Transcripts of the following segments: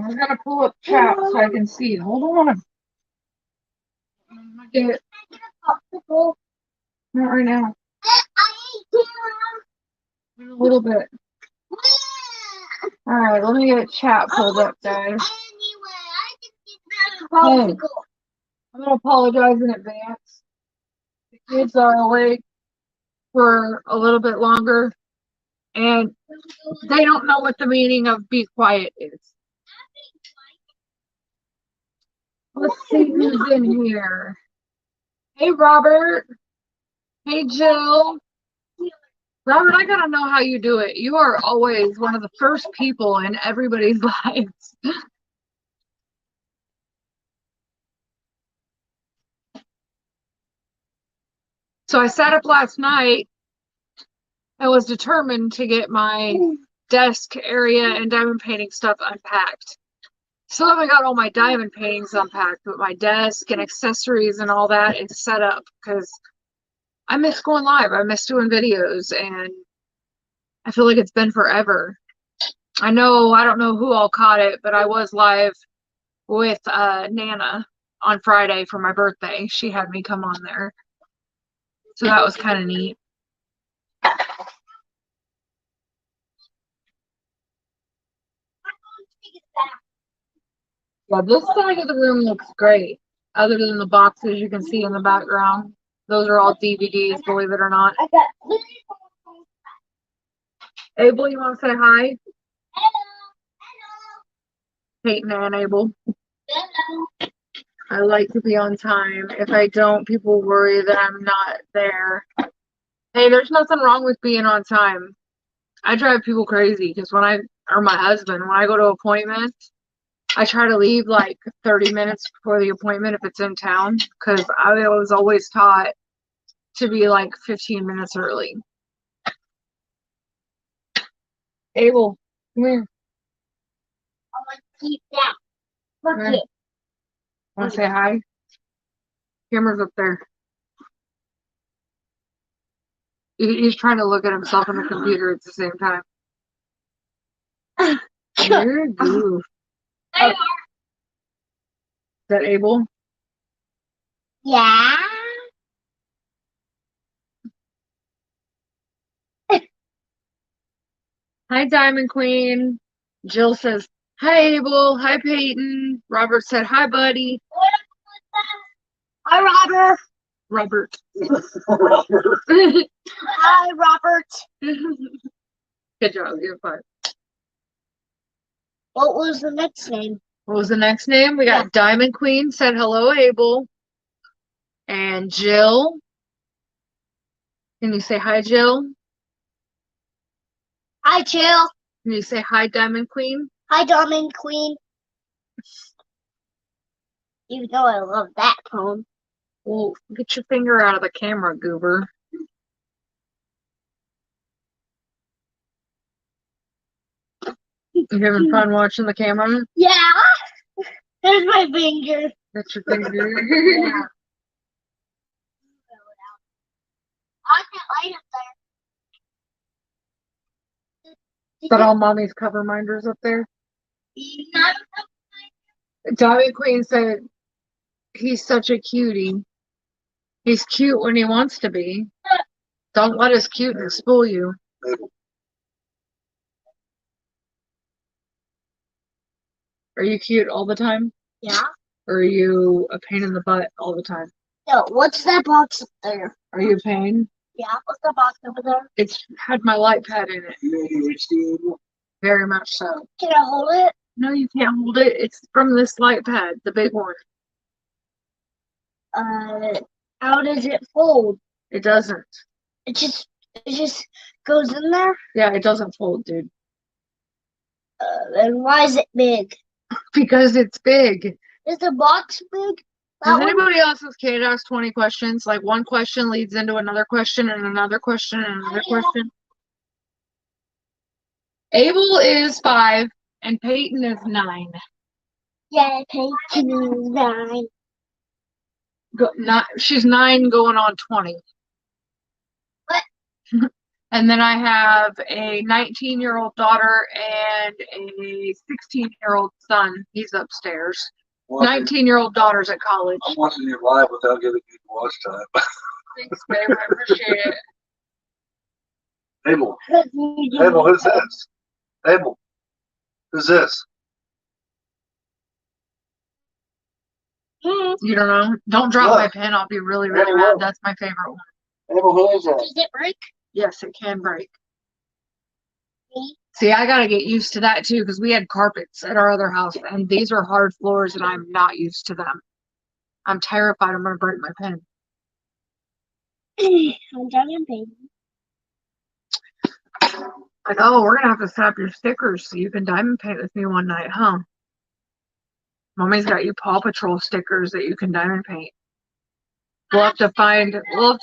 I'm gonna pull up chat so I can see. Hold on. I'm gonna get Popsicle. not right now. I ate In a little bit. All right, let me get chat pulled up, guys. Anyway, I can get that popsicle. I'm gonna apologize in advance. The kids are awake for a little bit longer, and they don't know what the meaning of be quiet is. Let's see who's in here. Hey, Robert. Hey, Jill. Robert, I gotta know how you do it. You are always one of the first people in everybody's lives. So I sat up last night. I was determined to get my desk area and diamond painting stuff unpacked. Still haven't got all my diamond paintings unpacked, but my desk and accessories and all that is set up because I miss going live. I miss doing videos, and I feel like it's been forever. I don't know who all caught it, but I was live with Nana on Friday for my birthday. She had me come on there. So that was kind of neat. Yeah, this side of the room looks great. Other than the boxes you can see in the background. Those are all DVDs, believe it or not. I got Abel, you want to say hi? hello. Peyton and Abel. Hello. I like to be on time. If I don't, people worry that I'm not there. Hey, there's nothing wrong with being on time. I drive people crazy because my husband, when I go to appointments, I try to leave like 30 minutes before the appointment if it's in town because I was always taught to be like 15 minutes early. Abel, come here. I want to keep that. Look it. Want to say hi? Camera's up there. He's trying to look at himself on the computer at the same time. You're a goof. There Is that Abel? Yeah. Hi, Diamond Queen. Jill says, hi, Abel. Hi, Peyton. Robert said, hi, buddy. Hi, Robert. Robert. Hi, Robert. Good job. You're fine. What was the next name? What was the next name? We got Diamond Queen said, hello, Abel. And Jill. Can you say hi, Jill? Hi, Jill. Can you say hi, Diamond Queen? Hi, Diamond Queen. Even though I love that poem. Well, get your finger out of the camera, goober. You having fun watching the camera? Yeah. There's my finger. That's your finger. Yeah. I can't light up there. Is that all mommy's cover minders up there? Not Diamond Queen said, he's such a cutie. He's cute when he wants to be. Don't let his cuteness fool you. Are you cute all the time? Yeah. Or are you a pain in the butt all the time? No, what's that box up there? Are you a pain? Yeah, what's the box over there? It's had my light pad in it. Very much so. Can I hold it? No, you can't hold it. It's from this light pad, the big one. How does it fold? It doesn't. It just goes in there? Yeah, it doesn't fold, dude. Then why is it big? Because it's big. Is the box big? Does anybody else's kid ask 20 questions? Like one question leads into another question and another question and another question? Abel is 5 and Peyton is 9. Yeah, Peyton is 9. She's 9 going on 20. What? And then I have a 19-year-old daughter and a 16-year-old son. He's upstairs. 19-year-old daughter's at college. I'm watching you live without giving you watch time. Thanks, babe. I appreciate it. Abel, Abel, who's this? Abel, who's this? You don't know? Don't drop my pen. I'll be really, really mad. That's my favorite one. Abel, who is that? Does it break? Yes, it can break. Me? See, I gotta get used to that too, because we had carpets at our other house, and these are hard floors, and I'm not used to them. I'm terrified I'm gonna break my pen. I'm done, baby. Like, oh, we're gonna have to set up your stickers so you can diamond paint with me one night, huh? Mommy's got you Paw Patrol stickers that you can diamond paint. We'll have to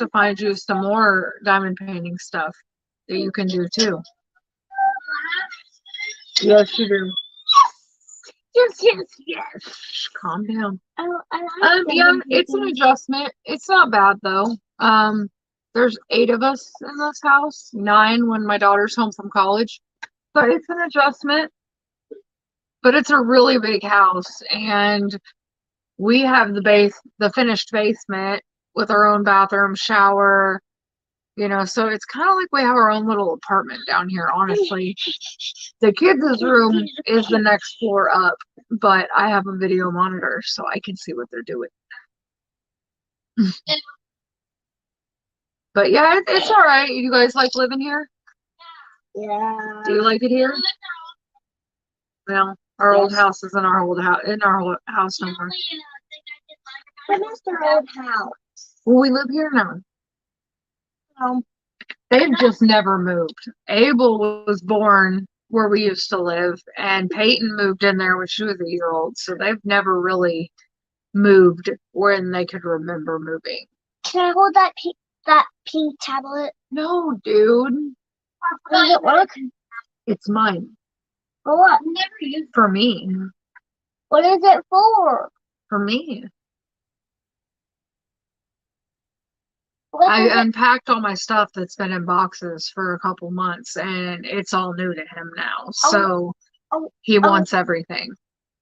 find you some more diamond painting stuff that you can do too. Yes, you do. Yes. Shh, calm down. I Yeah, it's an adjustment. It's not bad though. There's 8 of us in this house, 9 when my daughter's home from college. But it's an adjustment. But it's a really big house, and we have the finished basement with our own bathroom, shower, so it's kind of like we have our own little apartment down here, honestly. The kids' room is the next floor up, but I have a video monitor so I can see what they're doing. But yeah, it's all right. You guys like living here? Yeah. Do you like it here? Well, our old house is in our old house no more. What is their old house? Well, we live here now. They've just never moved. Abel was born where we used to live, and Peyton moved in there when she was a year old. So they've never really moved when they could remember moving. Can I hold that pink tablet? No, dude. Does it work? It's mine. For what? For me. What is it for? For me. What I is it? unpacked all my stuff that's been in boxes for a couple months, and it's all new to him now. So he wants everything.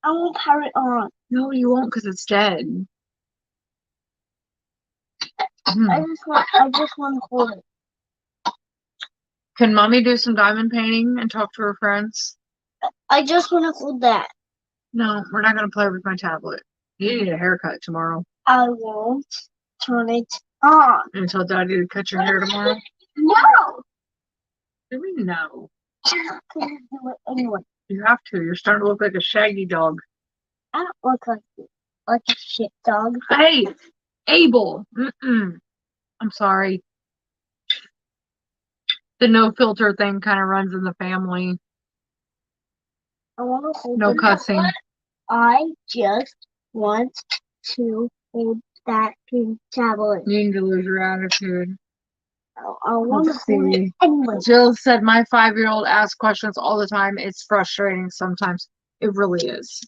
I won't power it on. No, you won't, because it's dead. I just want to hold it. Can mommy do some diamond painting and talk to her friends? I just want to hold that. No, we're not going to play with my tablet. You need a haircut tomorrow. I won't turn it on. And tell Daddy to cut your hair tomorrow? No! Do we know? I'm gonna do it anyway. You have to. You're starting to look like a shaggy dog. I don't look like a shit dog. Hey, Abel. I'm sorry. The no filter thing kind of runs in the family. I want to hold No it. cussing. I just want to hold that pink tablet. You need to lose your attitude. I want to hold it anyway. Jill said my 5-year-old asks questions all the time. It's frustrating sometimes. It really is.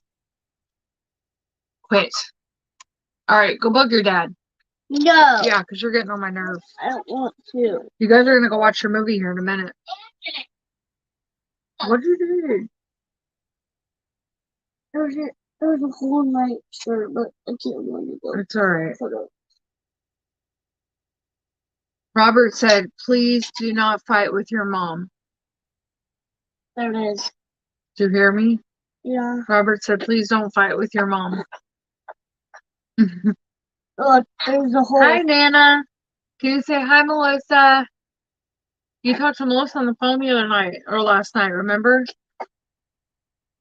Quit. All right, go bug your dad. No. Yeah, because you're getting on my nerves. I don't want to. You guys are going to go watch your movie here in a minute. What did you do? There's a hole in my shirt, but I can't want to go. It's all right. Robert said, please do not fight with your mom. There it is. Do you hear me? Yeah. Robert said, please don't fight with your mom. Look, there's a hole. Hi, Nana. Can you say hi, Melissa? You talked to Melissa on the phone the other night, or last night, remember?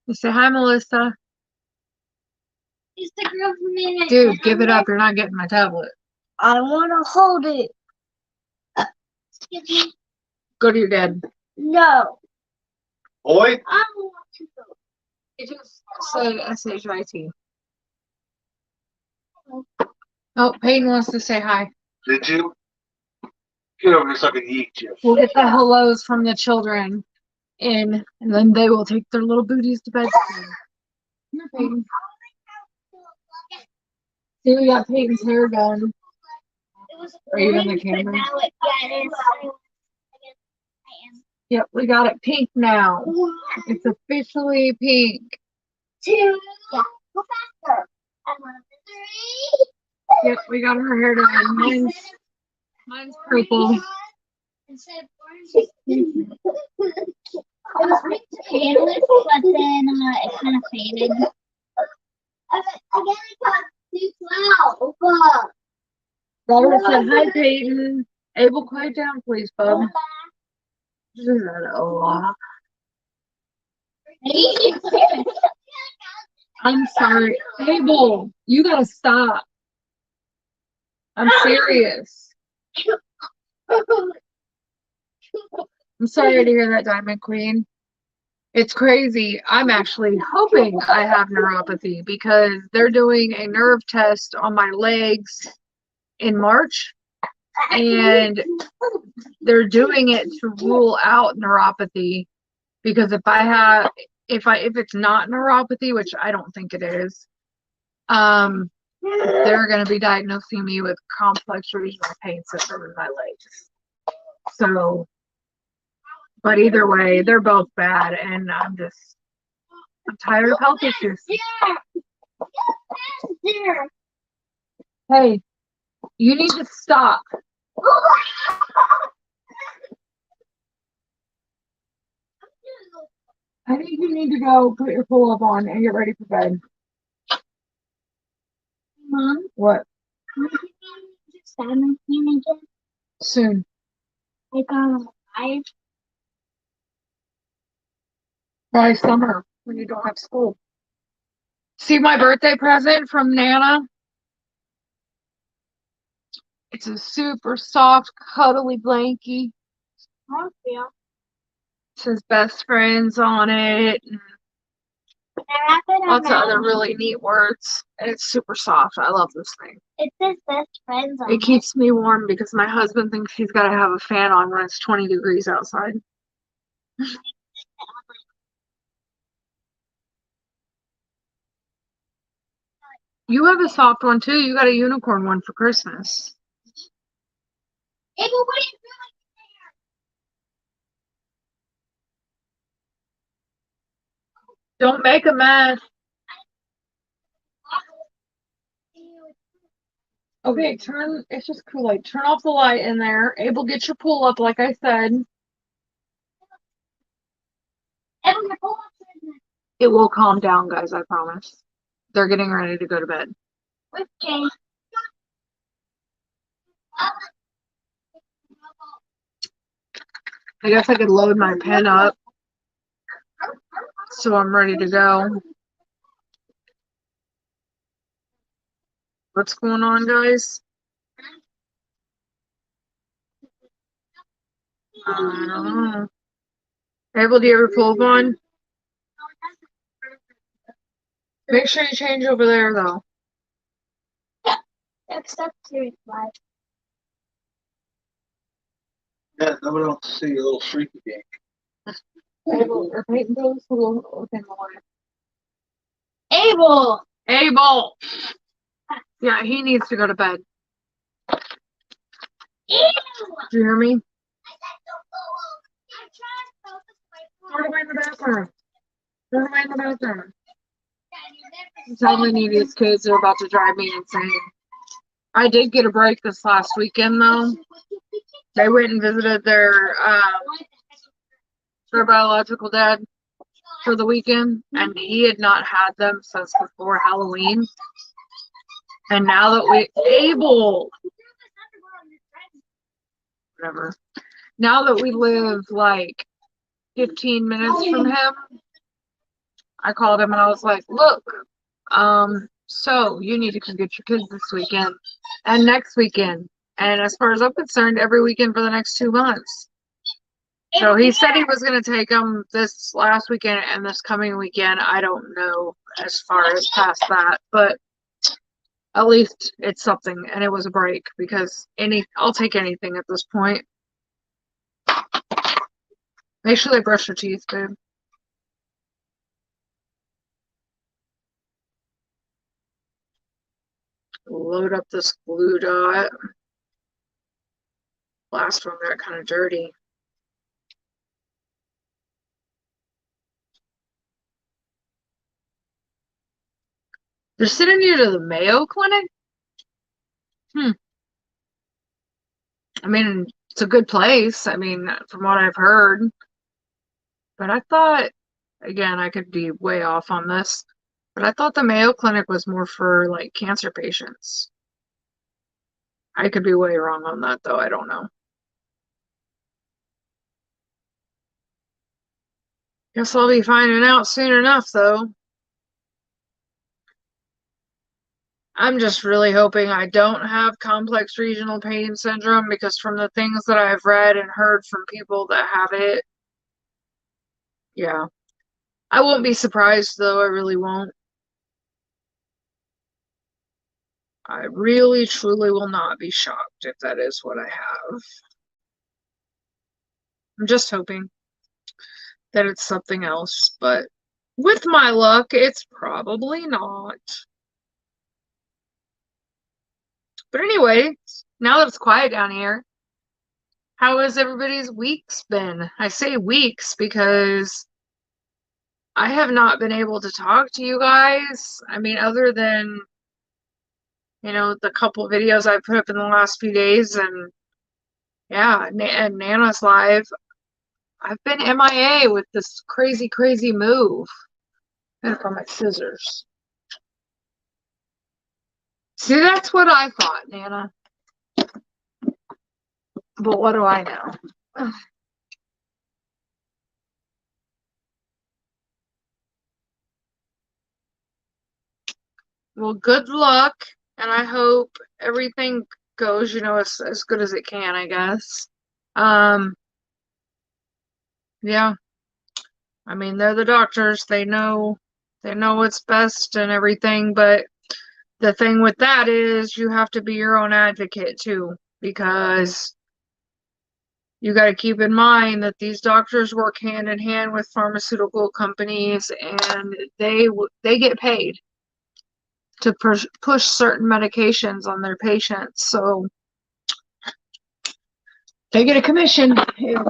You say hi, Melissa. It's the girl from the Dude, give it up. You're not getting my tablet. I want to hold it. Excuse me. Go to your dad. No. Boy? I don't want to go. It just said S-H-I-T. Oh, Peyton wants to say hi. Did you? Get over here so I can eat you. We'll get the hellos from the children in, and then they will take their little booties to bed. Here, Peyton. See, we got Peyton's hair done. Are you in the camera? Yep, we got it pink now. It's officially pink. 2. Yeah, go faster. And 1, 2, 3. Yep, we got her hair done. Mine's purple. Instead of orange. It was meant to painless, but then it kind of faded. Again, I got 212. Robert said, hi, Peyton. Abel, quiet down, please, bub. Oh, I'm sorry. Abel, you gotta stop. I'm serious. I'm sorry to hear that, Diamond Queen. It's crazy. I'm actually hoping I have neuropathy because they're doing a nerve test on my legs in March, and they're doing it to rule out neuropathy, because if it's not neuropathy, which I don't think it is, they're going to be diagnosing me with complex regional pain syndrome in my legs. So, but either way, they're both bad, and I'm tired of health issues. Hey, you need to stop. I think you need to go put your pull-up on and get ready for bed. Mom, What? Diamond Queen again? Soon. Like on 5. Probably summer when you don't have school. See my birthday present from Nana? It's a super soft, cuddly blankie. Oh, yeah. It says best friends on it, and lots of other really neat words. And it's super soft. I love this thing. It says best friends on It keeps me warm because my husband thinks he's got to have a fan on when it's 20 degrees outside. You have a soft one too. You got a unicorn one for Christmas. Hey, but what are you Don't make a mess. doing? Okay, it's just Kool-Aid. Turn off the light in there. Abel, get your pull up like I said. It will calm down, guys, I promise. They're getting ready to go to bed. Okay. I guess I could load my pen up so I'm ready to go. What's going on, guys? I don't know. Abel, do you ever pull up on? Make sure you change over there, though. Except Series 5. Yeah, nobody wants to see your little freaky game. Abel, or Peyton goes, we'll open the line. Abel! Abel! Yeah, he needs to go to bed. Ew! Do you hear me? I Throw it away in the bathroom. Throw it away in the bathroom. Tell the neediest kids they're about to drive me insane. I did get a break this last weekend, though. They went and visited their biological dad for the weekend, and he had not had them since before Halloween. And now that whatever. Now that we live like 15 minutes from him, I called him and I was like, look, so you need to come get your kids this weekend and next weekend. And as far as I'm concerned, every weekend for the next 2 months. So he said he was going to take them this last weekend and this coming weekend. I don't know as far as past that, but at least it's something. And it was a break because I'll take anything at this point. Make sure they brush their teeth, babe. Load up this glue dot. Last one got kind of dirty. They're sending you to the Mayo Clinic? I mean, it's a good place. I mean, from what I've heard. But I thought, again, I could be way off on this, but I thought the Mayo Clinic was more for like cancer patients. I could be way wrong on that, though. I don't know. Guess I'll be finding out soon enough, though. I'm just really hoping I don't have complex regional pain syndrome because from the things that I've read and heard from people that have it, yeah. I won't be surprised, though. I really won't. I really, truly will not be shocked if that is what I have. I'm just hoping that it's something else, but with my luck, it's probably not. But anyway, now that it's quiet down here, how has everybody's weeks been? I say weeks because I have not been able to talk to you guys. I mean, other than, the couple videos I put up in the last few days and yeah, and Nana's live. I've been MIA with this crazy, crazy move. And for my scissors. See, that's what I thought, Nana. But what do I know? Well, good luck, and I hope everything goes, as good as it can, I guess. Yeah. I mean, they're the doctors. They know what's best and everything, but the thing with that is you have to be your own advocate too, because you got to keep in mind that these doctors work hand in hand with pharmaceutical companies and they get paid to push certain medications on their patients. So they get a commission if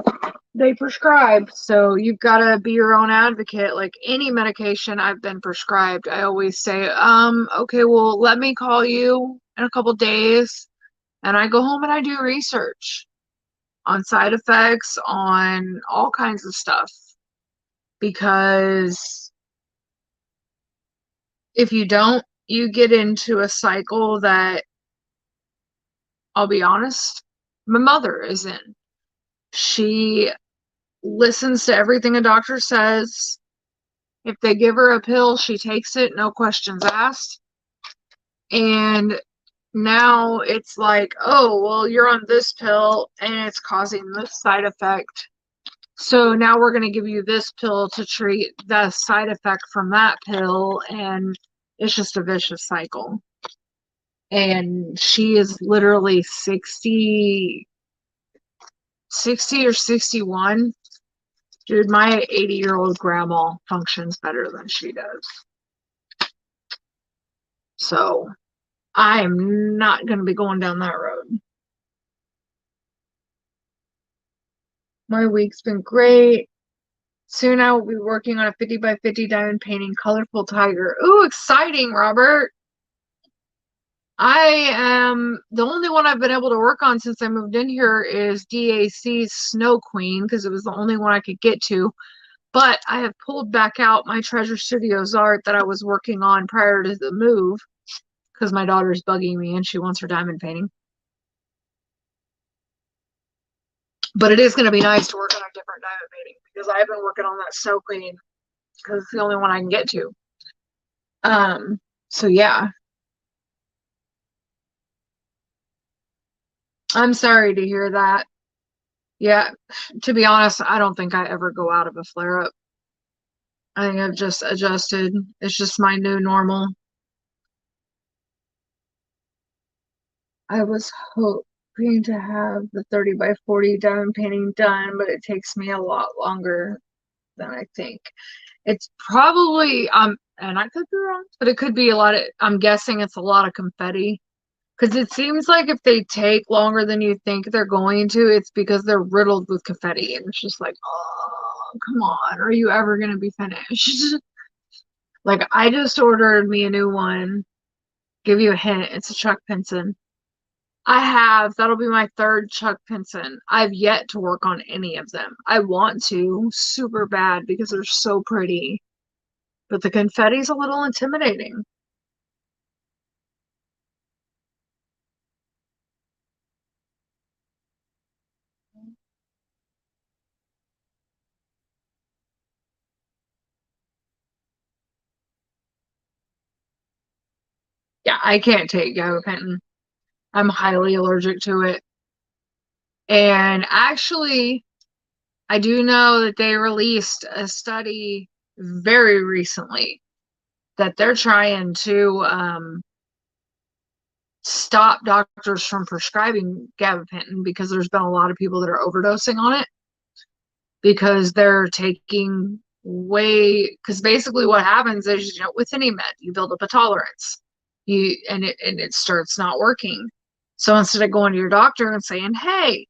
they prescribe. So you've got to be your own advocate. Like any medication I've been prescribed, I always say, okay, well, let me call you in a couple days. And I go home and I do research on side effects, on all kinds of stuff. Because if you don't, you get into a cycle that, I'll be honest, my mother is in. She listens to everything a doctor says. If they give her a pill, she takes it, no questions asked. And now it's like, oh, well, you're on this pill and it's causing this side effect. So now we're going to give you this pill to treat the side effect from that pill. And it's just a vicious cycle. And she is literally 60 or 61. Dude, my 80-year-old grandma functions better than she does. So I'm not going to be going down that road. My week's been great. Soon I will be working on a 50 by 50 diamond painting colorful tiger. Ooh, exciting, Robert. I am the only one I've been able to work on since I moved in here is DAC's Snow Queen because it was the only one I could get to. But I have pulled back out my Treasure Studios art that I was working on prior to the move because my daughter's bugging me and she wants her diamond painting. But it is going to be nice to work on a different diamond painting because I've been working on that Snow Queen because it's the only one I can get to. So yeah. I'm sorry to hear that. Yeah, to be honest, I don't think I ever go out of a flare-up. I think I've just adjusted. It's just my new normal. I was hoping to have the 30 by 40 diamond painting done, but it takes me a lot longer than I think. It's probably, and I could be wrong, but it could be I'm guessing it's a lot of confetti. Because it seems like if they take longer than you think they're going to, it's because they're riddled with confetti. And it's just like, oh, come on. Are you ever going to be finished? Like, I just ordered me a new one. Give you a hint, it's a Chuck Pinson. That'll be my third Chuck Pinson. I've yet to work on any of them. I want to super bad because they're so pretty. But the confetti's a little intimidating. Yeah, I can't take gabapentin. I'm highly allergic to it. And actually, I do know that they released a study very recently that they're trying to stop doctors from prescribing gabapentin because there's been a lot of people that are overdosing on it because they're taking because basically what happens is, with any med, you build up a tolerance. And it starts not working. So instead of going to your doctor and saying, hey,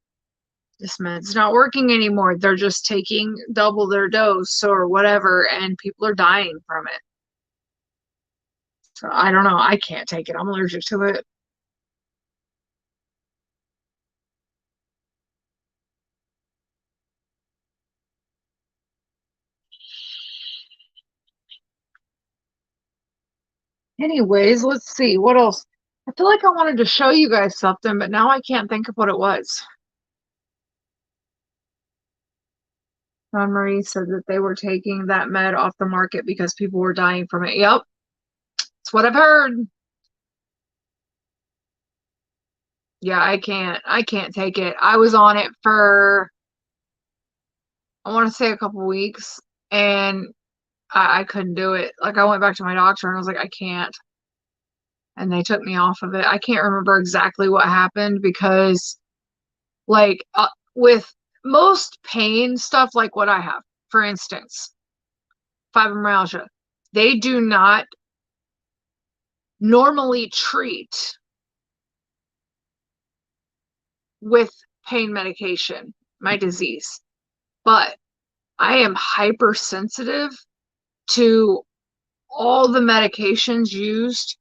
this med's not working anymore, they're just taking double their dose or whatever, and people are dying from it. So I don't know. I can't take it. I'm allergic to it. Anyways, let's see. What else? I feel like I wanted to show you guys something, but now I can't think of what it was. Don Marie said that they were taking that med off the market because people were dying from it. Yep, that's what I've heard. Yeah, I can't take it. I was on it for, I want to say a couple weeks, and I couldn't do it. Like, I went back to my doctor and I was like, I can't. And they took me off of it. I can't remember exactly what happened because, like, with most pain stuff, like what I have, for instance, fibromyalgia, they do not normally treat with pain medication my disease, but I am hypersensitive to all the medications used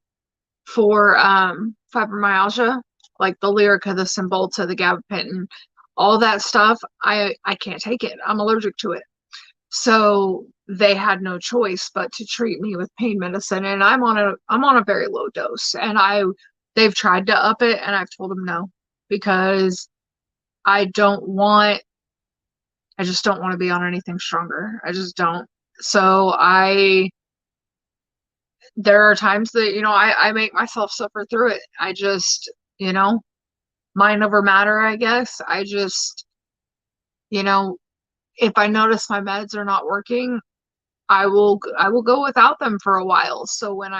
for fibromyalgia, like the Lyrica, the Cymbalta, the gabapentin, all that stuff. I can't take it. I'm allergic to it. So they had no choice but to treat me with pain medicine, and I'm on a very low dose, and they've tried to up it, and I've told them no because I just don't want to be on anything stronger. I just don't. So there are times that, I make myself suffer through it. I just, mind over matter, I guess. I just, if I notice my meds are not working, I will go without them for a while. So when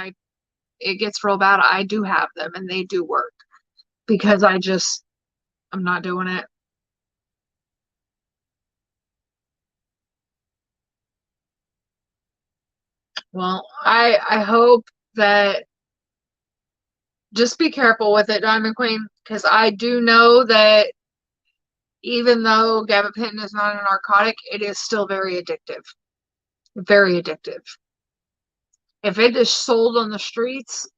it gets real bad, I do have them and they do work because I'm not doing it. Well, I hope that, just be careful with it, Diamond Queen, because I do know that even though gabapentin is not a narcotic, it is still very addictive. Very addictive. If it is sold on the streets,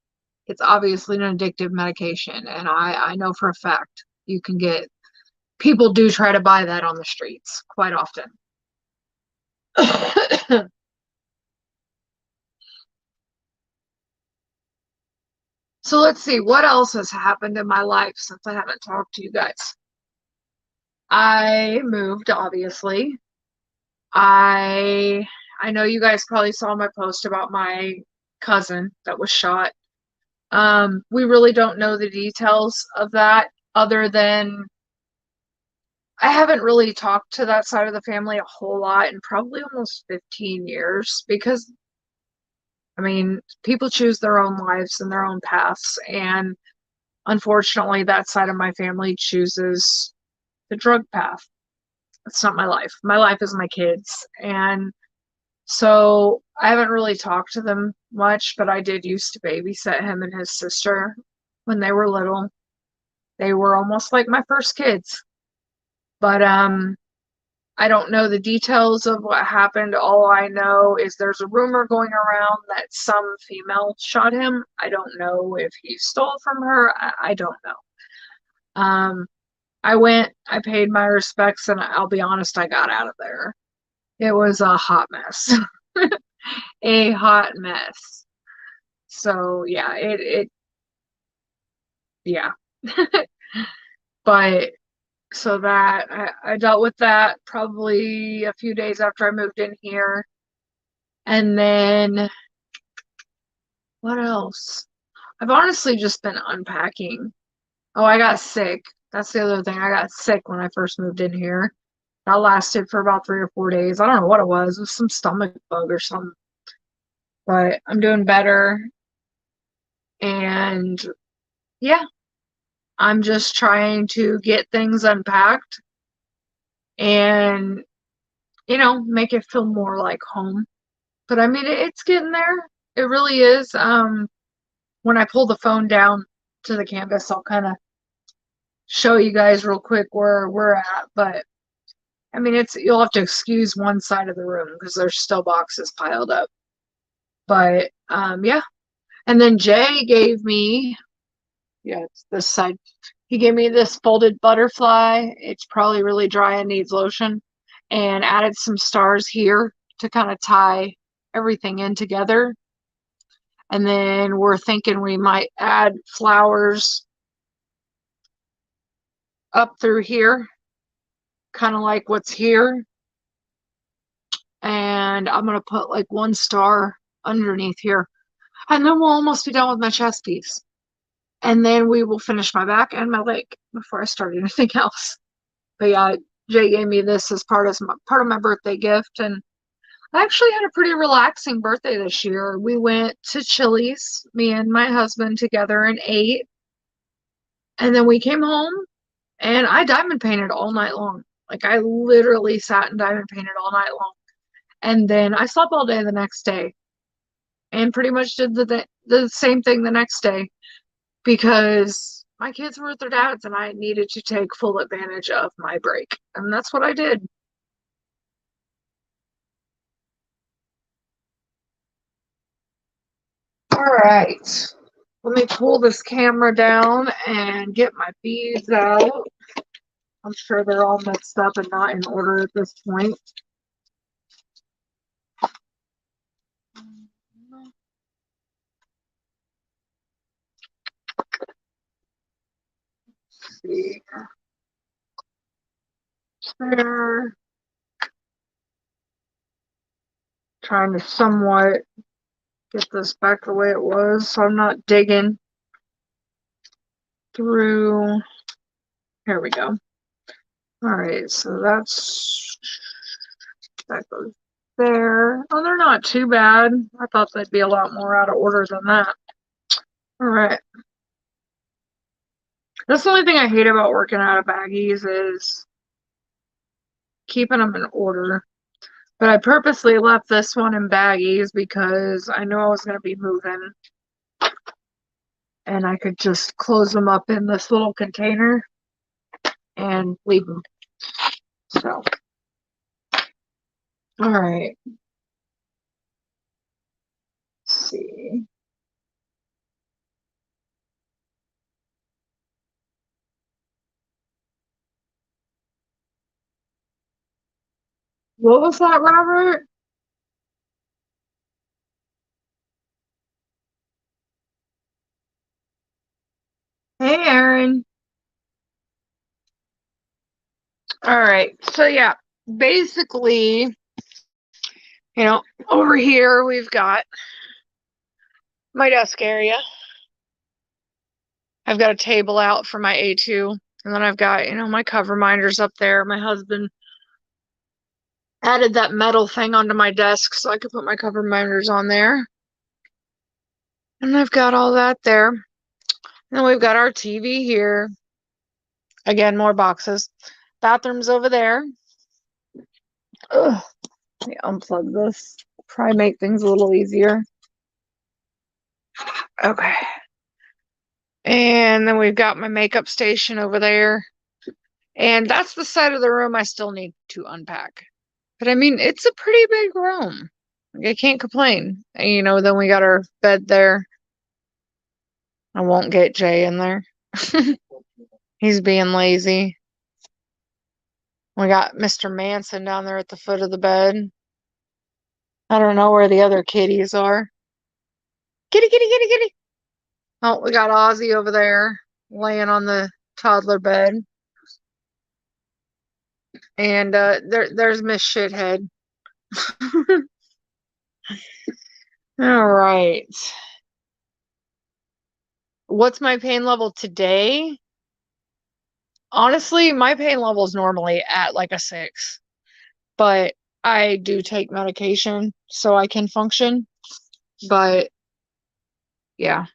it's obviously an addictive medication. And I know for a fact people do try to buy that on the streets quite often. So let's see, what else has happened in my life since I haven't talked to you guys? I moved, obviously. I know you guys probably saw my post about my cousin that was shot. We really don't know the details of that other than I haven't really talked to that side of the family a whole lot in probably almost 15 years because, I mean, people choose their own lives and their own paths. And unfortunately, that side of my family chooses the drug path. It's not my life. My life is my kids. And so I haven't really talked to them much, but I did used to babysit him and his sister when they were little. They were almost like my first kids. But I don't know the details of what happened. All I know is there's a rumor going around that some female shot him. I don't know if he stole from her. I don't know. I went, I paid my respects, and I'll be honest, I got out of there. It was a hot mess. A hot mess. So yeah, yeah. But so that I dealt with that probably a few days after I moved in here. And then what else? I've honestly just been unpacking. Oh, I got sick. That's the other thing. I got sick when I first moved in here. That lasted for about 3 or 4 days. I don't know what it was. It was some stomach bug or something. But I'm doing better. And yeah, I'm just trying to get things unpacked and, make it feel more like home. But I mean, it's getting there. It really is. When I pull the phone down to the canvas, I'll kind of show you guys real quick where we're at. But I mean, you'll have to excuse one side of the room because there's still boxes piled up. But yeah. And then Jay gave me, yeah, it's this side. He gave me this folded butterfly. It's probably really dry and needs lotion. And added some stars here to kind of tie everything in together. And then we're thinking we might add flowers up through here, kind of like what's here. And I'm going to put like one star underneath here. And then we'll almost be done with my chest piece. And then we will finish my back and my leg before I start anything else. But yeah, Jay gave me this as part of my birthday gift. And I actually had a pretty relaxing birthday this year. We went to Chili's, me and my husband together, and ate. And then we came home and I diamond painted all night long. Like I literally sat and diamond painted all night long. And then I slept all day the next day and pretty much did the same thing the next day because my kids were with their dads and I needed to take full advantage of my break. And that's what I did. All right. Let me pull this camera down and get my beads out. I'm sure they're all mixed up and not in order at this point. Let's see. There. Trying to somewhat get this back the way it was so I'm not digging through. Here we go. All right, so that goes there. Oh, they're not too bad. I thought they'd be a lot more out of order than that. All right. That's the only thing I hate about working out of baggies is keeping them in order. But I purposely left this one in baggies because I knew I was going to be moving. And I could just close them up in this little container and leave them. So, all right. Let's see. What was that, Robert? Hey, Aaron. All right. So, yeah, basically, over here we've got my desk area. I've got a table out for my A2. And then I've got, my cover minders up there. My husband added that metal thing onto my desk so I could put my cover minders on there. And I've got all that there. And then we've got our TV here. Again, more boxes. Bathroom's over there. Ugh. Let me unplug this. Probably make things a little easier. Okay. And then we've got my makeup station over there. And that's the side of the room I still need to unpack. But I mean, it's a pretty big room. Like, I can't complain. And, you know, then we got our bed there. I won't get Jay in there. He's being lazy. We got Mr. Manson down there at the foot of the bed. I don't know where the other kitties are. Kitty, kitty, kitty, kitty. Oh, we got Ozzy over there laying on the toddler bed. And there's Miss Shithead. All right. What's my pain level today? Honestly, my pain level is normally at like a 6, but I do take medication so I can function. But yeah,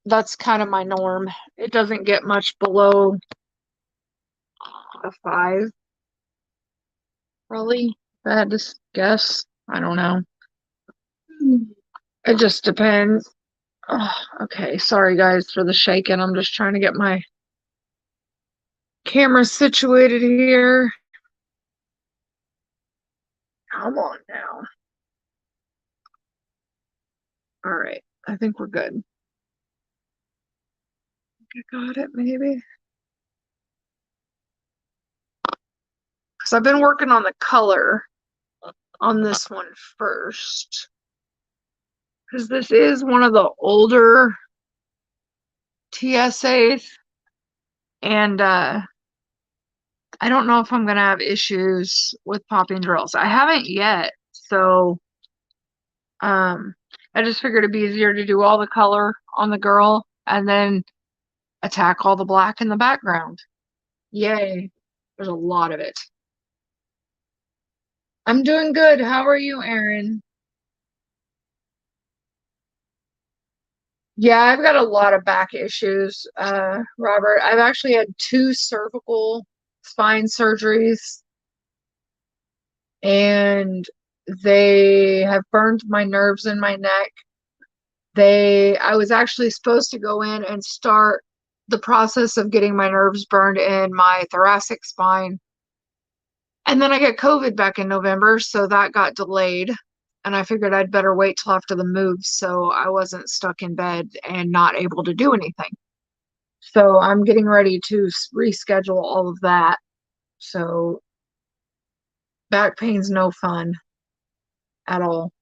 that's kind of my norm. It doesn't get much below a 5, really. If I had to guess, I don't know. It just depends. Oh, okay, sorry guys for the shaking. I'm just trying to get my camera situated here. Come on now. All right, I think we're good. I got it, maybe. Because I've been working on the color on this one first. Because this is one of the older TSAs. And I don't know if I'm going to have issues with popping drills. I haven't yet. So I just figured it'd be easier to do all the color on the girl and then attack all the black in the background. Yay. There's a lot of it. I'm doing good. How are you, Erin? Yeah, I've got a lot of back issues, Robert. I've actually had 2 cervical spine surgeries, and they have burned my nerves in my neck. I was actually supposed to go in and start the process of getting my nerves burned in my thoracic spine. And then I got COVID back in November, so that got delayed. And I figured I'd better wait till after the move so I wasn't stuck in bed and not able to do anything. So I'm getting ready to reschedule all of that. So back pain's no fun at all.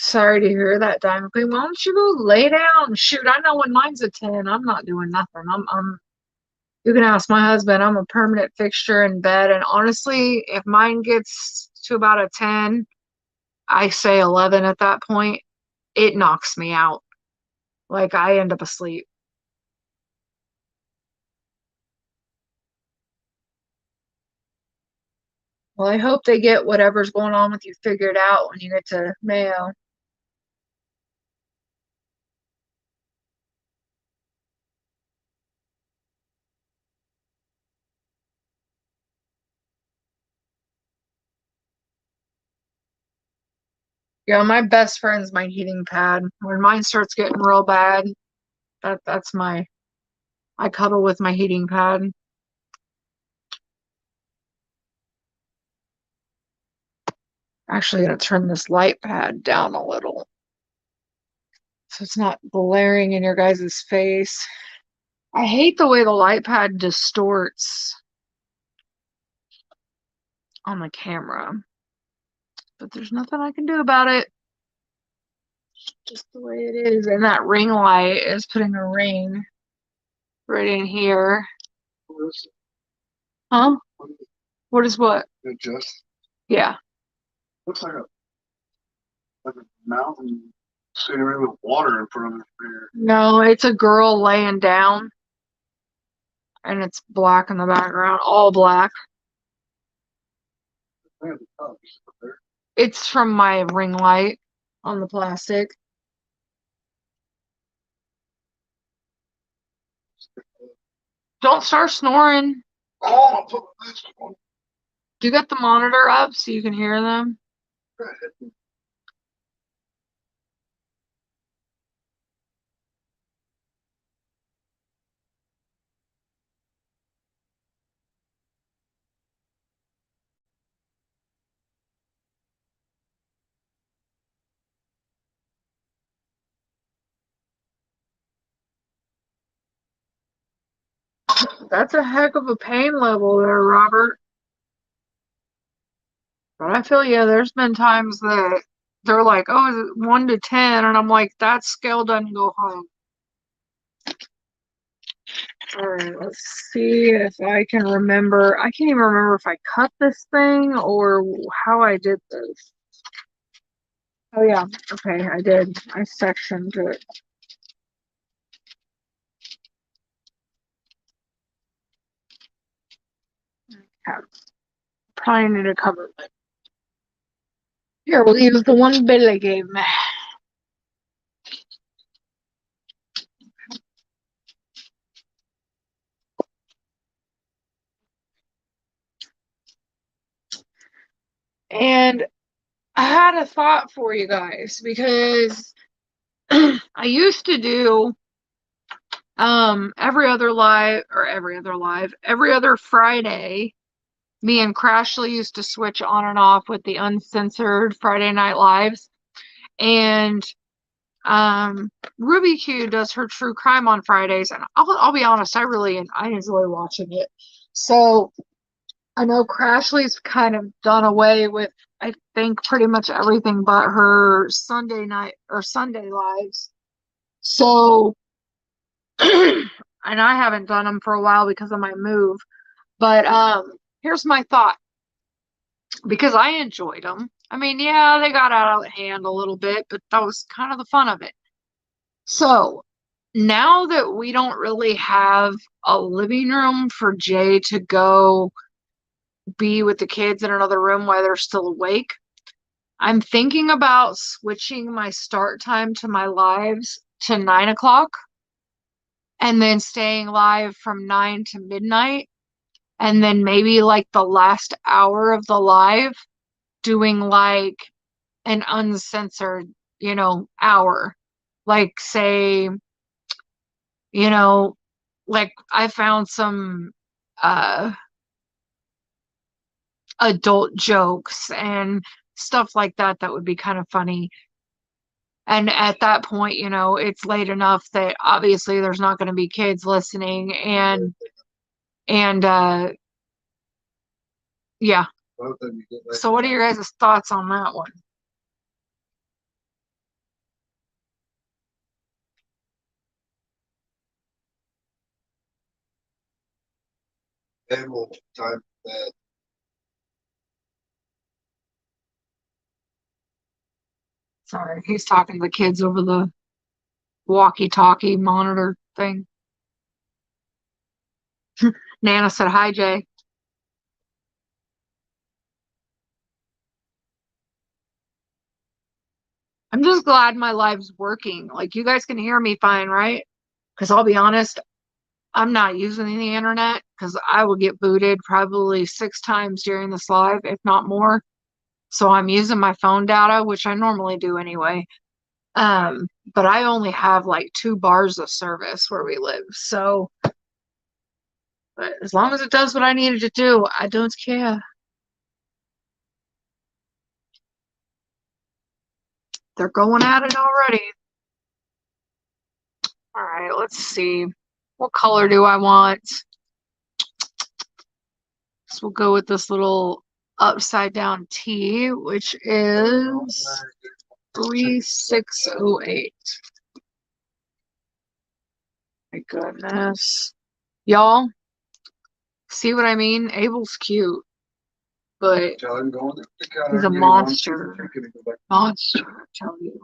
Sorry to hear that, Diamond Queen. Why don't you go lay down? Shoot, I know when mine's a 10, I'm not doing nothing. You can ask my husband. I'm a permanent fixture in bed. And honestly, if mine gets to about a 10, I say 11 at that point, it knocks me out. Like I end up asleep. Well, I hope they get whatever's going on with you figured out when you get to Mayo. Yeah, my best friend's my heating pad. When mine starts getting real bad, that's I cuddle with my heating pad. Actually, gonna turn this light pad down a little so it's not blaring in your guys' face. I hate the way the light pad distorts on the camera, but there's nothing I can do about it. Just the way it is. And that ring light is putting a ring right in here. Huh? What is what? It just Yeah. looks like a mountain scenery with water in front of it here. No, it's a girl laying down and it's black in the background, all black. It's from my ring light on the plastic. Don't start snoring. Oh, Do you got the monitor up so you can hear them? That's a heck of a pain level there, Robert. But I feel yeah, there's been times that they're like, oh, is it 1 to 10? And I'm like, that scale doesn't go home. Alright, let's see if I can remember. I can't even remember if I cut this thing or how I did this. Oh yeah, okay, I did. I sectioned it. Okay. Probably need to cover it. Here, we'll use the one Billy gave me. And I had a thought for you guys because I used to do every other Friday, me and Crashly used to switch on and off with the uncensored Friday Night Lives. And Ruby Q does her true crime on Fridays, and I'll be honest, I enjoy watching it. So I know Crashly's kind of done away with, I think, pretty much everything but her Sunday night or Sunday lives. So, and I haven't done them for a while because of my move. But here's my thought, because I enjoyed them. I mean, yeah, they got out of hand a little bit, but that was kind of the fun of it. So now that we don't really have a living room for Jay to go be with the kids in another room while they're still awake, I'm thinking about switching my start time to my lives to 9 o'clock and then staying live from 9 to midnight. And then maybe like the last hour of the live doing like an uncensored, hour. Like, say, like I found some adult jokes and stuff like that that would be kind of funny. And at that point, it's late enough that obviously there's not going to be kids listening, and yeah. So what are your guys' thoughts on that one? Time that Sorry, he's talking to the kids over the walkie-talkie monitor thing. Nana said, hi, Jay. I'm just glad my live's working. Like, you guys can hear me fine, right? Because I'll be honest, I'm not using the internet because I will get booted probably 6 times during this live, if not more. So I'm using my phone data, which I normally do anyway. But I only have like 2 bars of service where we live. So, but as long as it does what I needed to do, I don't care. They're going at it already. All right, let's see. What color do I want? So we'll go with this little upside down T, which is 3608. My goodness. Y'all, see what I mean? Abel's cute, but he's a monster. Monster, I tell you.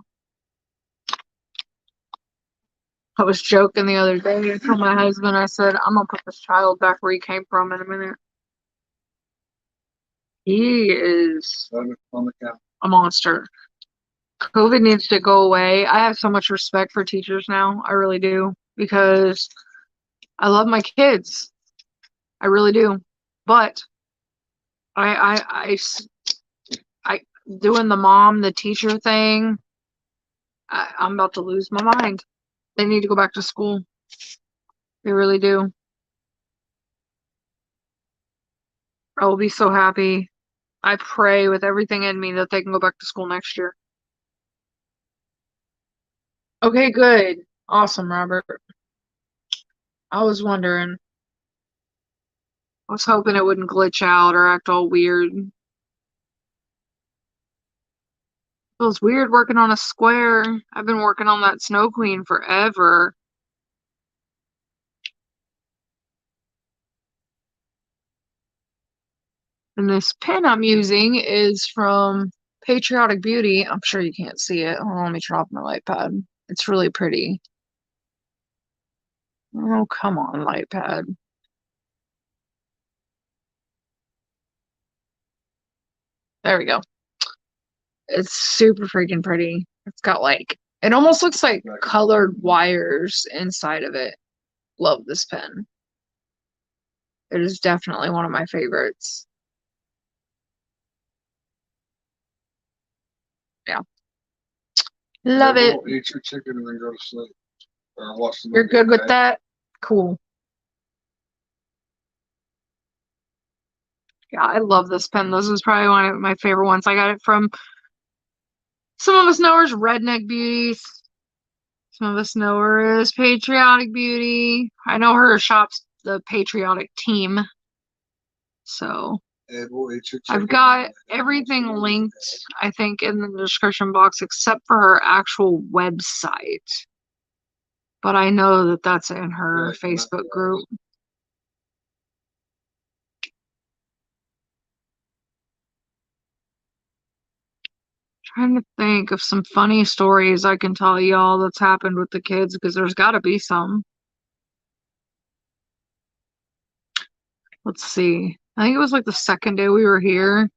I was joking the other day. I told my husband, I said, I'm gonna put this child back where he came from in a minute. He is a monster. COVID needs to go away. I have so much respect for teachers now. I really do, because I love my kids. I really do. But I doing the teacher thing. I'm about to lose my mind. They need to go back to school. They really do. I will be so happy. I pray with everything in me that they can go back to school next year. Okay, good. Awesome, Robert. I was wondering. I was hoping it wouldn't glitch out or act all weird. Feels weird working on a square. I've been working on that Snow Queen forever. And this pen I'm using is from Patriotic Beauty. I'm sure you can't see it. Hold on, let me turn off my light pad. It's really pretty. Oh, come on, light pad. There we go. It's super freaking pretty. It's got like, it almost looks like colored wires inside of it. Love this pen. It is definitely one of my favorites. Yeah. Love it. Eat your chicken and then go to sleep. Or watch the You're movie, good with okay? that? Cool. Yeah, I love this pen. This is probably one of my favorite ones. I got it from some of us know her as Redneck Beauties. Some of us know her as Patriotic Beauty. I know her shops the Patriotic Team. So Ed will eat your I've chicken got and then watch the everything movie, linked, okay? I think, in the description box except for her actual website. But I know that that's in her Right, Facebook group. Trying to think of some funny stories I can tell y'all that's happened with the kids because there's got to be some. Let's see. I think it was like the second day we were here.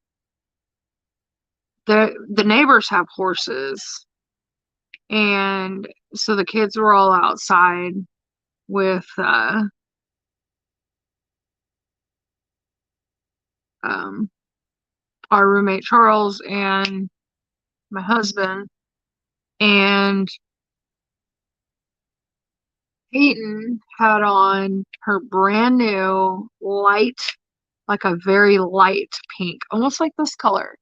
The neighbors have horses, and so the kids were all outside with um our roommate Charles and my husband, and Peyton had on her brand new light, like a very light pink, almost like this color,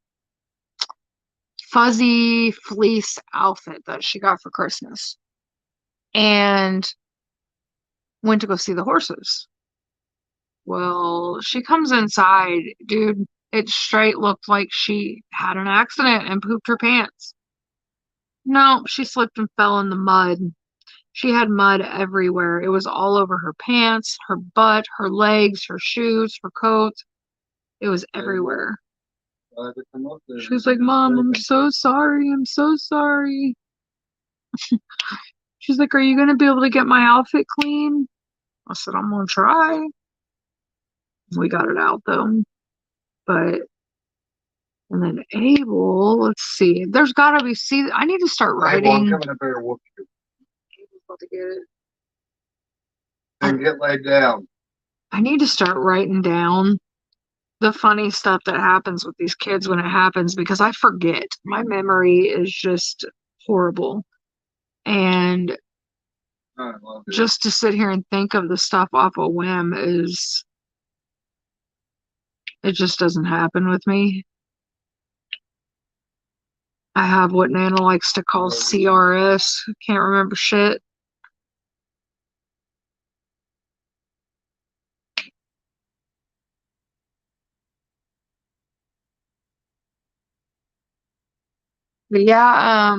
fuzzy fleece outfit that she got for Christmas, and went to go see the horses. Well, she comes inside, dude. It straight looked like she had an accident and pooped her pants. No, she slipped and fell in the mud. She had mud everywhere. It was all over her pants, her butt, her legs, her shoes, her coat. It was everywhere. She was like, Mom, I'm so sorry. I'm so sorry. She's like, Are you going to be able to get my outfit clean? I said, I'm going to try. We got it out though. But, and then Abel, let's see. There's got to be, see, I need to start Hey, well, I'm writing. coming up there to whoop you. Abel's about to get it. And get laid down. I need to start writing down the funny stuff that happens with these kids when it happens because I forget. My memory is just horrible. And I love it. just to sit here and think of the stuff off a whim is, it just doesn't happen with me. I have what Nana likes to call CRS. Can't remember shit. But yeah,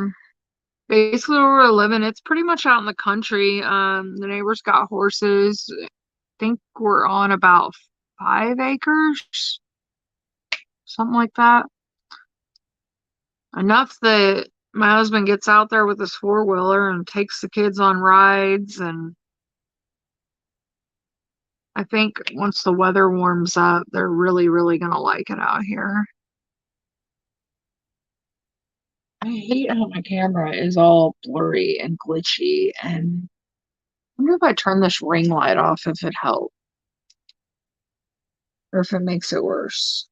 basically where we're living, it's pretty much out in the country. The neighbors got horses. I think we're on about 5 acres, something like that. Enough that my husband gets out there with his four-wheeler and takes the kids on rides, and I think once the weather warms up, they're really, really gonna like it out here. I hate how my camera is all blurry and glitchy, and I wonder if I turn this ring light off if it helps or if it makes it worse.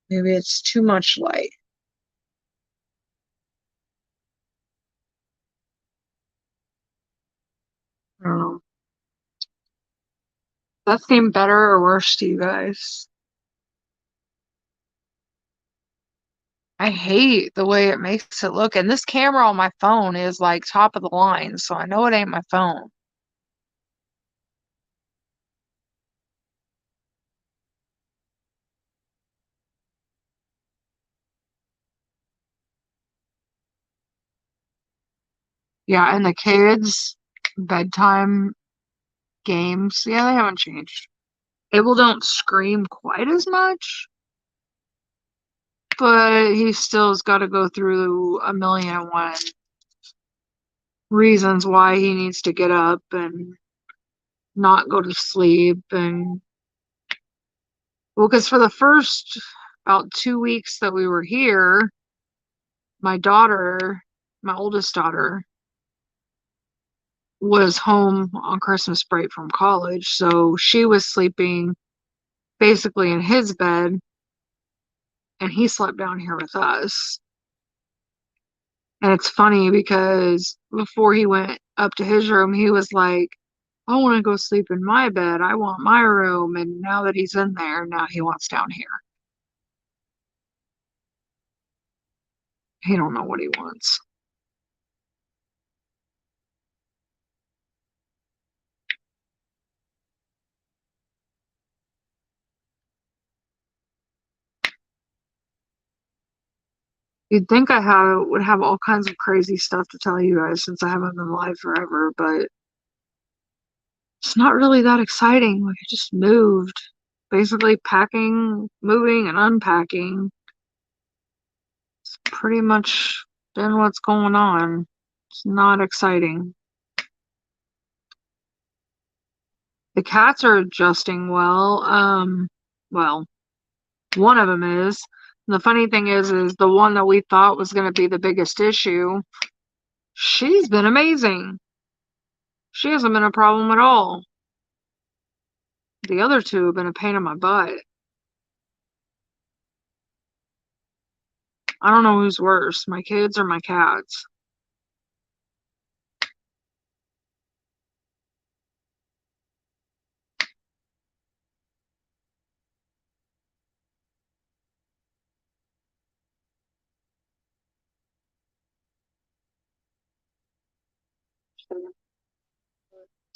Maybe it's too much light. I don't know. That seem better or worse to you guys? I hate the way it makes it look. And this camera on my phone is like top of the line, so I know it ain't my phone. Yeah, and the kids' bedtime games, yeah, they haven't changed. Abel don't scream quite as much, but he still's got to go through a million and one reasons why he needs to get up and not go to sleep. And well, because for the first about 2 weeks that we were here, my daughter, my oldest daughter, was home on Christmas break from college, so she was sleeping basically in his bed, and he slept down here with us. And it's funny because before he went up to his room, he was like, I want to go sleep in my bed. I want my room. And now that he's in there, now he wants down here. He don't know what he wants. You'd think would have all kinds of crazy stuff to tell you guys since I haven't been live forever, but it's not really that exciting. Like I just moved. Basically packing, moving, and unpacking. It's pretty much been what's going on. It's not exciting. The cats are adjusting well. Well, one of them is. And the funny thing is the one that we thought was going to be the biggest issue, she's been amazing. She hasn't been a problem at all. The other two have been a pain in my butt. I don't know who's worse, my kids or my cats.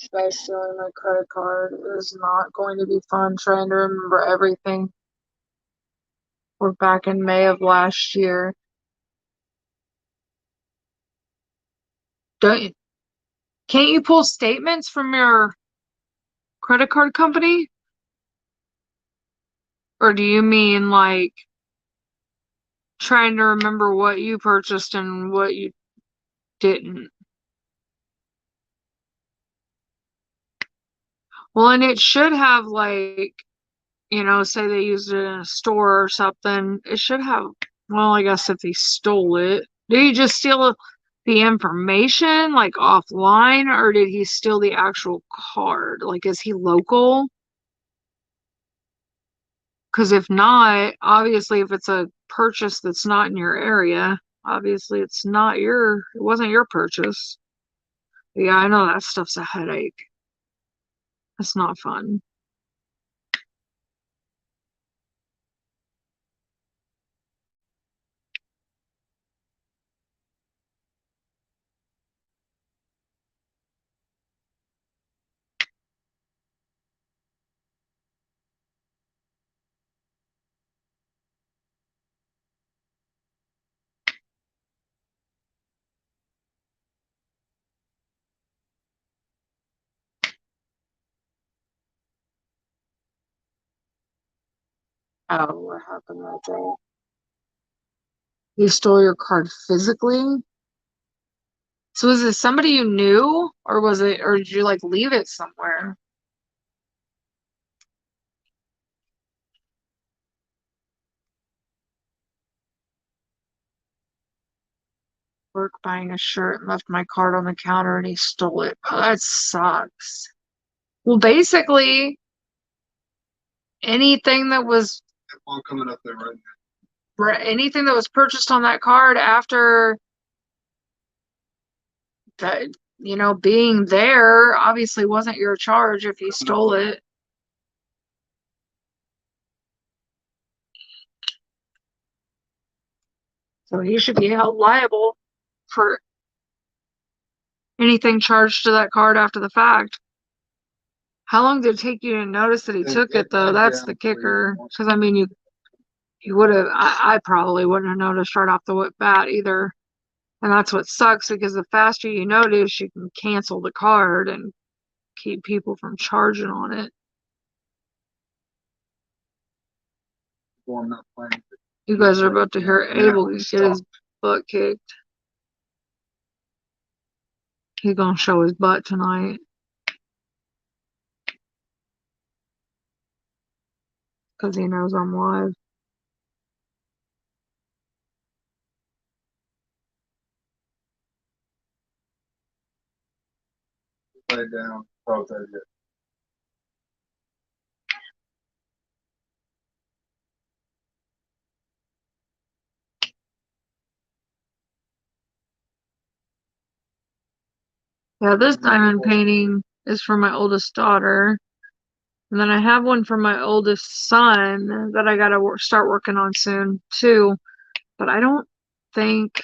Especially my credit card is not going to be fun trying to remember everything. We're back in May of last year. Don't you, can't you pull statements from your credit card company? Or do you mean like trying to remember what you purchased and what you didn't? Well, and it should have like, say they used it in a store or something. It should have, well, I guess if he stole it. Did he just steal the information like offline, or did he steal the actual card? Like, is he local? Because if not, obviously, if it's a purchase that's not in your area, obviously it wasn't your purchase. Yeah, I know that stuff's a headache. It's not fun. Oh, what happened that day? You stole your card physically? So was it somebody you knew, or did you like leave it somewhere? Work buying a shirt and left my card on the counter and he stole it. Oh, that sucks. Well, basically, anything that was All coming up there right anything that was purchased on that card after that, being there obviously wasn't your charge if he stole it. So he should be held liable for anything charged to that card after the fact. How long did it take you to notice that he took it, though? That's the kicker. Because, I mean, you would have, I probably wouldn't have noticed right off the bat either. And that's what sucks, because the faster you notice, you can cancel the card and keep people from charging on it. Well, I'm not playing. You guys are about to hear Abel get his butt kicked. He's gonna show his butt tonight. Because he knows I'm live. Play it down. Oh, that's it. Yeah, this diamond painting is for my oldest daughter. And then I have one for my oldest son that I gotta start working on soon, too. But I don't think,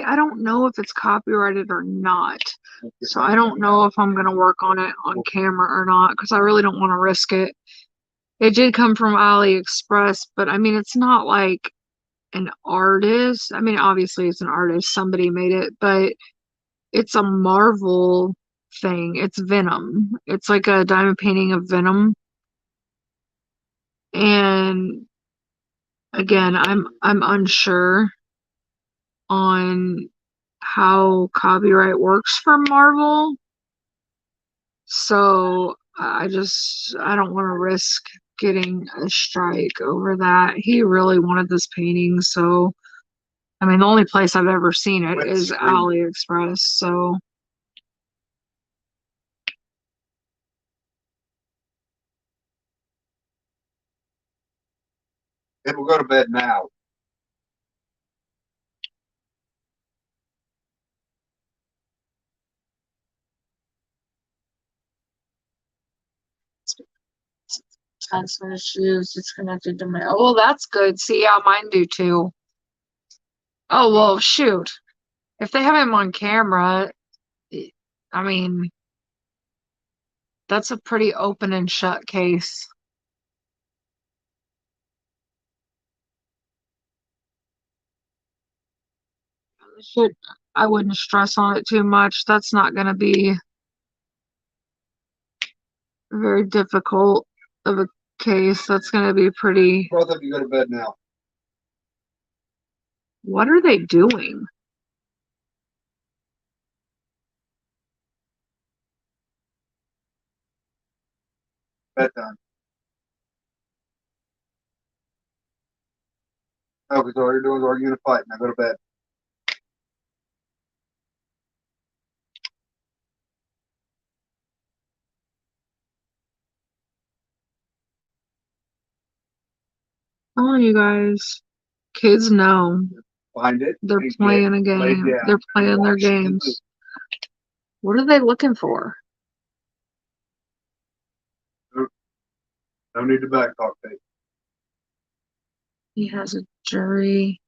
I don't know if it's copyrighted or not. So I don't know if I'm gonna work on it on camera or not, because I really don't want to risk it. It did come from AliExpress, but I mean, it's not like an artist. I mean, obviously it's an artist, somebody made it, but it's a Marvel thing. It's Venom. It's like a diamond painting of Venom. And again, I'm unsure on how copyright works for Marvel. So I don't want to risk getting a strike over that. He really wanted this painting, so I mean, the only place I've ever seen it is AliExpress, so It will go to bed now. tension issues disconnected to my. Oh, well, that's good. See, yeah, mine do too. Oh, well, shoot. If they have him on camera, I mean, that's a pretty open and shut case. I wouldn't stress on it too much. That's not going to be very difficult of a case. That's going to be pretty. Both of you go to bed now. What are they doing? Bedtime. Okay, so all you're doing is arguing and fighting. Now go to bed. Oh, you guys, kids know. Find it. They're playing a game. They're playing their games. What are they looking for? No need to back talk, Kate. He has a jury,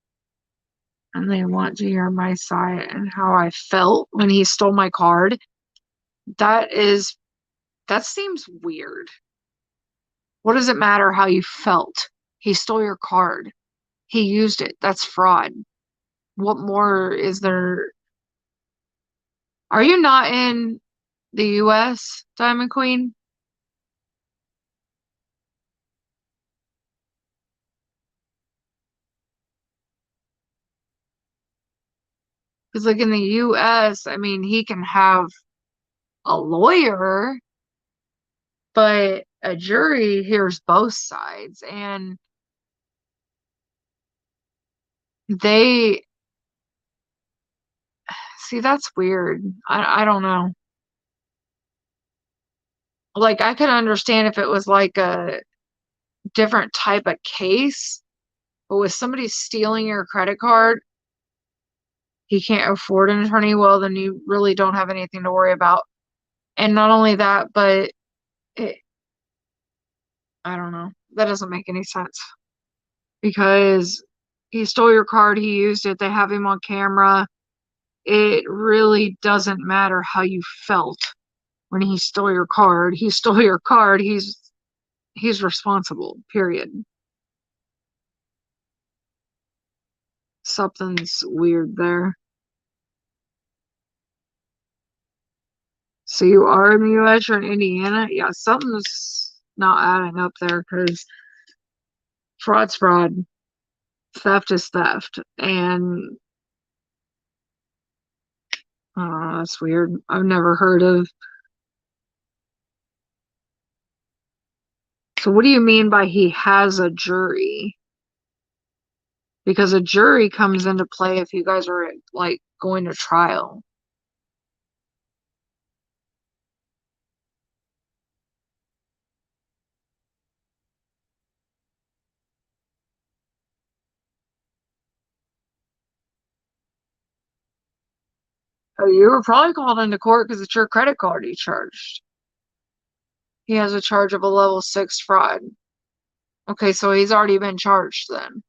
and they want to hear my side and how I felt when he stole my card. That seems weird. What does it matter how you felt? He stole your card. He used it. That's fraud. What more is there? Are you not in the US, Diamond Queen? Because, like, in the US, I mean, he can have a lawyer, but a jury hears both sides, and they see, that's weird. I don't know. Like, I could understand if it was like a different type of case, But with somebody stealing your credit card, he can't afford an attorney, well, then you really don't have anything to worry about. And not only that, but it, I don't know. That doesn't make any sense because he stole your card, he used it, they have him on camera. It really doesn't matter how you felt when he stole your card. He stole your card, he's responsible, period. Something's weird there. So you are in the US, you're in Indiana? Yeah, something's not adding up there because fraud's fraud, theft is theft. And that's weird. I've never heard of. So what do you mean by he has a jury? Because a jury comes into play if you guys are like going to trial. Oh, you were probably called into court because it's your credit card he charged. He has a charge of a level 6 fraud. Okay, so he's already been charged then.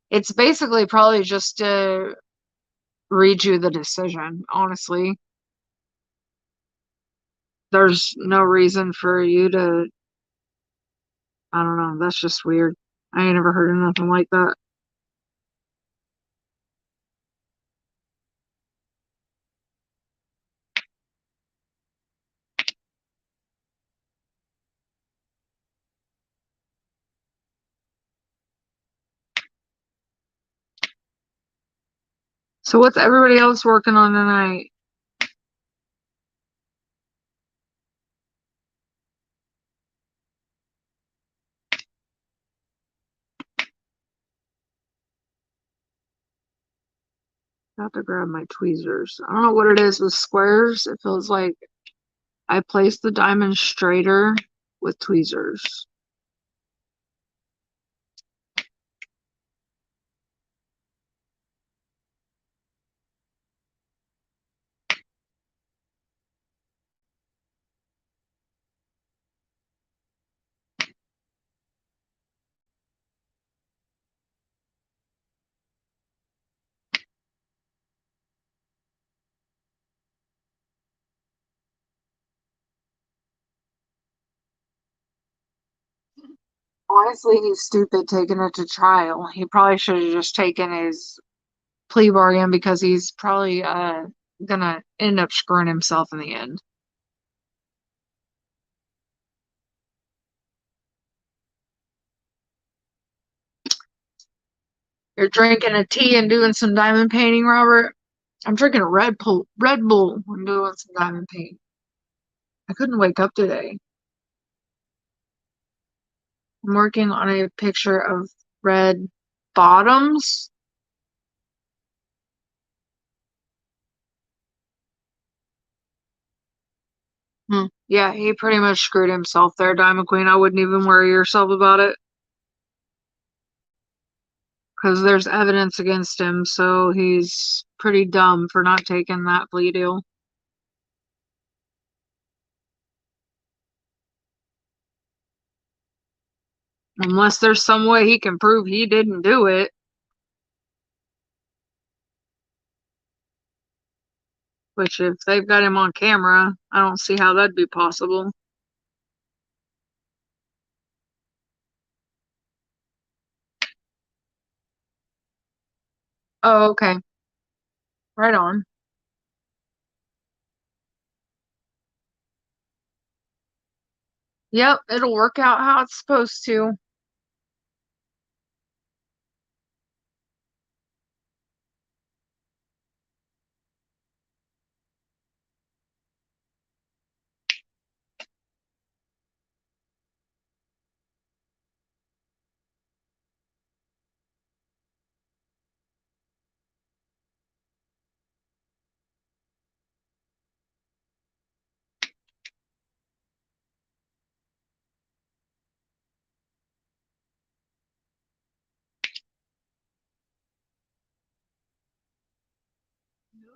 It's basically probably just to read you the decision, honestly. There's no reason for you to, I don't know, that's just weird. I ain't never heard of nothing like that. So what's everybody else working on tonight? I have to grab my tweezers. I don't know what it is with squares. It feels like I placed the diamond straighter with tweezers. Honestly, he's stupid taking it to trial. He probably should have just taken his plea bargain because he's probably gonna end up screwing himself in the end. You're drinking a tea and doing some diamond painting, Robert? I'm drinking a Red Bull and doing some diamond paint. I couldn't wake up today. I'm working on a picture of red bottoms. Yeah, he pretty much screwed himself there, Diamond Queen. I wouldn't even worry yourself about it. Because there's evidence against him, so he's pretty dumb for not taking that plea deal. Unless there's some way he can prove he didn't do it. Which, if they've got him on camera, I don't see how that'd be possible. Oh, okay. Right on. Yep, it'll work out how it's supposed to.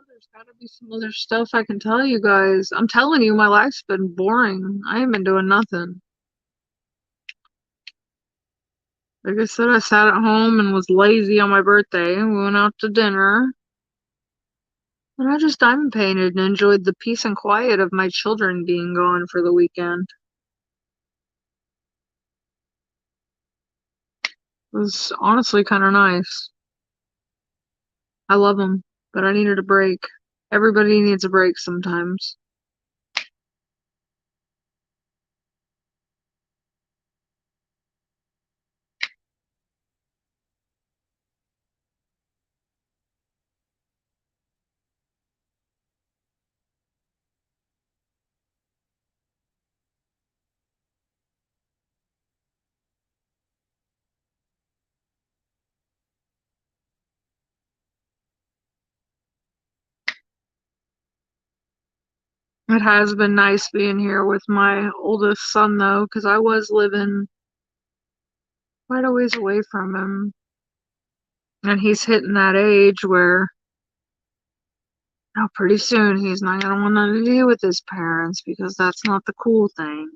There's gotta be some other stuff I can tell you guys. I'm telling you, my life's been boring. I ain't been doing nothing. Like I said, I sat at home and was lazy on my birthday. We went out to dinner. And I just diamond painted and enjoyed the peace and quiet of my children being gone for the weekend. It was honestly kind of nice. I love them, but I needed a break. Everybody needs a break sometimes. It has been nice being here with my oldest son, though, because I was living quite a ways away from him. And he's hitting that age where, pretty soon he's not going to want nothing to do with his parents because that's not the cool thing.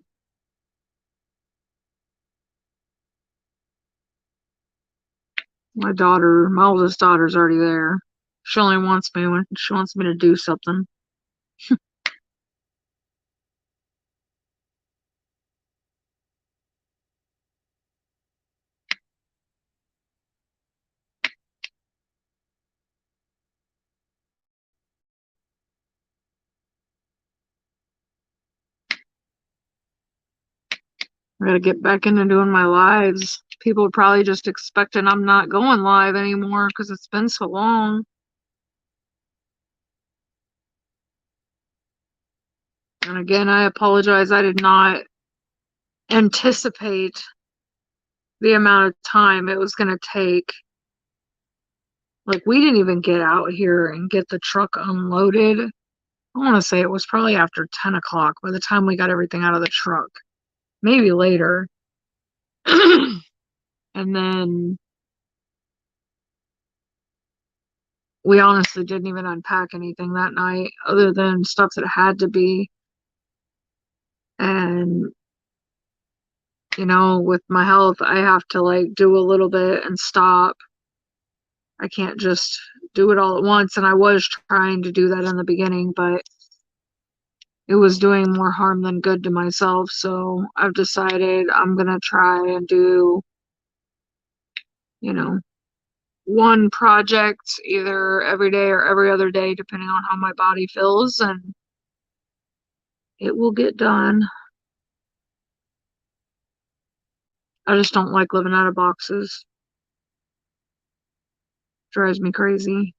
My oldest daughter's already there. She only wants me when she wants me to do something. I gotta get back into doing my lives. People are probably just expecting I'm not going live anymore because it's been so long. And again, I apologize. I did not anticipate the amount of time it was gonna take. Like, we didn't even get out here and get the truck unloaded. I want to say it was probably after 10 o'clock by the time we got everything out of the truck. Maybe later. And then we honestly didn't even unpack anything that night other than stuff that had to be. And, with my health, I have to like do a little bit and stop. I can't just do it all at once. And I was trying to do that in the beginning, but it was doing more harm than good to myself. So I've decided I'm going to try and do, you know, one project either every day or every other day, depending on how my body feels, and it will get done. I just don't like living out of boxes. Drives me crazy.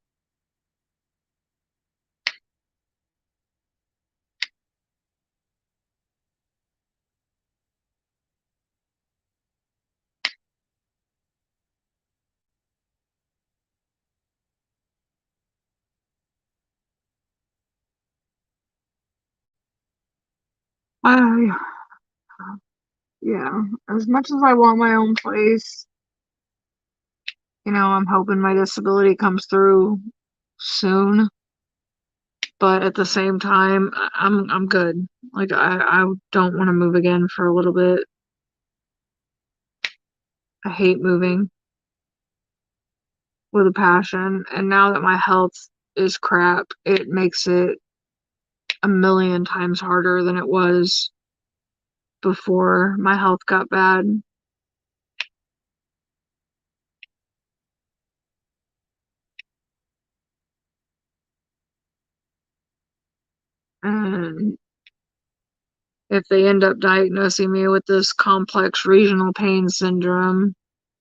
I, yeah, as much as I want my own place, I'm hoping my disability comes through soon. But at the same time, I'm good. Like, I don't want to move again for a little bit. I hate moving with a passion, and now that my health is crap, it makes it a million times harder than it was before my health got bad. And if they end up diagnosing me with this complex regional pain syndrome,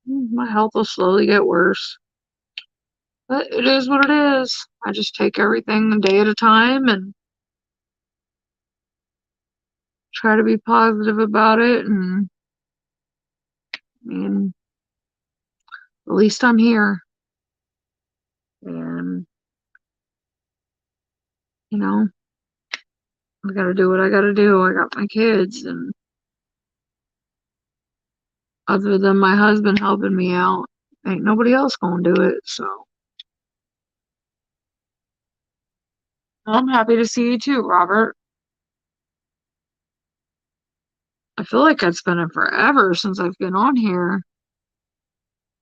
my health will slowly get worse. But it is what it is. I just take everything a day at a time and try to be positive about it. And I mean, at least I'm here. And, I gotta do what I gotta do. I got my kids, and other than my husband helping me out, ain't nobody else gonna do it. So I'm happy to see you too, Robert. I feel like it's been forever since I've been on here.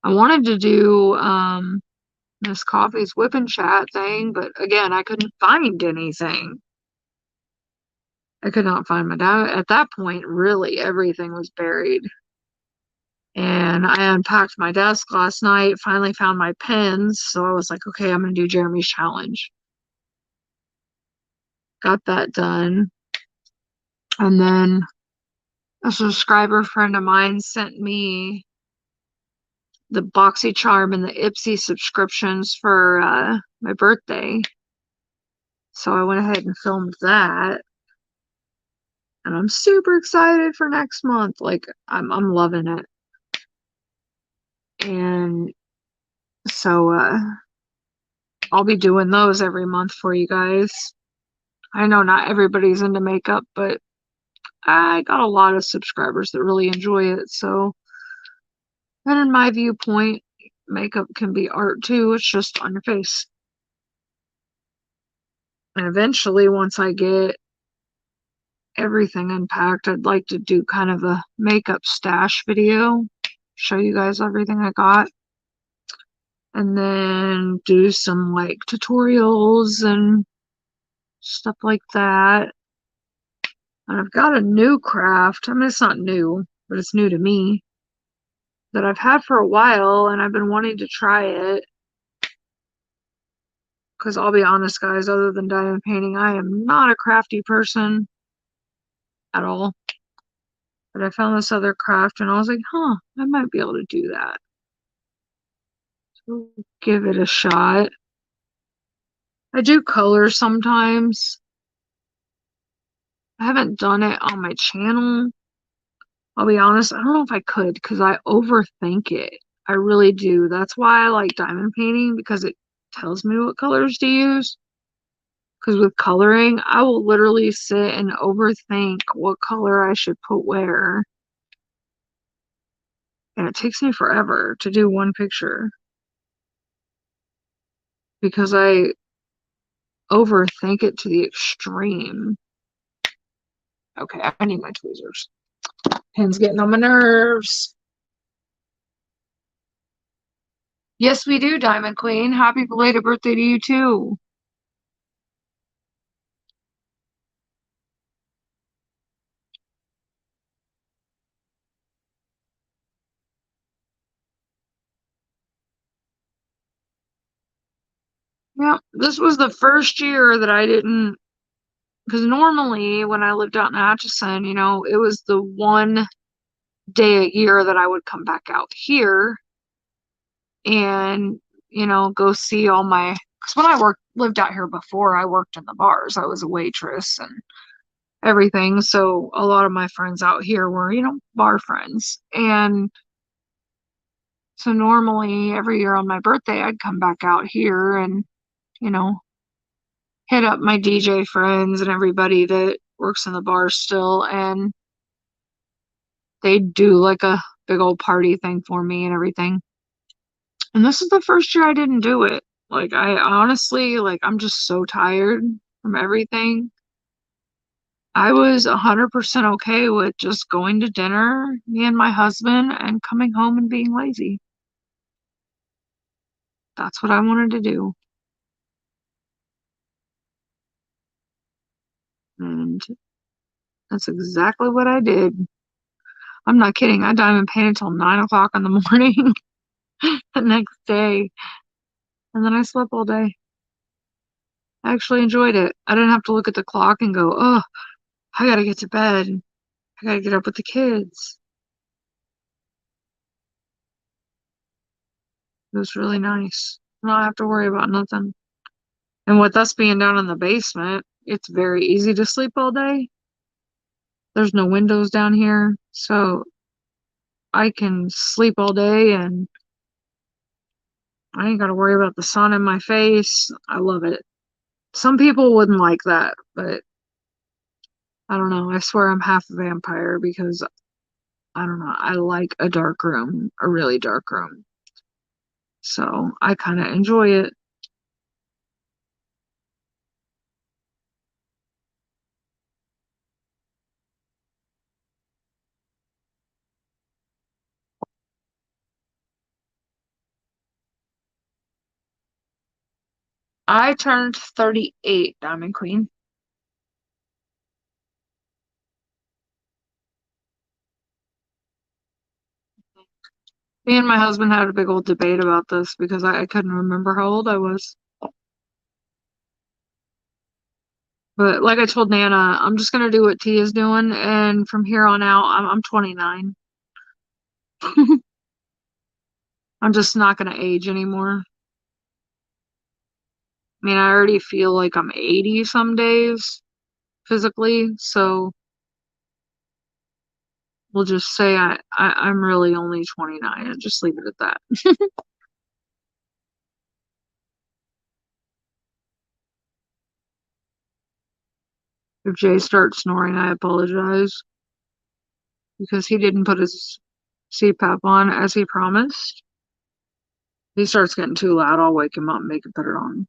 I wanted to do Miss Coffee's whip and chat thing, but again, I couldn't find anything. I could not find my dad. At that point, really, everything was buried. And I unpacked my desk last night, finally found my pens, so I was like, okay, I'm gonna do Jeremy's challenge. Got that done. And then a subscriber friend of mine sent me the BoxyCharm and the Ipsy subscriptions for my birthday. So I went ahead and filmed that. And I'm super excited for next month. Like I'm loving it. And so I'll be doing those every month for you guys. I know not everybody's into makeup, but I got a lot of subscribers that really enjoy it. So, and in my viewpoint, makeup can be art too. It's just on your face. And eventually, once I get everything unpacked, I'd like to do kind of a makeup stash video, show you guys everything I got, and then do some like tutorials and stuff like that. And I've got a new craft. I mean, it's not new, but it's new to me that I've had for a while, and I've been wanting to try it. Because I'll be honest, guys, other than diamond painting, I am not a crafty person at all. But I found this other craft, and I was like, huh, I might be able to do that. So give it a shot. I do color sometimes. I haven't done it on my channel. I'll be honest, I don't know if I could because I overthink it. I really do. That's why I like diamond painting because it tells me what colors to use. Because with coloring, I will literally sit and overthink what color I should put where. And it takes me forever to do one picture. Because I overthink it to the extreme. Okay, I need my tweezers. Pen's getting on my nerves. Yes, we do, Diamond Queen. Happy belated birthday to you, too. Yeah, this was the first year that I didn't, because normally when I lived out in Atchison, you know, it was the one day a year that I would come back out here and, you know, go see all my, because when I lived out here before, I worked in the bars. I was a waitress and everything. So a lot of my friends out here were, you know, bar friends. And so normally every year on my birthday, I'd come back out here and, you know, hit up my DJ friends and everybody that works in the bar still. And they do like a big old party thing for me and everything. And this is the first year I didn't do it. Like, I honestly, like, I'm just so tired from everything. I was 100% okay with just going to dinner, me and my husband, and coming home and being lazy. That's what I wanted to do. And that's exactly what I did. I'm not kidding. I diamond painted until 9 o'clock in the morning the next day. And then I slept all day. I actually enjoyed it. I didn't have to look at the clock and go, oh, I gotta get to bed. I gotta get up with the kids. It was really nice. Not have to worry about nothing. And with us being down in the basement, it's very easy to sleep all day. There's no windows down here, so I can sleep all day and I ain't gotta worry about the sun in my face. I love it. Some people wouldn't like that, but I don't know. I swear I'm half a vampire because I don't know. I like a dark room, a really dark room. So I kind of enjoy it. I turned 38, Diamond Queen. Me and my husband had a big old debate about this because I couldn't remember how old I was. But like I told Nana, I'm just gonna do what T is doing, and from here on out, I'm 29. I'm just not gonna age anymore. I mean, I already feel like I'm 80 some days physically, so we'll just say I'm really only 29 and just leave it at that. If Jay starts snoring, I apologize because he didn't put his CPAP on as he promised. If he starts getting too loud, I'll wake him up and make him put it on.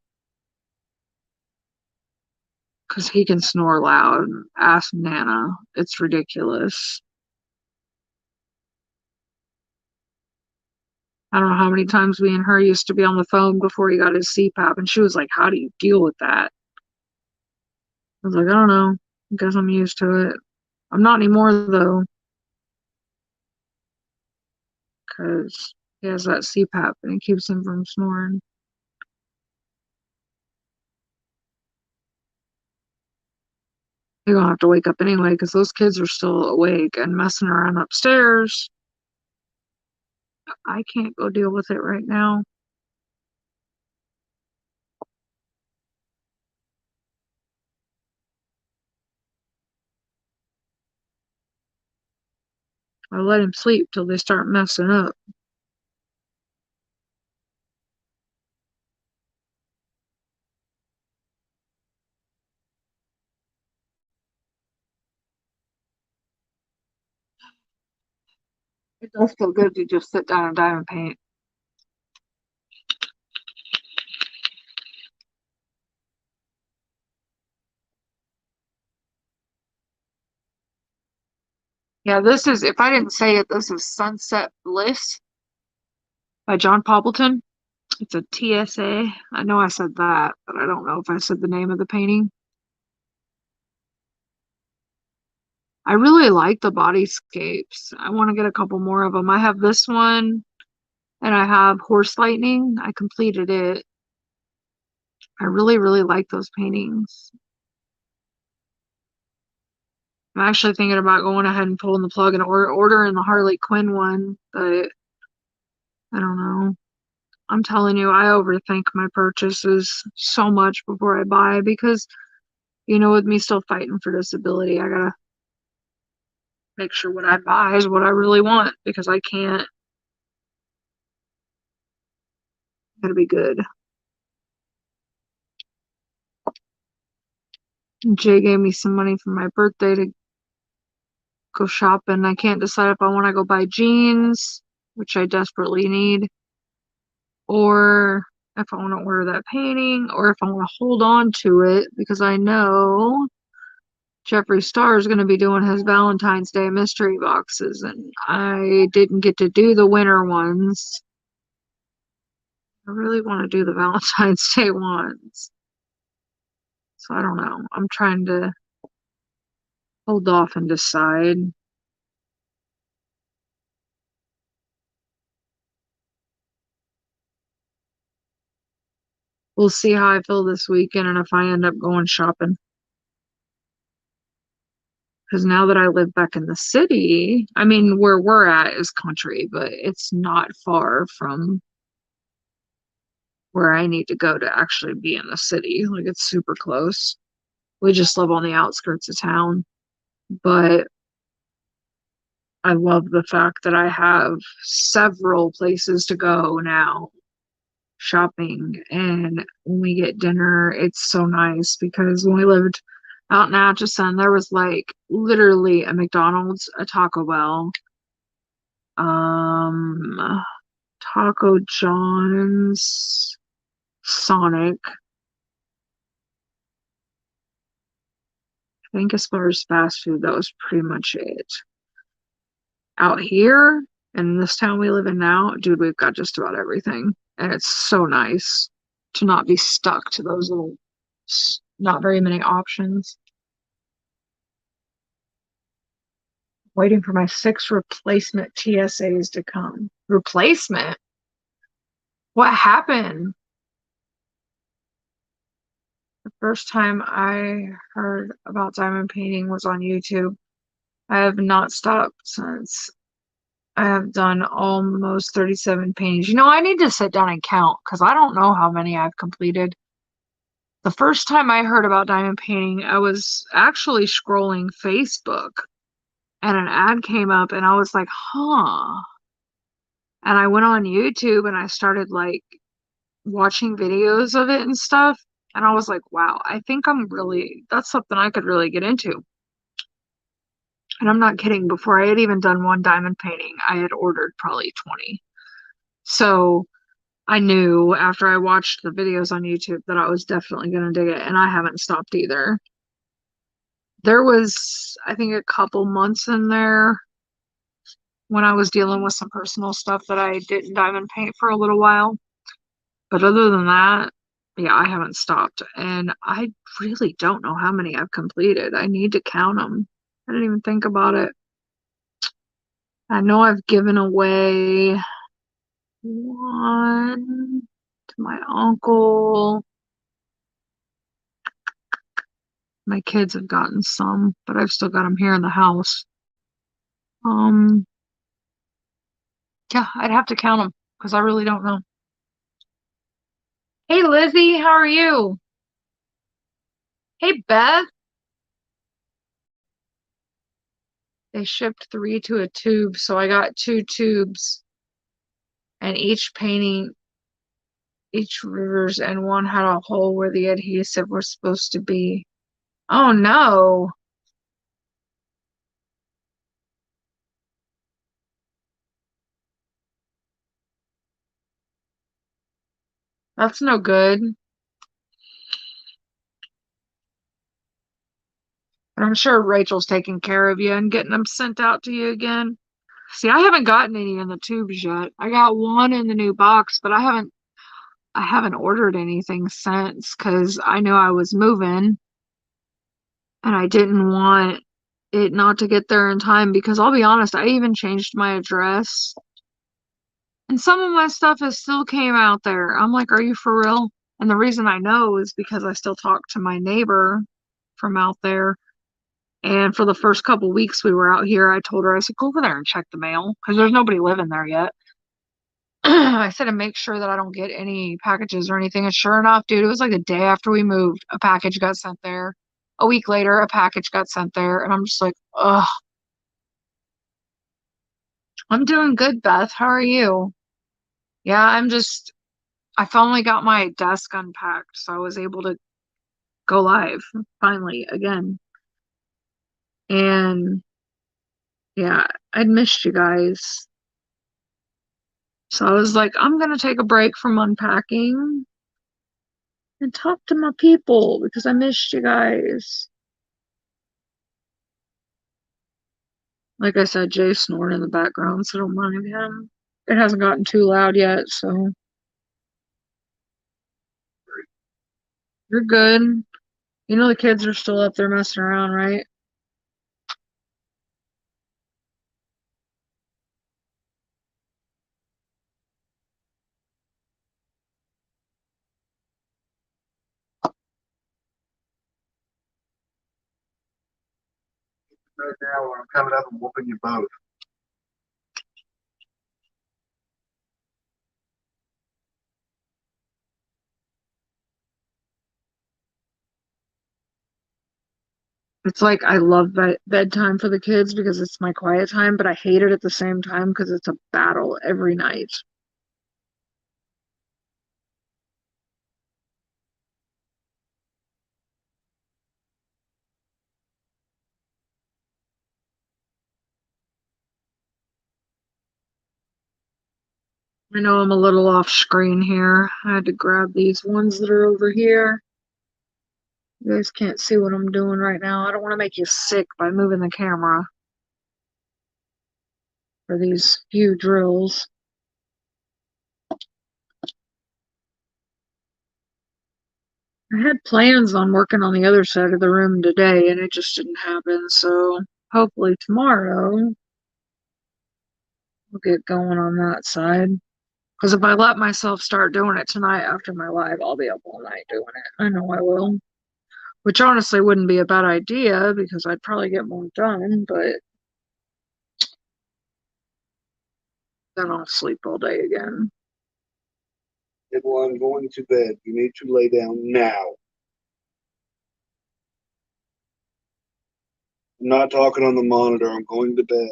Because he can snore loud. Ask Nana. It's ridiculous. I don't know how many times me and her used to be on the phone before he got his CPAP, and she was like, "How do you deal with that?" I was like, "I don't know. I guess I'm used to it. I'm not anymore, though, because he has that CPAP and it keeps him from snoring." You're gonna have to wake up anyway, because those kids are still awake and messing around upstairs. I can't go deal with it right now. I let him sleep till they start messing up. It does feel good to just sit down and diamond paint. Yeah, this is, if I didn't say it, this is Sunset Bliss by John Poppleton. It's a TSA. I know I said that, but I don't know if I said the name of the painting. I really like the bodyscapes. I want to get a couple more of them. I have this one, and I have Horse Lightning. I completed it. I really, really like those paintings. I'm actually thinking about going ahead and pulling the plug and ordering the Harley Quinn one, but I don't know. I'm telling you, I overthink my purchases so much before I buy because, with me still fighting for disability, I gotta make sure what I buy is what I really want because I can't. Gotta be good. Jay gave me some money for my birthday to go shopping. I can't decide if I want to go buy jeans, which I desperately need, or if I want to order that painting, or if I want to hold on to it because I know Jeffree Star is going to be doing his Valentine's Day mystery boxes, and I didn't get to do the winter ones. I really want to do the Valentine's Day ones. So I don't know. I'm trying to hold off and decide. We'll see how I feel this weekend and if I end up going shopping. Because now that I live back in the city, I mean, where we're at is country, but it's not far from where I need to go to actually be in the city. Like, it's super close. We just live on the outskirts of town. But I love the fact that I have several places to go now shopping. And when we get dinner, it's so nice because when we lived out in Atchison, there was like literally a McDonald's, a Taco Bell, um, Taco John's, Sonic. I think as far as fast food, that was pretty much it. Out here in this town we live in now, dude, we've got just about everything. And it's so nice. to not be stuck to those little, not very many options. Waiting for my 6 replacement TSAs to come. Replacement? What happened? The first time I heard about diamond painting was on YouTube. I have not stopped since. I have done almost 37 paintings. You know, I need to sit down and count because I don't know how many I've completed. The first time I heard about diamond painting, I was actually scrolling Facebook and an ad came up and I was like, huh. And I went on YouTube and I started like watching videos of it and stuff. And I was like, wow, I think that's something I could really get into. And I'm not kidding. Before I had even done one diamond painting, I had ordered probably 20. So I knew after I watched the videos on YouTube that I was definitely going to dig it. And I haven't stopped either. There was, I think, a couple months in there when I was dealing with some personal stuff that I didn't diamond paint for a little while. But other than that, yeah, I haven't stopped. And I really don't know how many I've completed. I need to count them. I didn't even think about it. I know I've given away one to my uncle. My kids have gotten some, but I've still got them here in the house. Um, yeah, I'd have to count them because I really don't know. Hey, Lizzie, how are you? Hey, Beth. They shipped 3 to a tube, so I got 2 tubes, and each painting, each rivers, and one had a hole where the adhesive was supposed to be. Oh no, that's no good. And I'm sure Rachel's taking care of you and getting them sent out to you again. See, I haven't gotten any in the tubes yet. I got one in the new box, but I haven't ordered anything since because I knew I was moving and I didn't want it not to get there in time because I'll be honest, I even changed my address and some of my stuff has still came out there. I'm like, are you for real? And the reason I know is because I still talk to my neighbor from out there. And for the first couple weeks we were out here, I told her, I said, go over there and check the mail because there's nobody living there yet. I said to make sure that I don't get any packages or anything. And sure enough, dude, it was like the day after we moved, a package got sent there. A week later, a package got sent there. And I'm just like, ugh. I'm doing good, Beth. How are you? Yeah, I finally got my desk unpacked, so I was able to go live finally again. And yeah, I'd missed you guys. So I was like, I'm gonna take a break from unpacking and talk to my people because I missed you guys. Like I said, Jay's snoring in the background, so don't mind him. It hasn't gotten too loud yet, so you're good. You know the kids are still up there messing around, right? Right now, when I'm coming up and whooping you both. It's like I love bedtime for the kids because it's my quiet time, but I hate it at the same time because it's a battle every night. I know I'm a little off screen here. I had to grab these ones that are over here. You guys can't see what I'm doing right now. I don't want to make you sick by moving the camera for these few drills. I had plans on working on the other side of the room today, and it just didn't happen. So hopefully tomorrow we'll get going on that side. Because if I let myself start doing it tonight after my live, I'll be up all night doing it. I know I will. Which honestly wouldn't be a bad idea because I'd probably get more done, but then I'll sleep all day again. Well, I'm going to bed. You need to lay down now. I'm not talking on the monitor. I'm going to bed.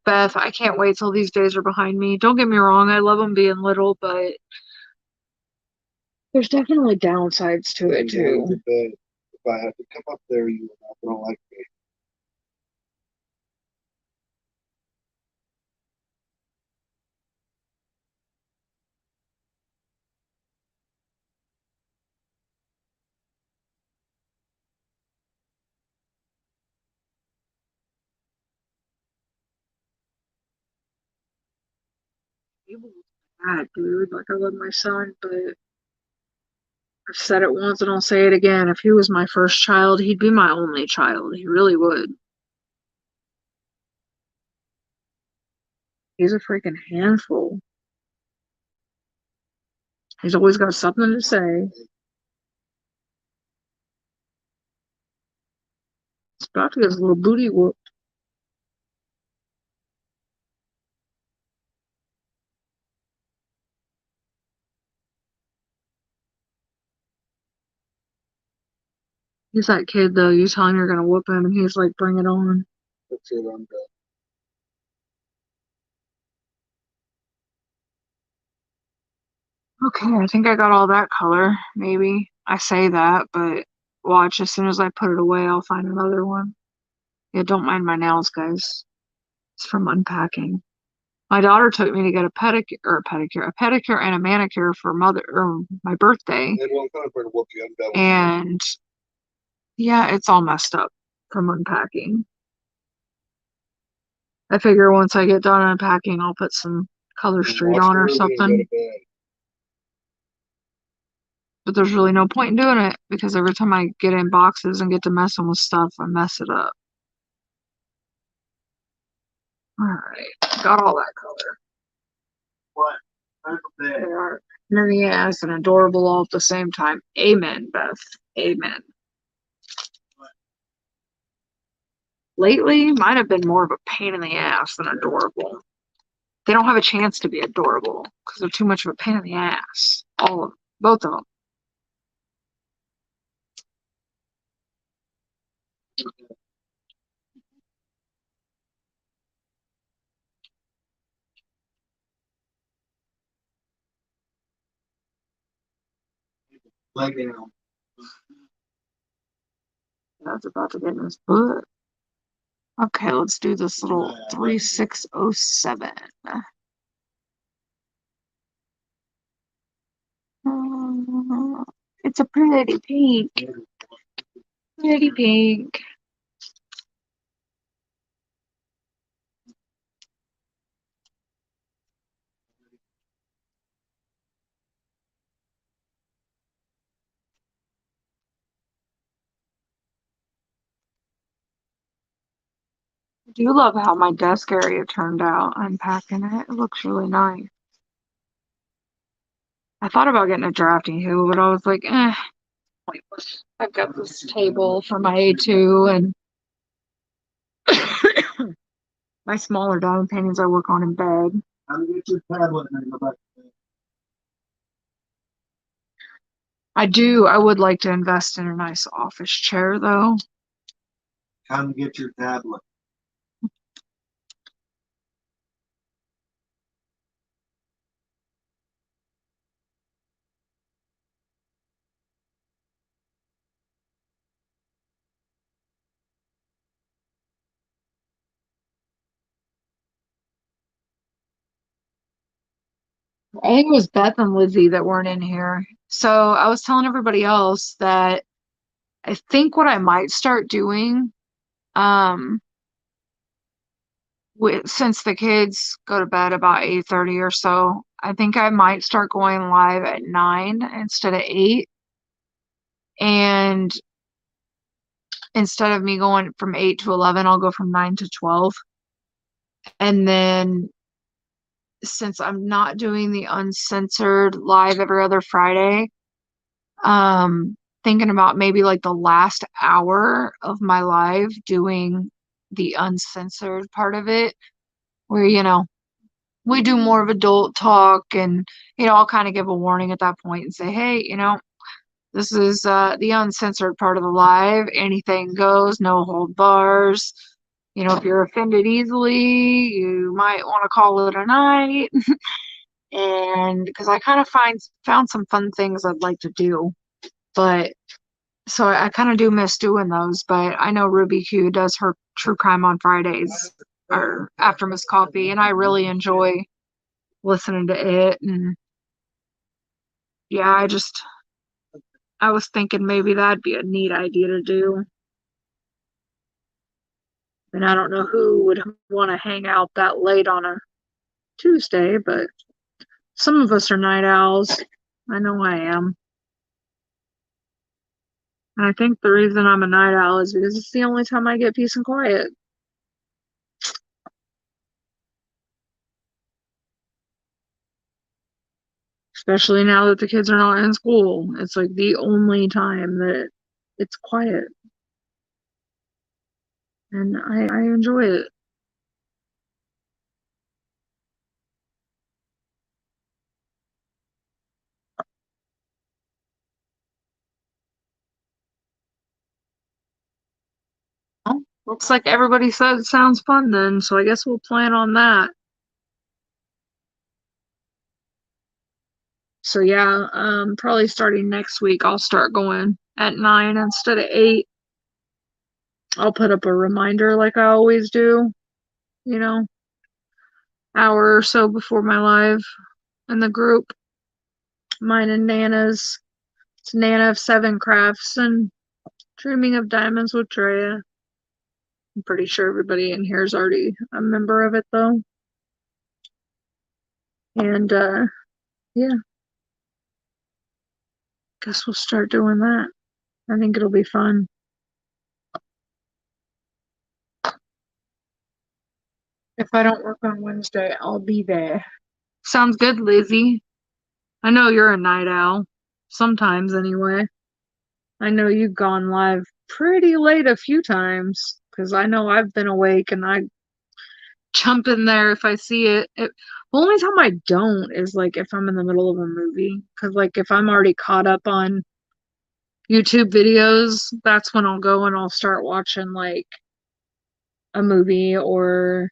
Beth, I can't wait till these days are behind me. Don't get me wrong, I love them being little, but there's definitely downsides to it I'm going too. to bed. If I have to come up there, you are not going to like me. Bad, dude. Like I love my son, but I've said it once and I'll say it again. If he was my first child, he'd be my only child. He really would. He's a freaking handful. He's always got something to say. He's about to get his little booty whooped. He's that kid though. You tell him you're gonna whoop him, and he's like, "Bring it on." That's it. I'm done. Okay, I think I got all that color. Maybe I say that, but watch. As soon as I put it away, I'll find another one. Yeah, don't mind my nails, guys. It's from unpacking. My daughter took me to get a pedicure and a manicure for my birthday. And well, I'm kind of afraid to whoop you. I'm done with you. And yeah, it's all messed up from unpacking. I figure once I get done unpacking, I'll put some Color Street Watch on the or movie and go something. to bed. But there's really no point in doing it because every time I get in boxes and get to messing with stuff, I mess it up. Alright, got all that color. What? I'm for They bed. are pain in the ass and adorable all at the same time. Amen, Beth. Amen. Lately, mine have been more of a pain in the ass than adorable. They don't have a chance to be adorable because they're too much of a pain in the ass. All of them. Both of them. Lay down. That's about to get in his foot. Okay, let's do this little 3607. It's a pretty pink. Pretty pink. I do love how my desk area turned out. Unpacking it. It looks really nice. I thought about getting a drafting table, but I was like, pointless. I've got this table for my A2 and my smaller diamond paintings I work on in bed. I'm gonna get your tablet and then go back to bed. I would like to invest in a nice office chair though. Come get your tablet. I think it was Beth and Lizzie that weren't in here. So I was telling everybody else that I think what I might start doing, um, since the kids go to bed about 8:30 or so, I think I might start going live at 9 instead of 8. And instead of me going from 8 to 11, I'll go from 9 to 12. And then since I'm not doing the uncensored live every other Friday, thinking about maybe like the last hour of my live doing the uncensored part of it, where, we do more of adult talk, and, I'll kind of give a warning at that point and say, hey, this is the uncensored part of the live. Anything goes, no hold bars. If you're offended easily, you might want to call it a night. And because I kind of found some fun things I'd like to do, but so I kind of do miss doing those. But I know Ruby Q does her true crime on Fridays or after Miss Coffee, and I really enjoy listening to it. And yeah, I was thinking maybe that'd be a neat idea to do. And I don't know who would want to hang out that late on a Tuesday, but some of us are night owls. I know I am. And I think the reason I'm a night owl is because it's the only time I get peace and quiet. Especially now that the kids are not in school. It's like the only time that it's quiet. And I enjoy it. Well, looks like everybody said it sounds fun then, so I guess we'll plan on that. So yeah, probably starting next week, I'll start going at 9 instead of 8. I'll put up a reminder like I always do, you know, hour or so before my live in the group. Mine and Nana's. It's Nana of Seven Crafts and Dreaming of Diamonds with Drea. I'm pretty sure everybody in here is already a member of it though. And yeah, guess we'll start doing that. I think it'll be fun. If I don't work on Wednesday, I'll be there. Sounds good, Lizzie. I know you're a night owl. Sometimes, anyway. I know you've gone live pretty late a few times, because I know I've been awake and I jump in there if I see it. The only time I don't is like if I'm in the middle of a movie, because like if I'm already caught up on YouTube videos, that's when I'll go and I'll start watching like a movie or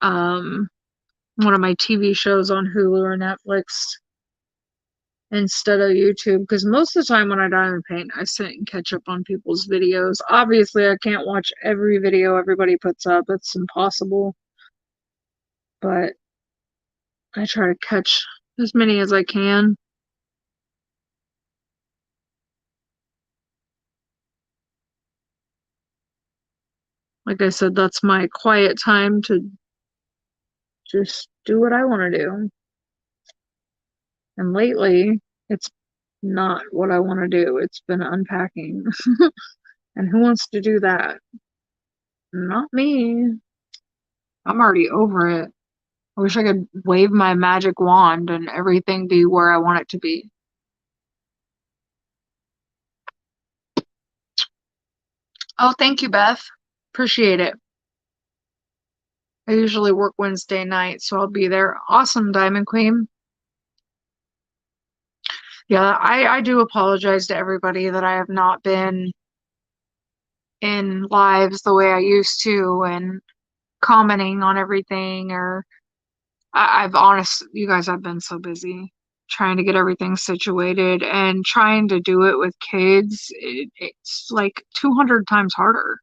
um one of my TV shows on Hulu or Netflix instead of YouTube, because most of the time when I diamond paint, I sit and catch up on people's videos. Obviously, I can't watch every video everybody puts up. It's impossible. But I try to catch as many as I can. Like I said, that's my quiet time to just do what I want to do. And lately, it's not what I want to do. It's been unpacking. And who wants to do that? Not me. I'm already over it. I wish I could wave my magic wand and everything be where I want it to be. Oh, thank you, Beth. Appreciate it. I usually work Wednesday night, so I'll be there. Awesome, Diamond Queen. Yeah, I do apologize to everybody that I have not been in lives the way I used to and commenting on everything, or you guys, I've been so busy trying to get everything situated and trying to do it with kids. It's like 200 times harder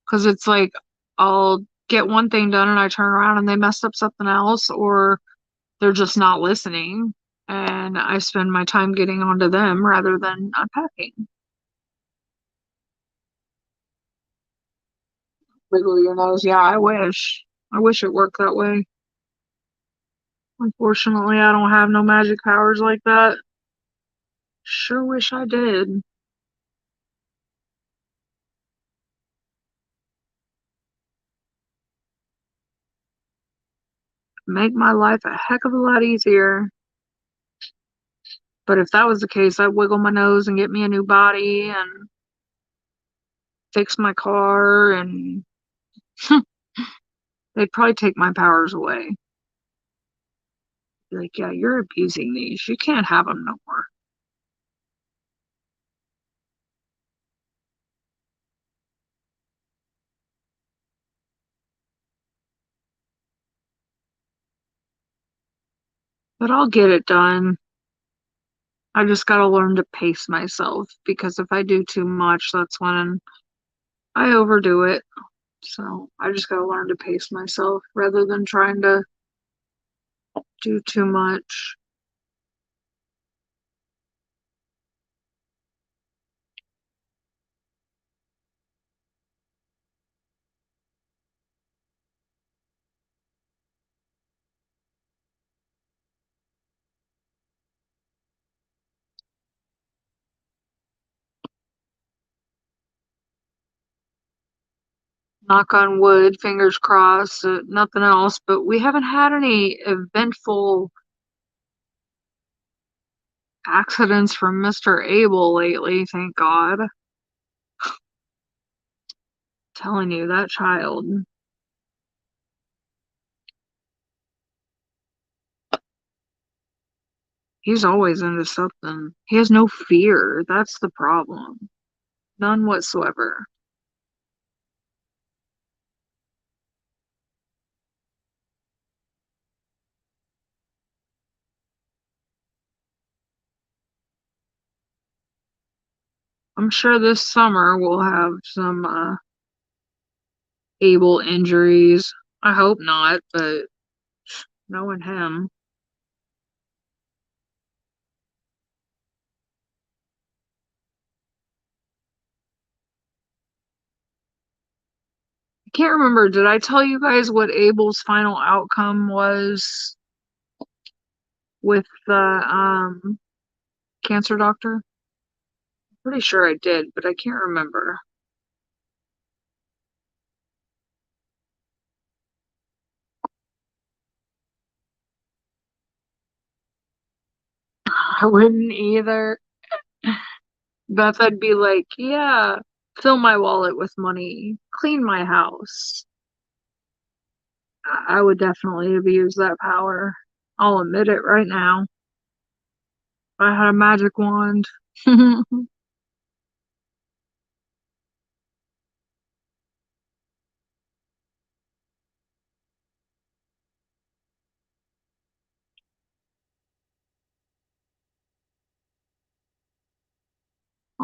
because it's like I'll get one thing done and I turn around and they messed up something else, or they're just not listening. And I spend my time getting onto them rather than unpacking. Wiggle your nose. Yeah, I wish. I wish it worked that way. Unfortunately, I don't have no magic powers like that. Sure wish I did. Make my life a heck of a lot easier. But if that was the case, I'd wiggle my nose and get me a new body and fix my car, and they'd probably take my powers away. Be like, yeah, you're abusing these. You can't have them no more. But I'll get it done. I just gotta learn to pace myself, because if I do too much, that's when I overdo it. So I just gotta learn to pace myself rather than trying to do too much. Knock on wood, fingers crossed, nothing else, but we haven't had any eventful accidents from Mr. Abel lately, thank God. Telling you, that child, he's always into something. He has no fear. That's the problem. None whatsoever. I'm sure this summer we'll have some Abel injuries. I hope not, but knowing him. I can't remember. Did I tell you guys what Abel's final outcome was with the cancer doctor? Pretty sure I did, but I can't remember. I wouldn't either. Beth, I'd be like, yeah, fill my wallet with money, clean my house. I would definitely abuse that power. I'll admit it right now. If I had a magic wand.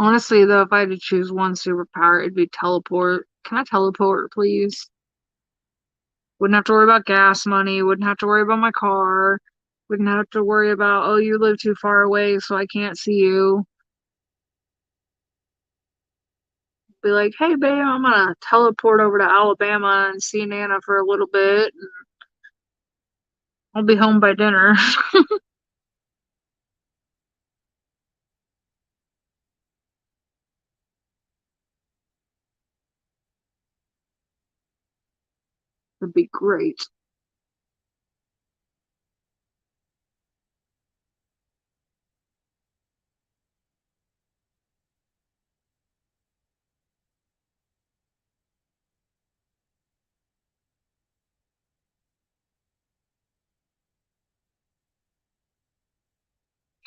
Honestly, though, if I had to choose one superpower, it'd be teleport. Can I teleport, please? Wouldn't have to worry about gas money, wouldn't have to worry about my car, wouldn't have to worry about, oh, you live too far away, so I can't see you. Be like, hey, babe, I'm gonna teleport over to Alabama and see Nana for a little bit. I'll be home by dinner. It'd be great.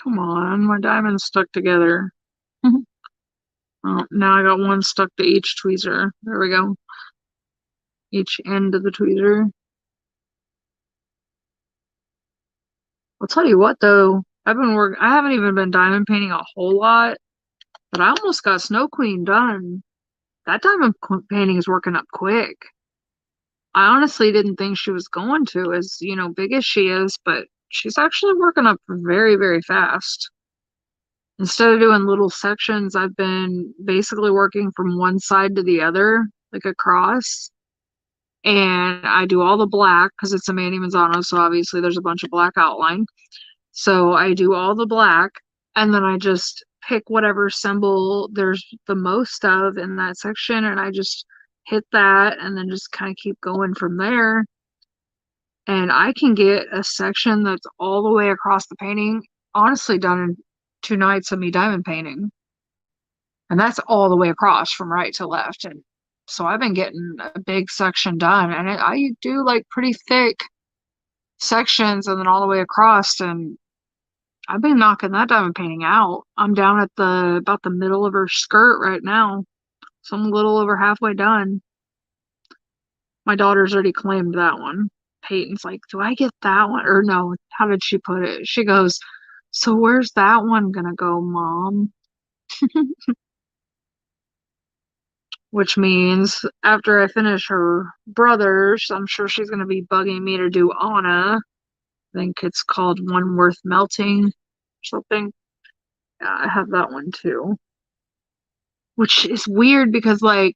Come on, my diamond's stuck together. Oh, now I got one stuck to each tweezer. There we go. Each end of the tweezer. I'll tell you what though, I haven't even been diamond painting a whole lot, but I almost got Snow Queen done. That painting is working up quick. I honestly didn't think she was going to, as big as she is, but she's actually working up very, very fast. Instead of doing little sections, I've been basically working from one side to the other, like across. and I do all the black because it's a Manny Manzano, so obviously there's a bunch of black outline. So I do all the black, and then I just pick whatever symbol there's the most of in that section, and I just hit that, and then just kind of keep going from there. And I can get a section that's all the way across the painting, honestly, done in 2 nights of me diamond painting. And that's all the way across from right to left. And so I've been getting a big section done, and I do like pretty thick sections and then all the way across. And I've been knocking that diamond painting out. I'm down at about the middle of her skirt right now. So I'm a little over halfway done. My daughter's already claimed that one. Peyton's like, do I get that one? Or no, how did she put it? She goes, so where's that one gonna go, Mom? Which means after I finish her brothers, I'm sure she's gonna be bugging me to do Anna. I think it's called One Worth Melting or something. Yeah, I have that one too. Which is weird because like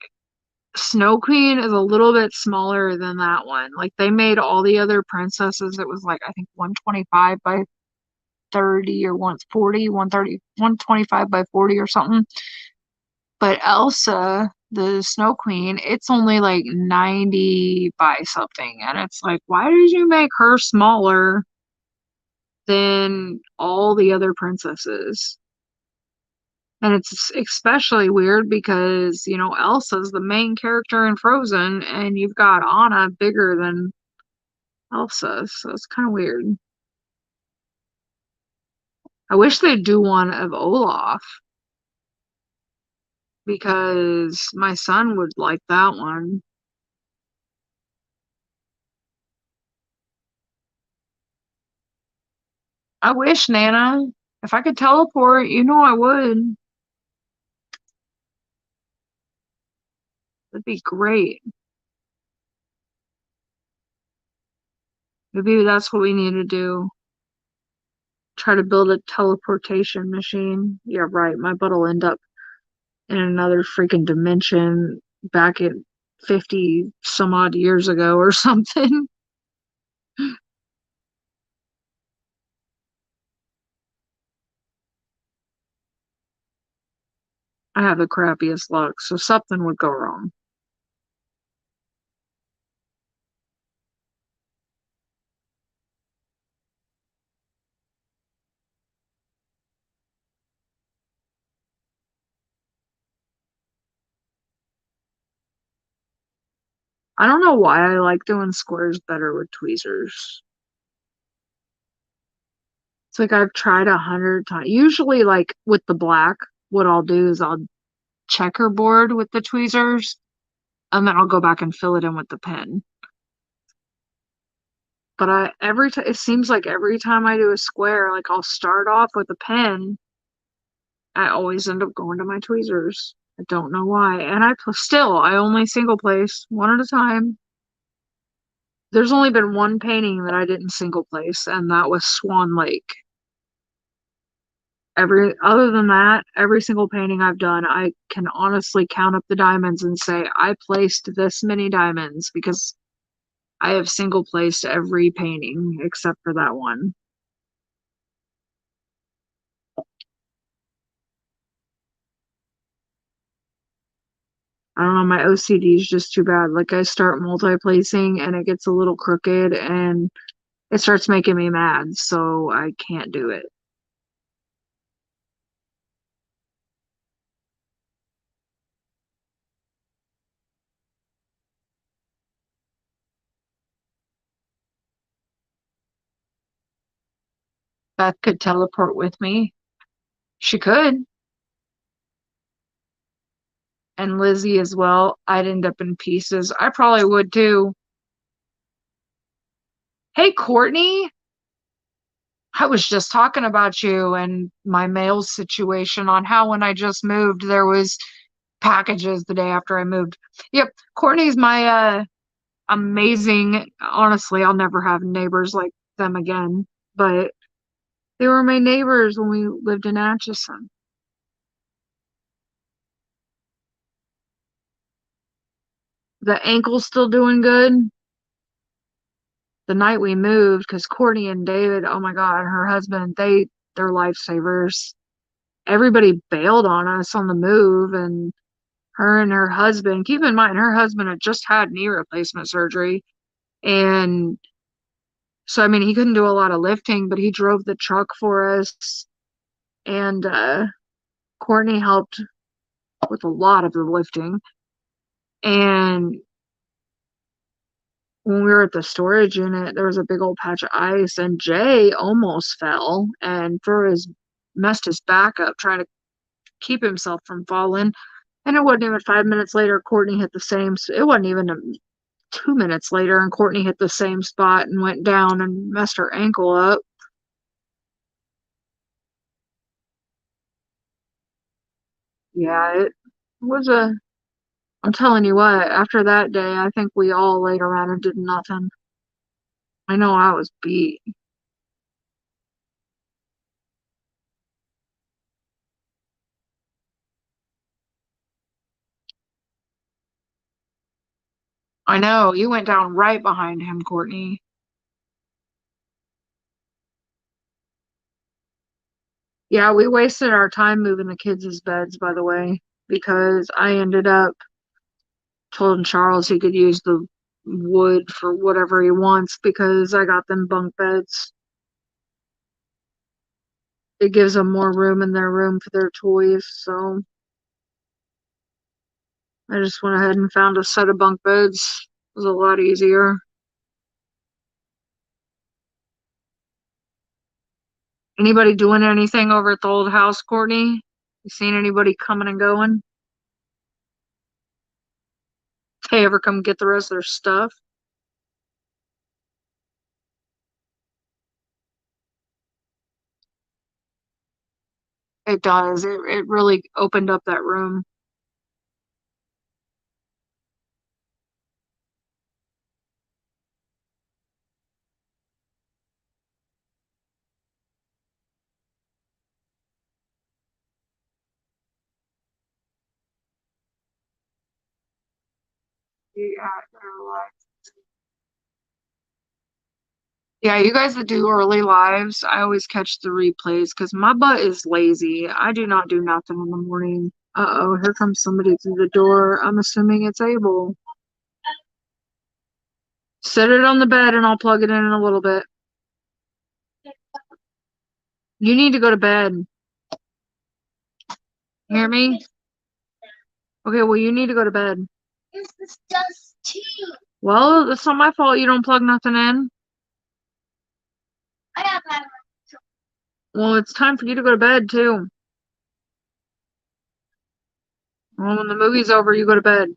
Snow Queen is a little bit smaller than that one. Like they made all the other princesses, it was like I think 125 by 30 or 140, 130, 125 by 40 or something. But Elsa, the Snow Queen, it's only like 90 by something. And it's like, why did you make her smaller than all the other princesses? And it's especially weird because, Elsa's the main character in Frozen, and you've got Anna bigger than Elsa, so it's kind of weird. I wish they'd do one of Olaf because my son would like that one. I wish, Nana. If I could teleport, I would. That'd be great. Maybe that's what we need to do. Try to build a teleportation machine. Yeah, right. My butt will end up in another freaking dimension back at 50 some odd years ago or something. I have the crappiest luck, so something would go wrong. I don't know why I like doing squares better with tweezers. It's like I've tried 100 times. Usually, like with the black, what I'll do is I'll checkerboard with the tweezers, and then I'll go back and fill it in with the pen. But every time it seems like every time I do a square, like I'll start off with a pen, I always end up going to my tweezers. I don't know why. And I only single place one at a time. There's only been one painting that I didn't single place, and that was Swan Lake. Other than that, every single painting I've done, I can honestly count up the diamonds and say I placed this many diamonds because I have single placed every painting except for that one. I don't know, my OCD is just too bad. Like I start multi-placing and it gets a little crooked and it starts making me mad, so I can't do it. Beth could teleport with me. She could. And Lizzie as well. I'd end up in pieces. I probably would too. Hey, Courtney. I was just talking about you and my mail situation on how when I just moved, there was packages the day after I moved. Yep, Courtney's my amazing, honestly, I'll never have neighbors like them again, but they were my neighbors when we lived in Atchison. The ankle's still doing good. The night we moved, because Courtney and David, oh my God, her husband, they're lifesavers. Everybody bailed on us on the move, and her and her husband, keep in mind, her husband had just had knee replacement surgery. And so, I mean, he couldn't do a lot of lifting, but he drove the truck for us. And Courtney helped with a lot of the lifting. And when we were at the storage unit, there was a big old patch of ice, and Jay almost fell and messed his back up trying to keep himself from falling. And it wasn't even 5 minutes later, Courtney hit the same. It wasn't even 2 minutes later, and Courtney hit the same spot and went down and messed her ankle up. Yeah, it was I'm telling you what, after that day, I think we all laid around and did nothing. I know I was beat. I know, you went down right behind him, Courtney. Yeah, we wasted our time moving the kids' beds, by the way, because I ended up telling Charles he could use the wood for whatever he wants because I got them bunk beds. It gives them more room in their room for their toys, so I just went ahead and found a set of bunk beds. It was a lot easier. Anybody doing anything over at the old house, Courtney? You seen anybody coming and going? They ever come get the rest of their stuff? It does. It really opened up that room. Yeah, yeah, you guys that do early lives, I always catch the replays because my butt is lazy. I do not do nothing in the morning. Uh-oh, here comes somebody through the door. I'm assuming it's Abel. Set it on the bed and I'll plug it in a little bit. You need to go to bed. You hear me? Okay, well, you need to go to bed. This is just two. Well, it's not my fault you don't plug nothing in. I have my Well, it's time for you to go to bed, too. Well, when the movie's over, you go to bed.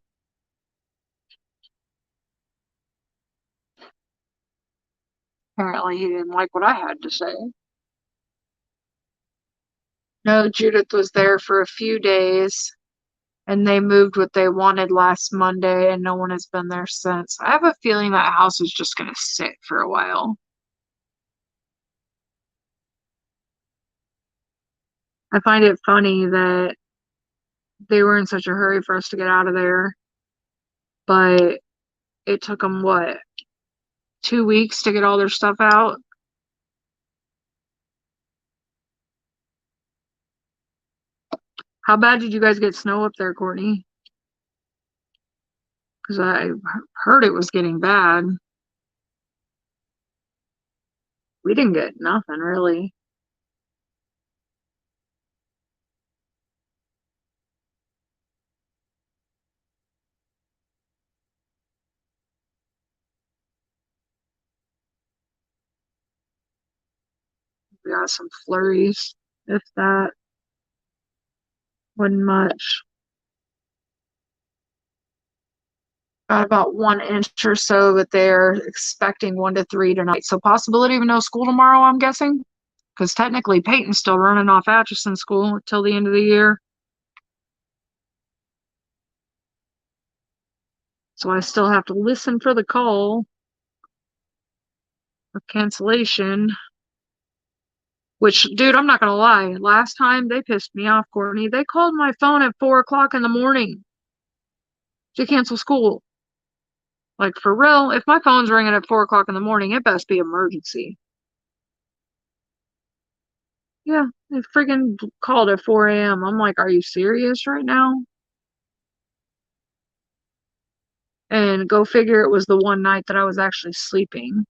Apparently, he didn't like what I had to say. No, Judith was there for a few days, and they moved what they wanted last Monday, and no one has been there since. I have a feeling that house is just going to sit for a while. I find it funny that they were in such a hurry for us to get out of there, but it took them, what, 2 weeks to get all their stuff out? How bad did you guys get snow up there, Courtney? Because I heard it was getting bad. We didn't get nothing, really. We got some flurries, if that. Wasn't much. Got about 1 inch or so, but they're expecting 1 to 3 tonight. So possibility of no school tomorrow, I'm guessing. Because technically Peyton's still running off Atchison School until the end of the year. So I still have to listen for the call of cancellation. Which, dude, I'm not gonna lie. Last time they pissed me off, Courtney. They called my phone at 4 o'clock in the morning to cancel school. Like, for real, if my phone's ringing at 4 o'clock in the morning, it best be emergency. Yeah, they freaking called at 4 a.m. I'm like, are you serious right now? And go figure, it was the one night that I was actually sleeping.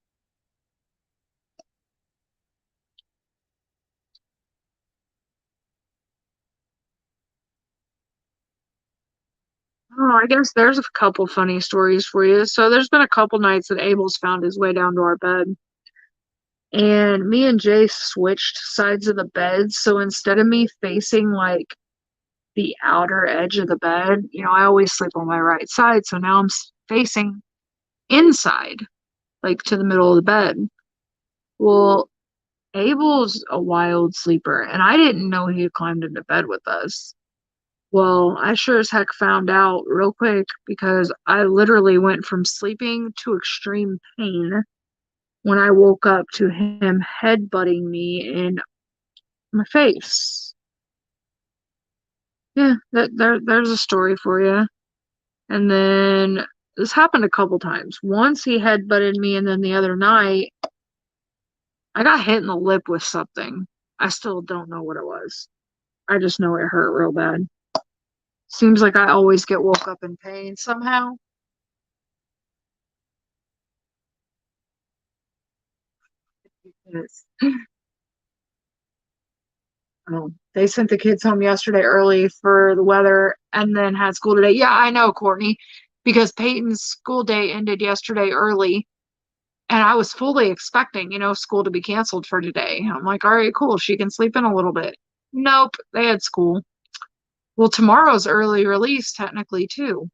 Oh, I guess there's a couple funny stories for you. So there's been a couple nights that Abel's found his way down to our bed. And me and Jay switched sides of the bed. So instead of me facing like the outer edge of the bed, I always sleep on my right side. So now I'm facing inside, like to the middle of the bed. Well, Abel's a wild sleeper, and I didn't know he had climbed into bed with us. Well, I sure as heck found out real quick because I literally went from sleeping to extreme pain when I woke up to him headbutting me in my face. Yeah, there's a story for you. And then this happened a couple times. Once he headbutted me, and then the other night I got hit in the lip with something. I still don't know what it was. I just know it hurt real bad. Seems like I always get woke up in pain somehow. Yes. They sent the kids home yesterday early for the weather and then had school today. Yeah, I know, Courtney, because Peyton's school day ended yesterday early, and I was fully expecting, school to be canceled for today. I'm like, all right, cool. She can sleep in a little bit. Nope, they had school. Well, tomorrow's early release, technically, too.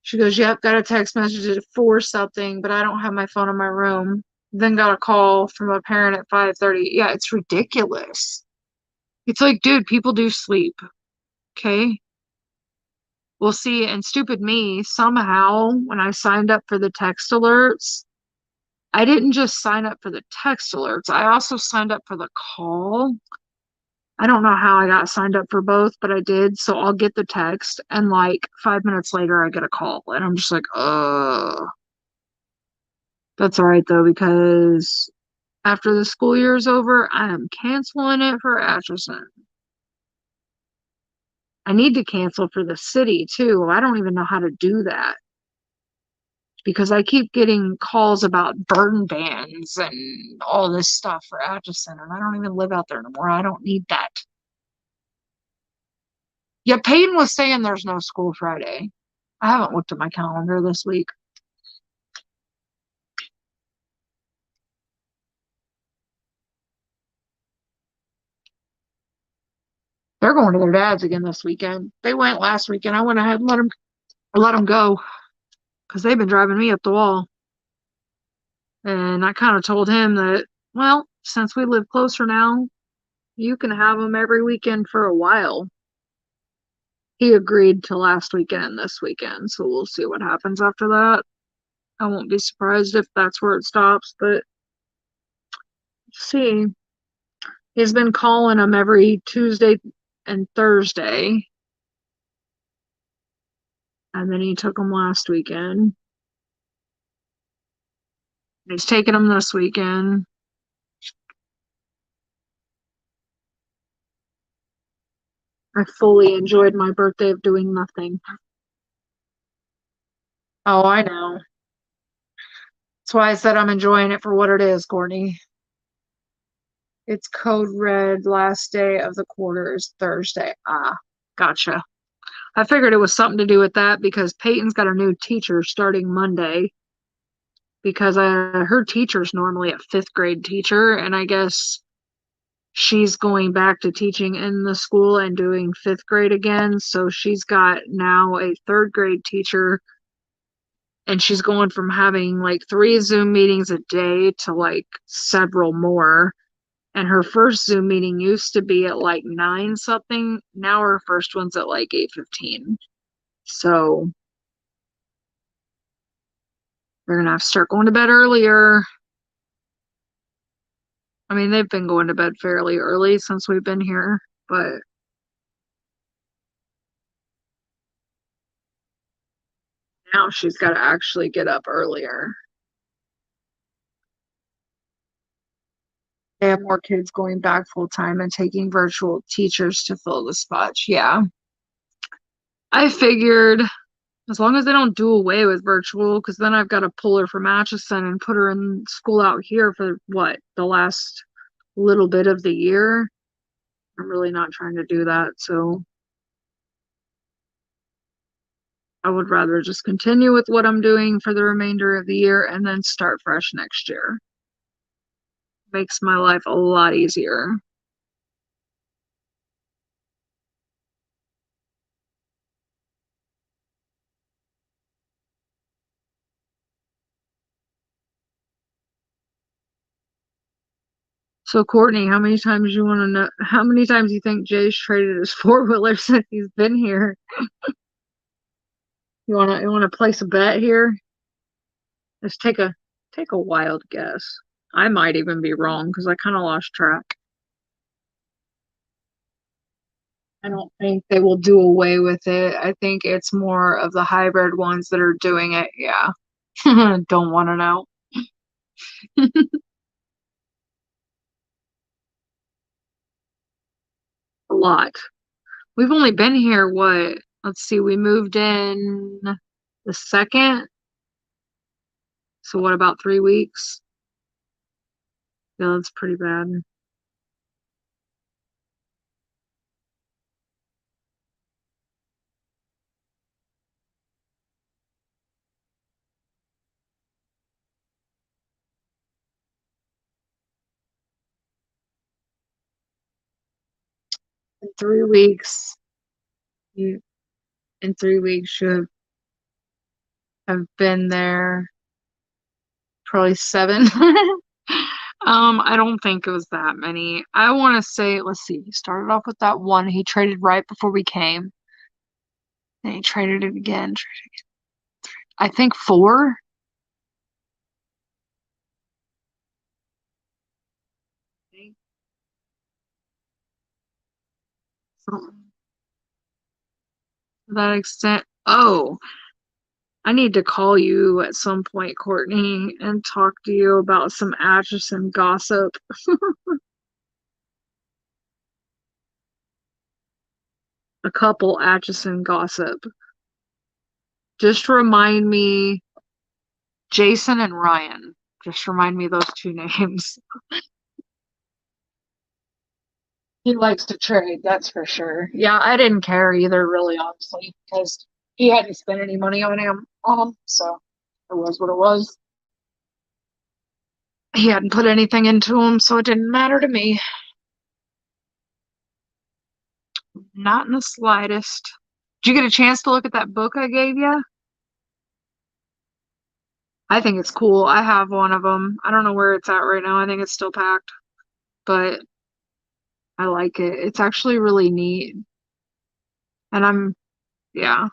She goes, yep, got a text message at 4 something, but I don't have my phone in my room. Then got a call from a parent at 5:30. Yeah, it's ridiculous. It's like, dude, people do sleep. Okay. Well, see, and stupid me, somehow, when I signed up for the text alerts, I didn't just sign up for the text alerts. I also signed up for the call. I don't know how I got signed up for both, but I did. So I'll get the text, and like 5 minutes later, I get a call. And I'm just like, that's all right, though, because after the school year is over, I am canceling it for Atchison. I need to cancel for the city, too. I don't even know how to do that because I keep getting calls about burn bans and all this stuff for Atchison, and I don't even live out there anymore. I don't need that. Yeah, Peyton was saying there's no school Friday. I haven't looked at my calendar this week. They're going to their dad's again this weekend. They went last weekend. I went ahead and let them go because they've been driving me up the wall. And I kind of told him that, well, since we live closer now, you can have them every weekend for a while. He agreed to last weekend and this weekend, so we'll see what happens after that. I won't be surprised if that's where it stops, but see. He's been calling them every Tuesday and Thursday, and then he took them last weekend. He's taking them this weekend. I fully enjoyed my birthday of doing nothing. Oh, I know. That's why I said I'm enjoying it for what it is, Courtney. It's code red. Last day of the quarter is Thursday. Ah, gotcha. I figured it was something to do with that because Peyton's got a new teacher starting Monday. Because her teacher's normally a fifth grade teacher, and I guess she's going back to teaching in the school and doing fifth grade again. So she's got now a third grade teacher, and she's going from having like 3 Zoom meetings a day to like several more. And her first Zoom meeting used to be at like 9 something. Now her first one's at like 8:15. So they're gonna have to start going to bed earlier. I mean, they've been going to bed fairly early since we've been here, but now she's got to actually get up earlier. They have more kids going back full time and taking virtual teachers to fill the spots. Yeah. I figured as long as they don't do away with virtual, because then I've got to pull her from Atchison and put her in school out here for what, the last little bit of the year. I'm really not trying to do that. So I would rather just continue with what I'm doing for the remainder of the year and then start fresh next year. Makes my life a lot easier. So Courtney, how many times you want to know? How many times you think Jay's traded his four-wheeler since he's been here? You wanna place a bet here? Let's take a wild guess. I might even be wrong because I kind of lost track. I don't think they will do away with it. I think it's more of the hybrid ones that are doing it. Yeah. Don't want to know. A lot. We've only been here, what? Let's see, we moved in the second. So what, about 3 weeks? Yeah, that's pretty bad. 3 weeks. You in 3 weeks you have been there probably 7. I don't think it was that many. I want to say, let's see, he started off with that one. He traded right before we came. Then he traded it again. I think 4. Something to that extent. Oh, I need to call you at some point, Courtney, and talk to you about some Atchison gossip. A couple Atchison gossip. Just remind me, Jason and Ryan. Just remind me those two names. He likes to trade, that's for sure. Yeah, I didn't care either, really, honestly, because he hadn't spent any money on him, so it was what it was. He hadn't put anything into him, so it didn't matter to me. Not in the slightest. Did you get a chance to look at that book I gave you? I think it's cool. I have one of them. I don't know where it's at right now. I think it's still packed, but I like it. It's actually really neat. And yeah,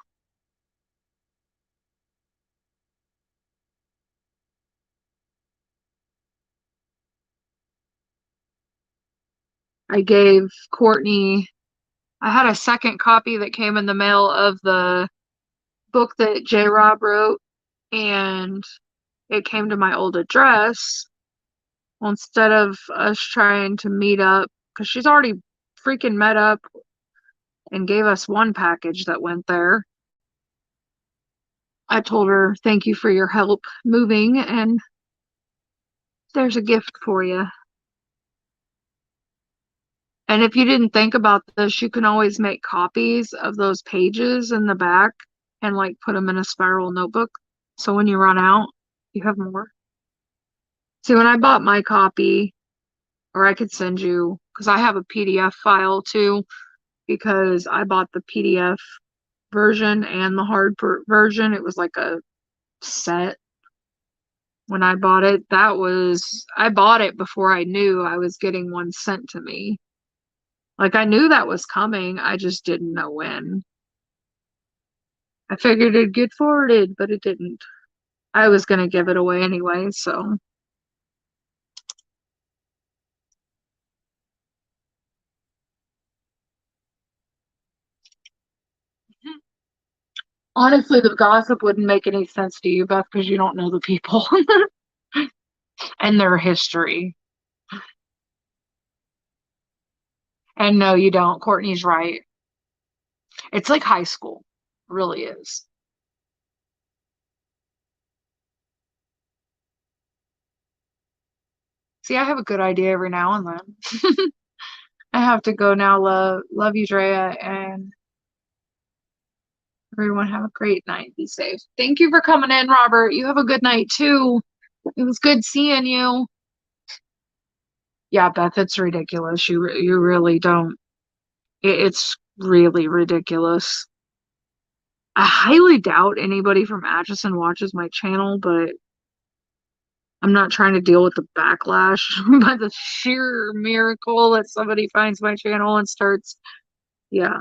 I gave Courtney, I had a second copy that came in the mail of the book that J. Rob wrote, and it came to my old address. Well, instead of us trying to meet up, because she's already freaking met up and gave us one package that went there. I told her, thank you for your help moving, and there's a gift for you. And if you didn't think about this, you can always make copies of those pages in the back and like put them in a spiral notebook. So when you run out, you have more. See, when I bought my copy, or I could send you, because I have a PDF file too, because I bought the PDF version and the hard version. It was like a set when I bought it. I bought it before I knew I was getting one sent to me. Like I knew that was coming, I just didn't know when. I figured it'd get forwarded, but it didn't. I was gonna give it away anyway, so. Honestly, the gossip wouldn't make any sense to you, Beth, because you don't know the people and their history. And no, you don't. Courtney's right. It's like high school. It really is. See, I have a good idea every now and then. I have to go now. Love you, Drea, and everyone have a great night. Be safe. Thank you for coming in, Robert. You have a good night too. It was good seeing you. Yeah, Beth, it's ridiculous. You really don't. It's really ridiculous. I highly doubt anybody from Atchison watches my channel, but I'm not trying to deal with the backlash by the sheer miracle that somebody finds my channel and starts. Yeah.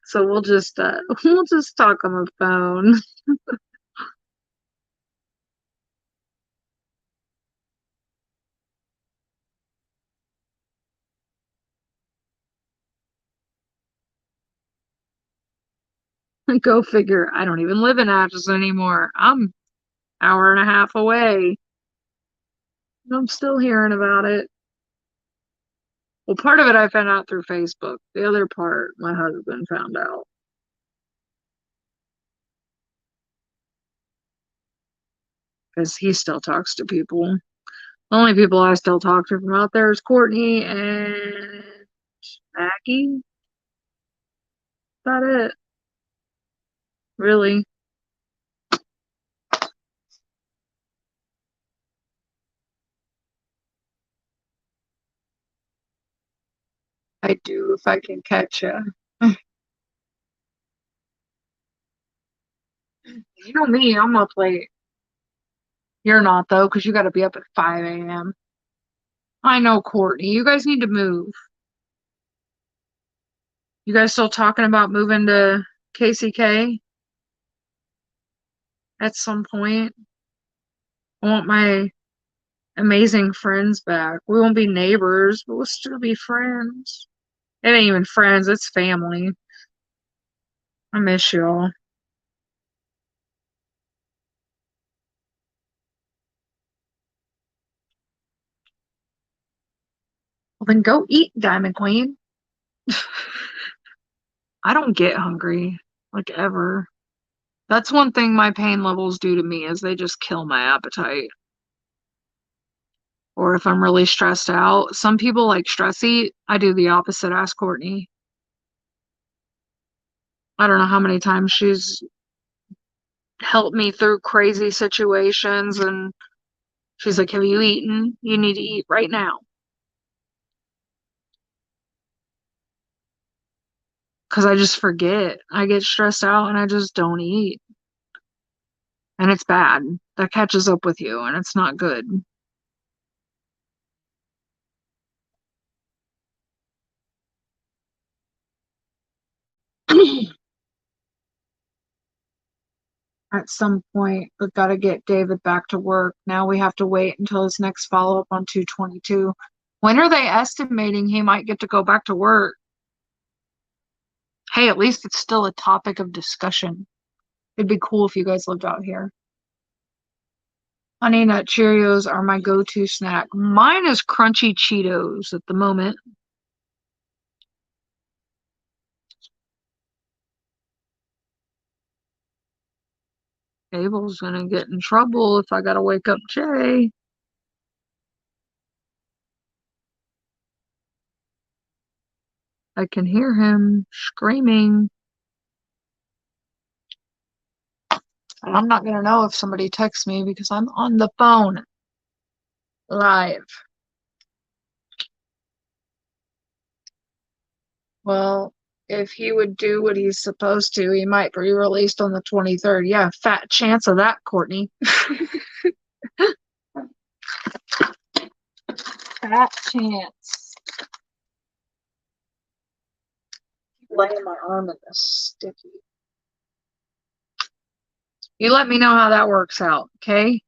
So we'll just talk on the phone. Go figure. I don't even live in Atchison anymore. I'm hour and a half away. I'm still hearing about it. Well, part of it I found out through Facebook. The other part my husband found out. Because he still talks to people. The only people I still talk to from out there is Courtney and Maggie. About it. Really. I do if I can catch you. You know me, I'm up late. You're not though, because you got to be up at 5 a.m. I know, Courtney. You guys need to move. You guys still talking about moving to KCK at some point? I want my amazing friends back. We won't be neighbors, but we'll still be friends. It ain't even friends, it's family. I miss y'all. Well, then go eat, Diamond Queen. I don't get hungry, like ever. That's one thing my pain levels do to me is they just kill my appetite. Or if I'm really stressed out. Some people like stress eat. I do the opposite. Ask Courtney. I don't know how many times she's helped me through crazy situations and she's like, "Have you eaten? You need to eat right now." Because I just forget. I get stressed out and I just don't eat. And it's bad. That catches up with you and it's not good. At some point, we've got to get David back to work. Now we have to wait until his next follow up on 222. When are they estimating he might get to go back to work? Hey, at least it's still a topic of discussion. It'd be cool if you guys lived out here. Honey Nut Cheerios are my go-to snack. Mine is Crunchy Cheetos at the moment. Abel's gonna get in trouble if I gotta wake up Jay. I can hear him screaming. And I'm not gonna know if somebody texts me because I'm on the phone live. Well, if he would do what he's supposed to, he might be released on the 23rd. Yeah, fat chance of that, Courtney. Fat chance. Laying my arm in this sticky. You let me know how that works out, okay?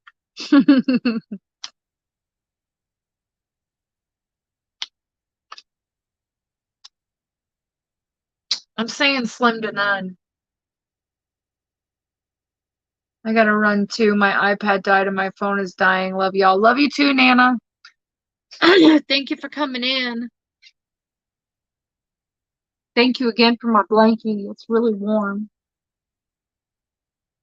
I'm saying slim to none. I gotta run too. My iPad died and my phone is dying. Love y'all. Love you too, Nana. Thank you for coming in. Thank you again for my blankie. It's really warm.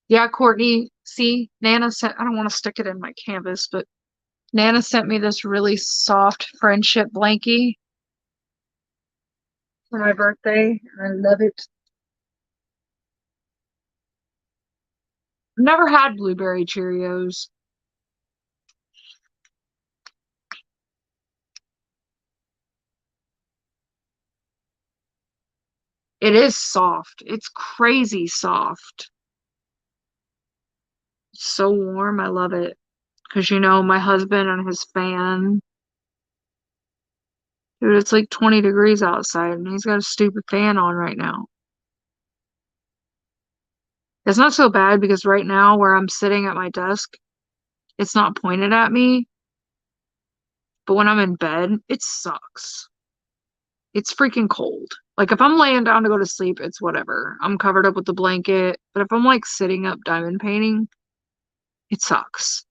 Yeah, Courtney, see, Nana sent, I don't want to stick it in my canvas, but Nana sent me this really soft friendship blankie for my birthday, and I love it. Never had blueberry Cheerios. It is soft. It's crazy soft. It's so warm. I love it. Because, my husband and his fan. Dude, it's like 20 degrees outside, and he's got a stupid fan on right now. It's not so bad because right now, where I'm sitting at my desk, it's not pointed at me. But when I'm in bed, it sucks. It's freaking cold. Like, if I'm laying down to go to sleep, it's whatever. I'm covered up with the blanket. But if I'm like sitting up diamond painting, it sucks.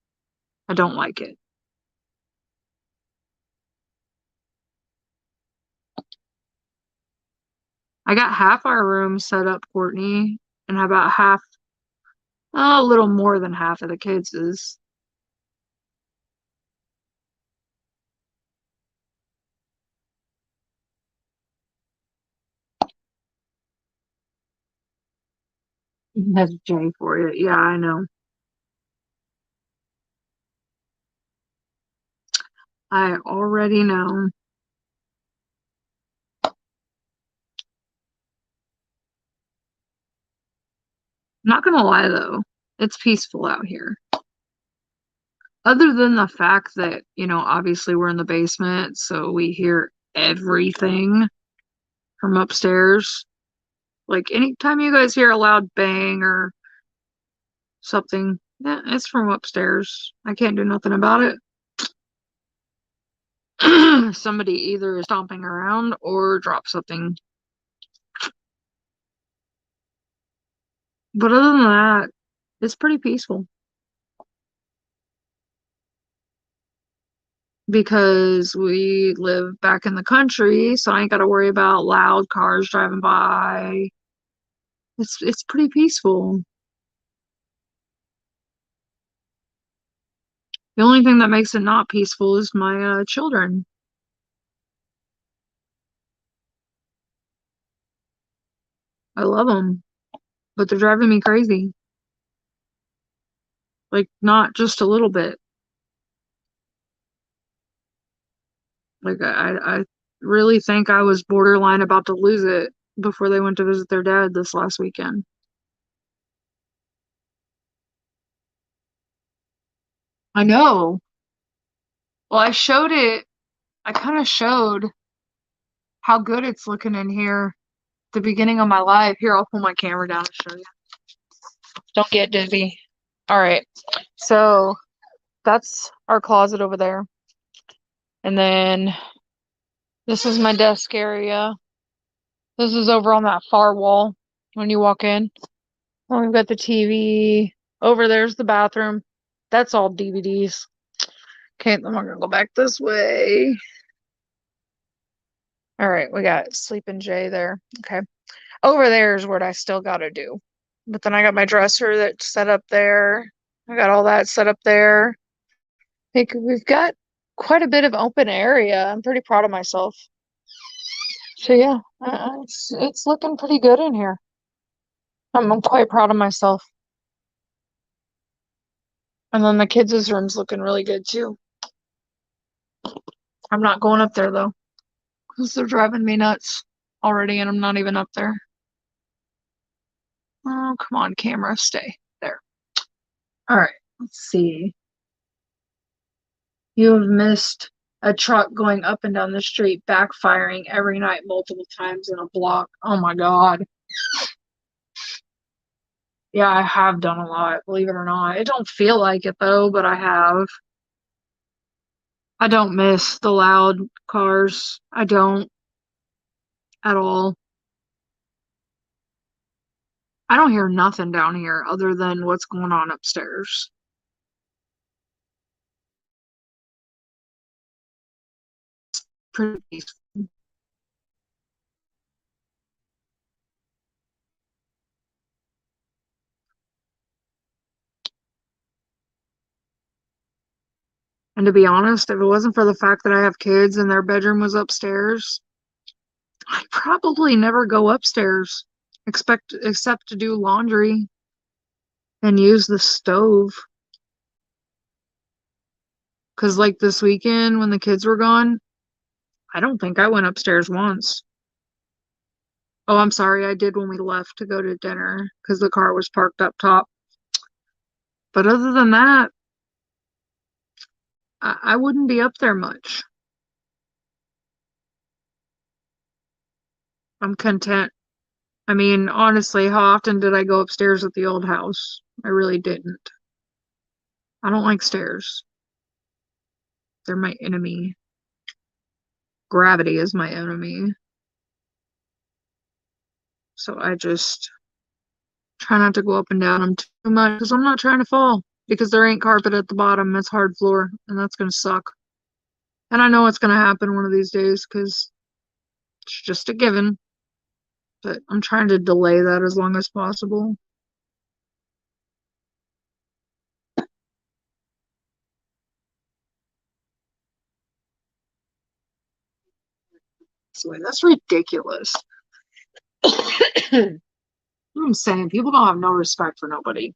I don't like it. I got half our room set up, Courtney, and about half, a little more than half of the kids is. That's Jay for you. Yeah, I know. I already know. Not gonna lie though, it's peaceful out here. Other than the fact that, obviously we're in the basement, so we hear everything from upstairs. Like anytime you guys hear a loud bang or something, yeah, it's from upstairs. I can't do nothing about it. Somebody either is stomping around or dropped something. But other than that, it's pretty peaceful. Because we live back in the country, so I ain't gotta worry about loud cars driving by. It's pretty peaceful. The only thing that makes it not peaceful is my children. I love them, but they're driving me crazy. Like, not just a little bit. Like, I really think I was borderline about to lose it before they went to visit their dad this last weekend. I know. Well, I kind of showed how good it's looking in here at the beginning of my life. Here, I'll pull my camera down and show you. Don't get dizzy. All right. So that's our closet over there. And then this is my desk area. This is over on that far wall when you walk in. Oh, we've got the TV. Over there's the bathroom. That's all DVDs. Okay, I'm gonna go back this way. All right, we got Sleeping Jay there. Okay. Over there is what I still gotta do. But then I got my dresser that's set up there. I got all that set up there. I think we've got quite a bit of open area. I'm pretty proud of myself. So yeah, it's looking pretty good in here. I'm quite proud of myself. And then the kids' room's looking really good too. I'm not going up there though, because they're driving me nuts already, and I'm not even up there. Oh, come on, camera, stay there. All right, let's see. You have missed a truck going up and down the street, backfiring every night multiple times in a block. Oh my God. Yeah, I have done a lot, believe it or not. It don't feel like it though, but I have. I don't miss the loud cars. I don't at all. I don't hear nothing down here other than what's going on upstairs. Pretty peaceful. And to be honest, if it wasn't for the fact that I have kids and their bedroom was upstairs, I'd probably never go upstairs, except to do laundry and use the stove. Because, like this weekend when the kids were gone, I don't think I went upstairs once. Oh, I'm sorry, I did when we left to go to dinner because the car was parked up top. But other than that, I wouldn't be up there much. I'm content. I mean, honestly, how often did I go upstairs at the old house? I really didn't. I don't like stairs. They're my enemy. Gravity is my enemy. So I just try not to go up and down them too much because I'm not trying to fall because there ain't carpet at the bottom. It's hard floor and that's going to suck. And I know it's going to happen one of these days because it's just a given. But I'm trying to delay that as long as possible. So that's ridiculous. I'm saying people don't have no respect for nobody.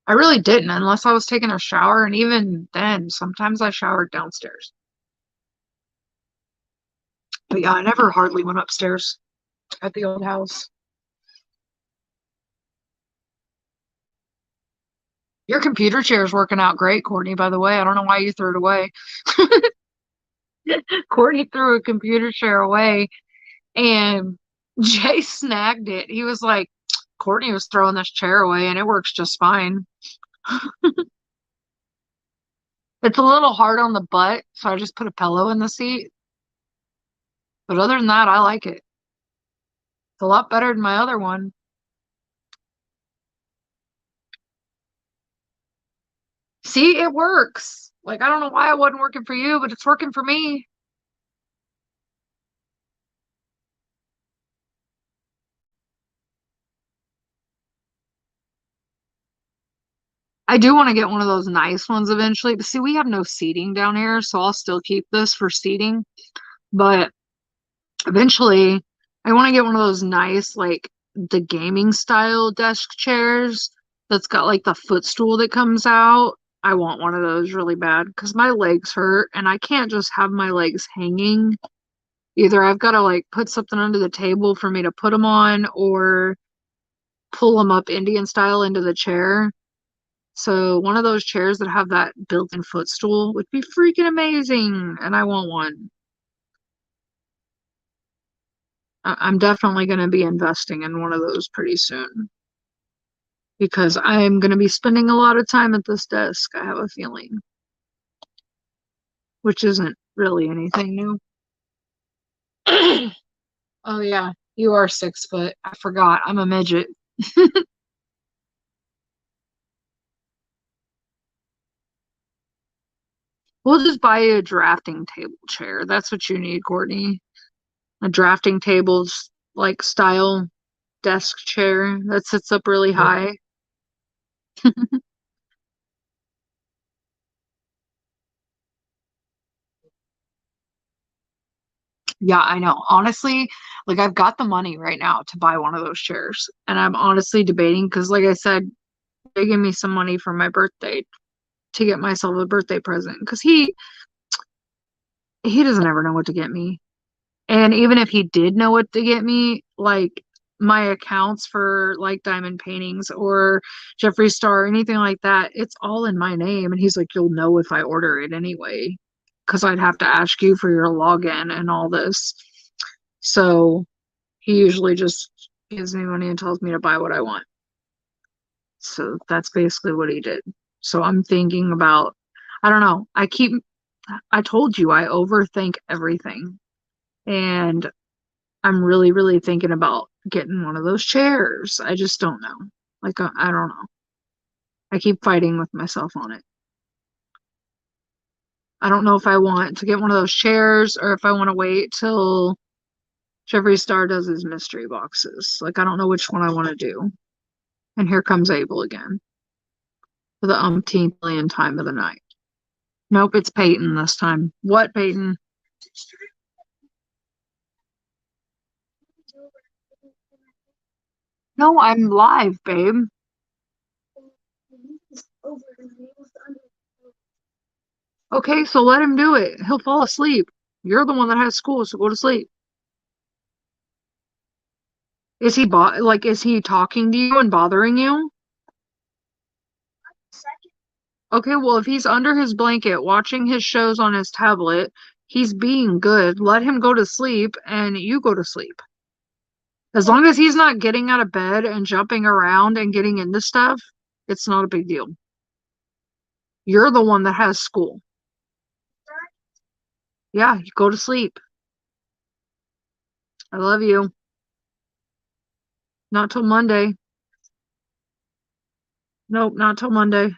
I really didn't unless I was taking a shower, and even then, sometimes I showered downstairs. But yeah, I never hardly went upstairs at the old house. Your computer chair is working out great, Courtney, by the way. I don't know why you threw it away. Courtney threw a computer chair away and Jay snagged it. He was like, Courtney was throwing this chair away and it works just fine. It's a little hard on the butt, so I just put a pillow in the seat. But other than that, I like it. It's a lot better than my other one. See, it works. Like, I don't know why it wasn't working for you, but it's working for me. I do want to get one of those nice ones eventually. But see, we have no seating down here, so I'll still keep this for seating. But eventually, I want to get one of those nice, like the gaming style desk chairs that's got like the footstool that comes out. I want one of those really bad because my legs hurt and I can't just have my legs hanging. Either I've got to like put something under the table for me to put them on or pull them up Indian style into the chair. So one of those chairs that have that built-in footstool would be freaking amazing, and I want one. I'm definitely going to be investing in one of those pretty soon because I'm going to be spending a lot of time at this desk, I have a feeling, which isn't really anything new. Oh yeah, you are 6 foot. I forgot. I'm a midget. We'll just buy you a drafting table chair. That's what you need, Courtney. A drafting tables like style desk chair that sits up really high. Yeah, I know. Honestly, like I've got the money right now to buy one of those chairs. And I'm honestly debating because like I said, they gave me some money for my birthday to get myself a birthday present because he doesn't ever know what to get me. And even if he did know what to get me, like my accounts for like diamond paintings or Jeffree Star or anything like that, it's all in my name. And he's like, you'll know if I order it anyway, because I'd have to ask you for your login and all this. So he usually just gives me money and tells me to buy what I want. So that's basically what he did. So I'm thinking about, I don't know. I told you I overthink everything. And I'm really, really thinking about getting one of those chairs. I just don't know. Like, I don't know. I keep fighting with myself on it. I don't know if I want to get one of those chairs or if I want to wait till Jeffree Star does his mystery boxes. Like, I don't know which one I want to do. And here comes Abel again for the umpteenth million time of the night. Nope, it's Peyton this time. What, Peyton? No, I'm live, babe. Okay, so let him do it. He'll fall asleep. You're the one that has school, so go to sleep. Is he is he talking to you and bothering you? Okay, well, if he's under his blanket watching his shows on his tablet, he's being good. Let him go to sleep and you go to sleep. As long as he's not getting out of bed and jumping around and getting into stuff, it's not a big deal. You're the one that has school. Yeah, you go to sleep. I love you. Not till Monday. Nope, not till Monday.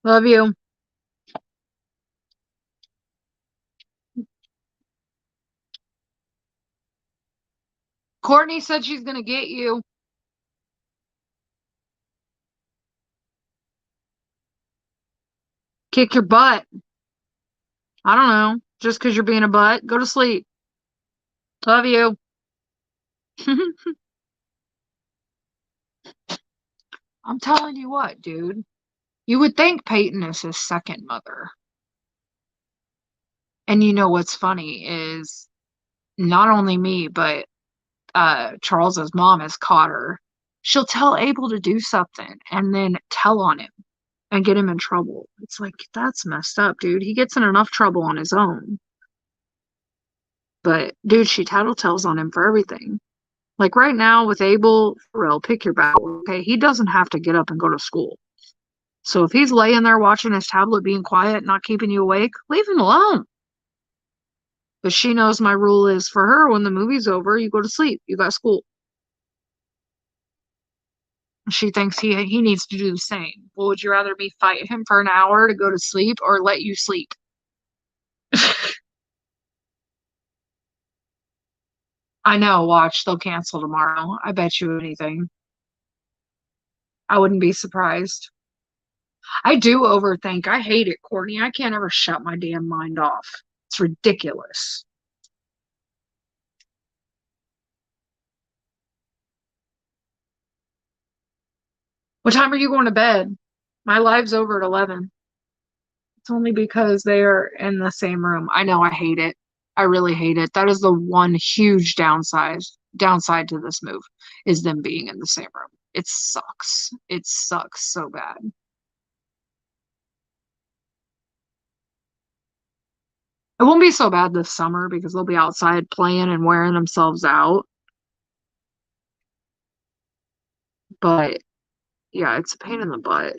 Love you. Courtney said she's gonna get you. Kick your butt. I don't know. Just because you're being a butt, go to sleep. Love you. I'm telling you what, dude. You would think Peyton is his second mother. And you know what's funny is not only me, but Charles's mom has caught her. She'll tell Abel to do something and then tell on him and get him in trouble. It's like, that's messed up, dude. He gets in enough trouble on his own. But, dude, she tattletales on him for everything. Like right now with Abel, for real, pick your battle, okay? He doesn't have to get up and go to school. So if he's laying there watching his tablet, being quiet, not keeping you awake, leave him alone. But she knows my rule is for her, when the movie's over, you go to sleep. You got school. She thinks he needs to do the same. Well, would you rather me fight him for an hour to go to sleep or let you sleep? I know, watch, they'll cancel tomorrow. I bet you anything. I wouldn't be surprised. I do overthink. I hate it, Courtney. I can't ever shut my damn mind off. It's ridiculous. What time are you going to bed? My live's over at 11. It's only because they are in the same room. I know, I hate it. I really hate it. That is the one huge downside to this move is them being in the same room. It sucks. It sucks so bad. It won't be so bad this summer because they'll be outside playing and wearing themselves out. But yeah, it's a pain in the butt.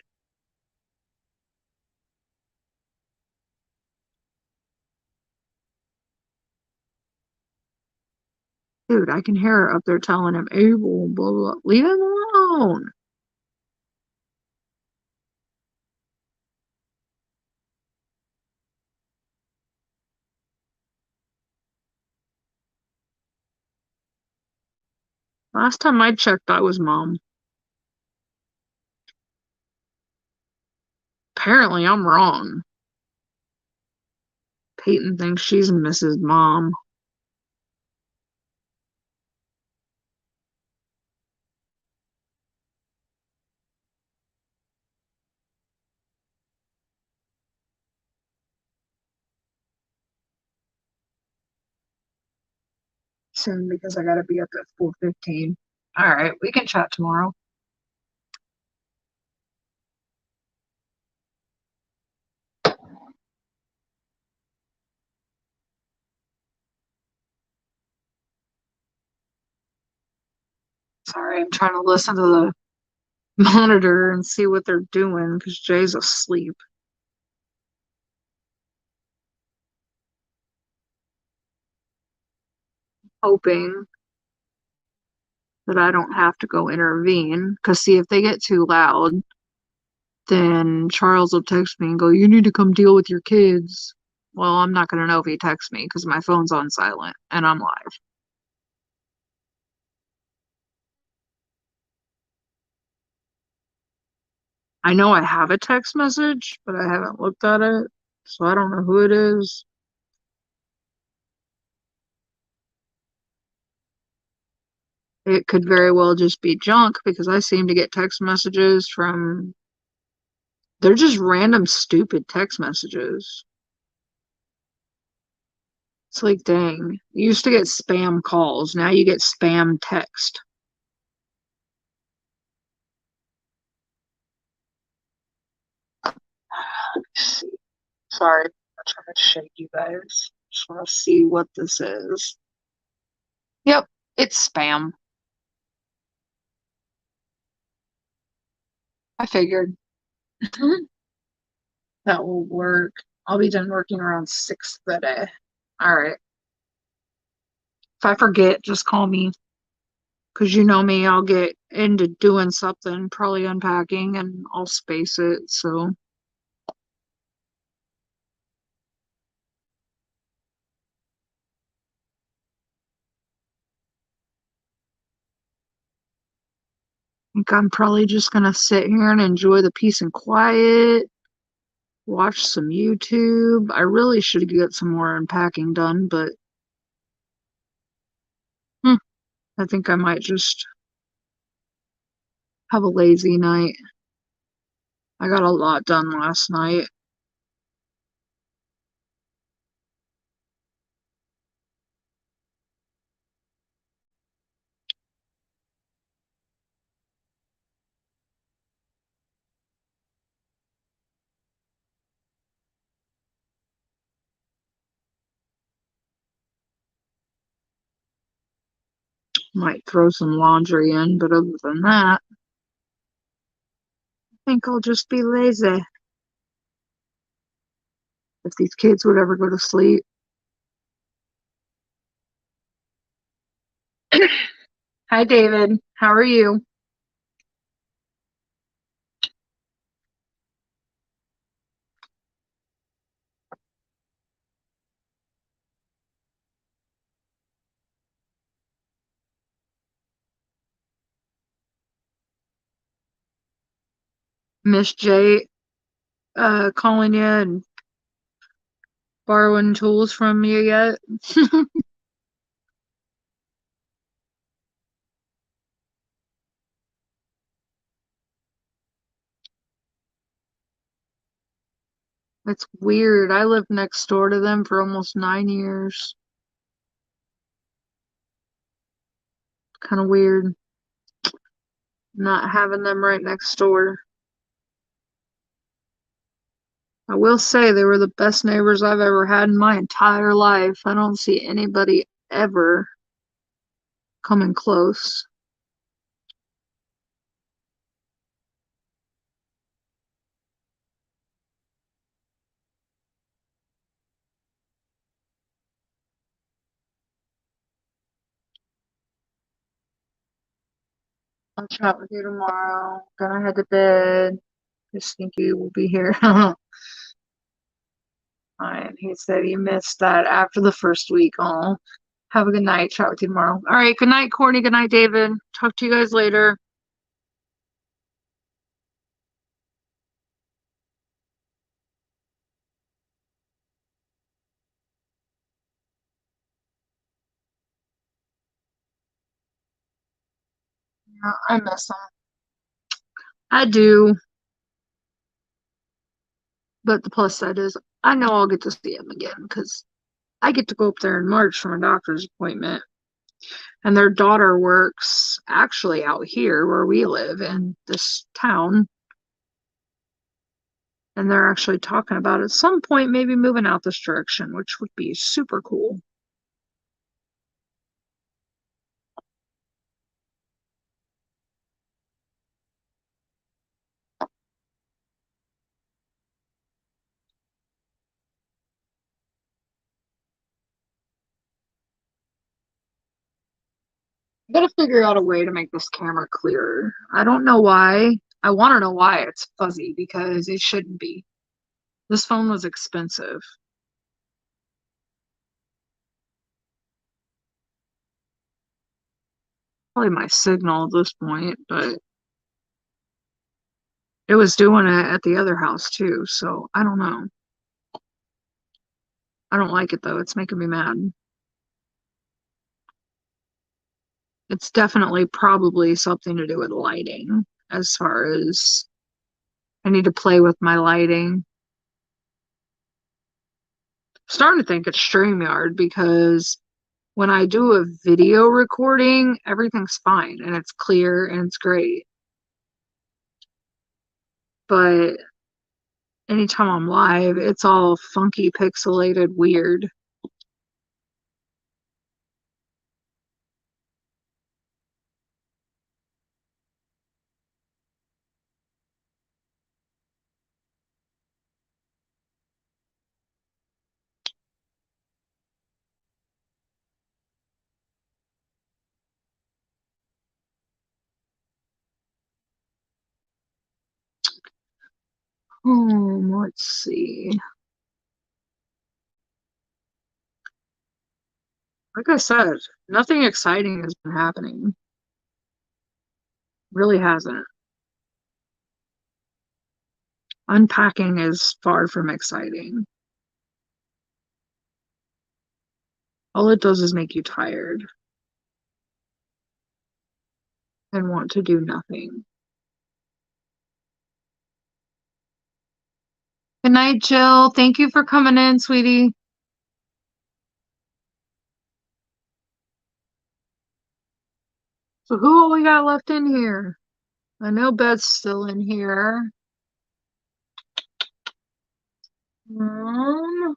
Dude, I can hear her up there telling him, Abel, blah, blah, blah. Leave him alone. Last time I checked, I was mom. Apparently, I'm wrong. Peyton thinks she's Mrs. Mom. Soon because I gotta be up at 4:15. All right, we can chat tomorrow. Sorry, I'm trying to listen to the monitor and see what they're doing because Jay's asleep. hoping that I don't have to go intervene. Because, see, if they get too loud, then Charles will text me and go, "You need to come deal with your kids." Well, I'm not going to know if he texts me because my phone's on silent and I'm live. I know I have a text message, but I haven't looked at it, so I don't know who it is. It could very well just be junk because I seem to get text messages from. They're just random stupid text messages. It's like, dang. You used to get spam calls, now you get spam text. Let's see. Sorry, I'm trying to shake you guys. Just want to see what this is. Yep, it's spam. I figured. That will work. I'll be done working around 6 today. Alright. If I forget, just call me. Because you know me, I'll get into doing something, probably unpacking, and I'll space it, so. I think I'm probably just gonna sit here and enjoy the peace and quiet, watch some YouTube. I really should get some more unpacking done, but I think I might just have a lazy night. I got a lot done last night. Might throw some laundry in, but other than that, I think I'll just be lazy. If these kids would ever go to sleep. Hi, David. How are you? Miss J calling you and borrowing tools from you yet? It's weird. I lived next door to them for almost 9 years. Kind of weird not having them right next door. I will say they were the best neighbors I've ever had in my entire life. I don't see anybody ever coming close. I'll chat with you tomorrow. Gonna head to bed. This Stinky will be here. And he said he missed that after the first week. Oh, have a good night. Chat with you tomorrow. All right. Good night, Courtney. Good night, David. Talk to you guys later. Yeah, I miss them. I do. But the plus side is I know I'll get to see him again because I get to go up there in March for a doctor's appointment. And their daughter works actually out here where we live in this town. And they're actually talking about at some point maybe moving out this direction, which would be super cool. I gotta figure out a way to make this camera clearer. I don't know why. I want to know why it's fuzzy because it shouldn't be. This phone was expensive. Probably my signal at this point, but it was doing it at the other house too, so I don't know. I don't like it though. It's making me mad. It's definitely probably something to do with lighting as far as I need to play with my lighting. Starting to think it's StreamYard because when I do a video recording, everything's fine and it's clear and it's great. But anytime I'm live, it's all funky, pixelated, weird. Let's see. Like I said, nothing exciting has been happening. Really hasn't. Unpacking is far from exciting. All it does is make you tired and want to do nothing. Good night, Jill. Thank you for coming in, sweetie. So who all we got left in here? I know Beth's still in here. Um,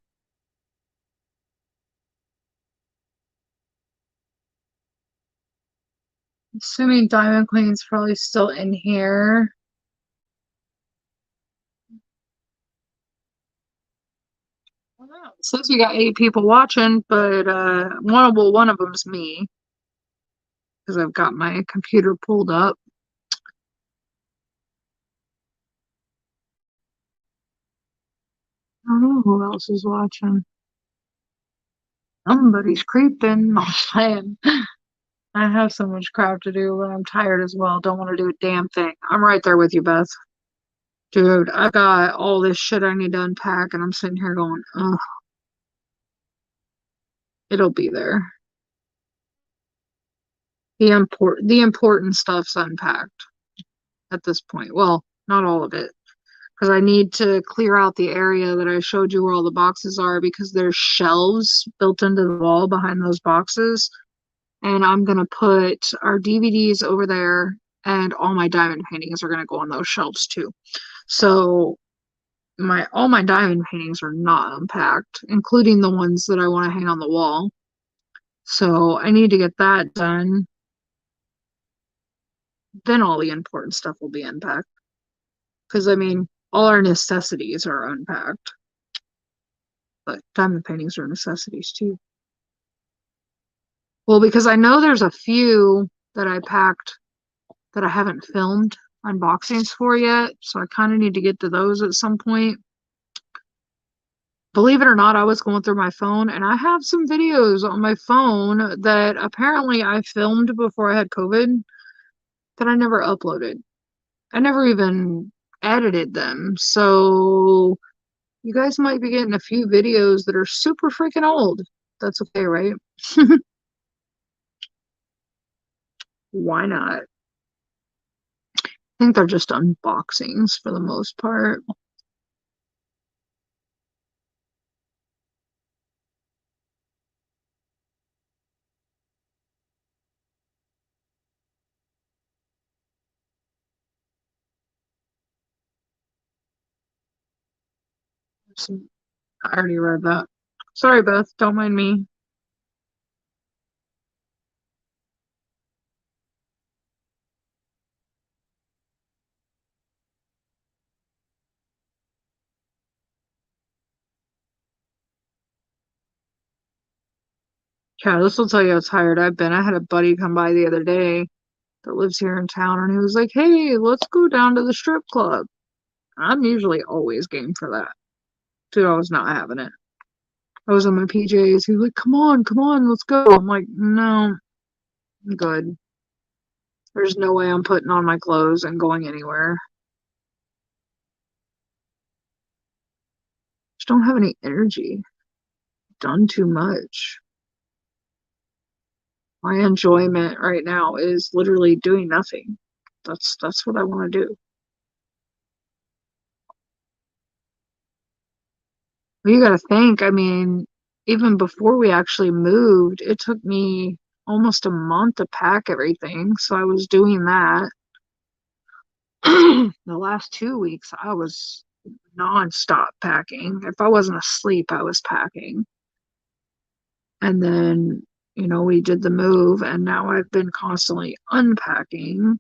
Assuming Diamond Queen's probably still in here. It says we got 8 people watching, but one of them's me because I've got my computer pulled up. I don't know who else is watching. Somebody's creeping. I'm saying I have so much crap to do, but I'm tired as well. Don't want to do a damn thing. I'm right there with you, Beth. Dude, I got all this shit I need to unpack, and I'm sitting here going, ugh, it'll be there. The important stuff's unpacked at this point. Well, not all of it, because I need to clear out the area that I showed you where all the boxes are because there's shelves built into the wall behind those boxes. And I'm gonna put our DVDs over there, and all my diamond paintings are gonna go on those shelves too. So all my diamond paintings are not unpacked, including the ones that I want to hang on the wall. So I need to get that done. Then all the important stuff will be unpacked. Because I mean, all our necessities are unpacked. But diamond paintings are necessities too. Well, because I know there's a few that I packed that I haven't filmed unboxings for yet, so I kind of need to get to those at some point. Believe it or not, I was going through my phone and I have some videos on my phone that apparently I filmed before I had COVID that I never uploaded. I never even edited them. So you guys might be getting a few videos that are super freaking old. That's okay, right? Why not? I think they're just unboxings for the most part. I already read that. Sorry, Beth. Don't mind me. Yeah, this will tell you how tired I've been. I had a buddy come by the other day that lives here in town, and he was like, "Hey, let's go down to the strip club." I'm usually always game for that. Dude, I was not having it. I was in my PJs. He was like, come on, let's go. I'm like, no, I'm good. There's no way I'm putting on my clothes and going anywhere. Just don't have any energy. Done too much. My enjoyment right now is literally doing nothing. That's what I want to do. Well, you got to think, I mean, even before we actually moved, it took me almost a month to pack everything. So I was doing that. The last 2 weeks, I was nonstop packing. If I wasn't asleep, I was packing. And then, we did the move, and now I've been constantly unpacking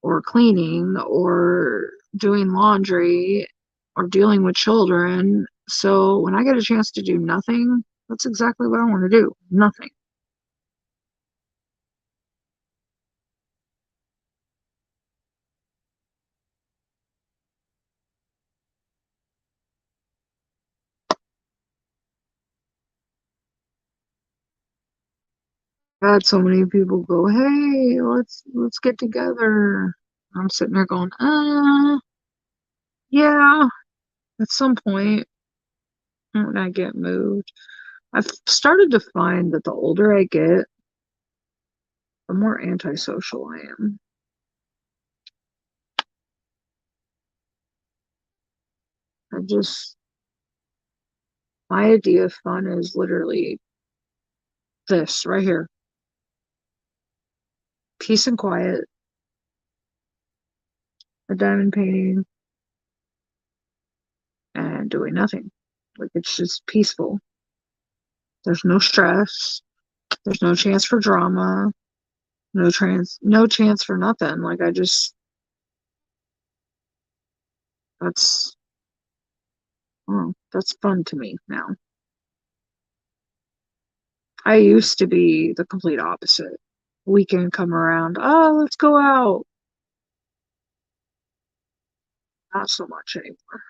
or cleaning or doing laundry or dealing with children. So when I get a chance to do nothing, that's exactly what I want to do. Nothing. I had so many people go, "Hey, let's get together." I'm sitting there going, yeah, at some point when I get moved. I've started to find that the older I get, the more antisocial I am. I just, my idea of fun is literally this right here: peace and quiet, a diamond painting, and doing nothing. Like, it's just peaceful. There's no stress. There's no chance for drama. No chance for nothing. Like, that's, that's fun to me now. I used to be the complete opposite. Weekend come around, oh, let's go out. Not so much anymore.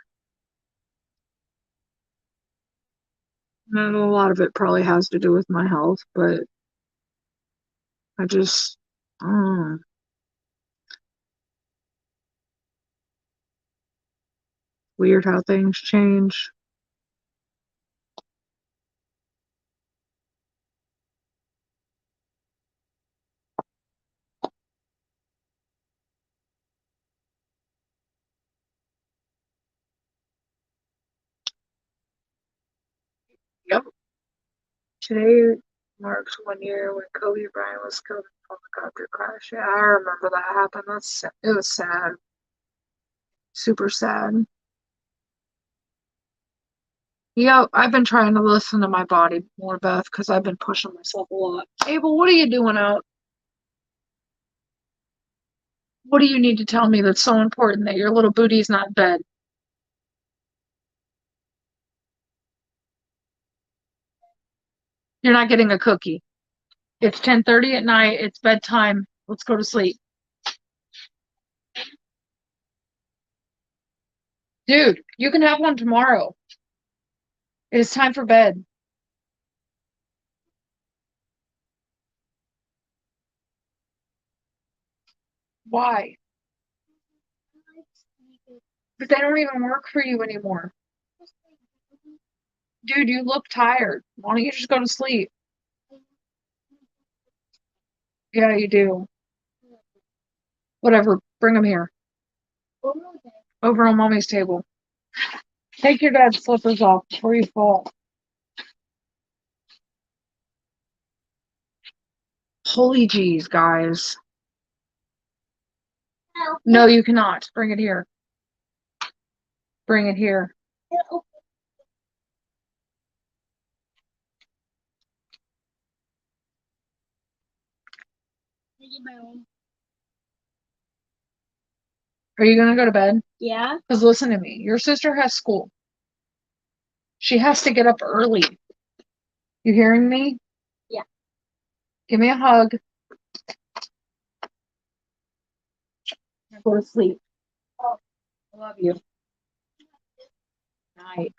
And a lot of it probably has to do with my health, but I just, mm, weird how things change. Yep. Today marks 1 year when Kobe Bryant was killed in a helicopter crash. Yeah, I remember that happened. It was sad. Super sad. Yeah, I've been trying to listen to my body more, Beth, because I've been pushing myself a lot. Abel, what are you doing out? What do you need to tell me that's so important that your little booty's not in bed? You're not getting a cookie. It's 10:30 at night. It's bedtime. Let's go to sleep. Dude, you can have one tomorrow. It is time for bed. Why? But they don't even work for you anymore. Dude, you look tired. Why don't you just go to sleep? Yeah, you do. Whatever. Bring them here. Over on mommy's table. Take your dad's slippers off before you fall. Holy jeez, guys. No, you cannot. Bring it here. Bring it here. Are you gonna go to bed? Yeah. Because listen to me. Your sister has school. She has to get up early. You hearing me? Yeah. Give me a hug. Go to sleep. Oh. I love you. Night.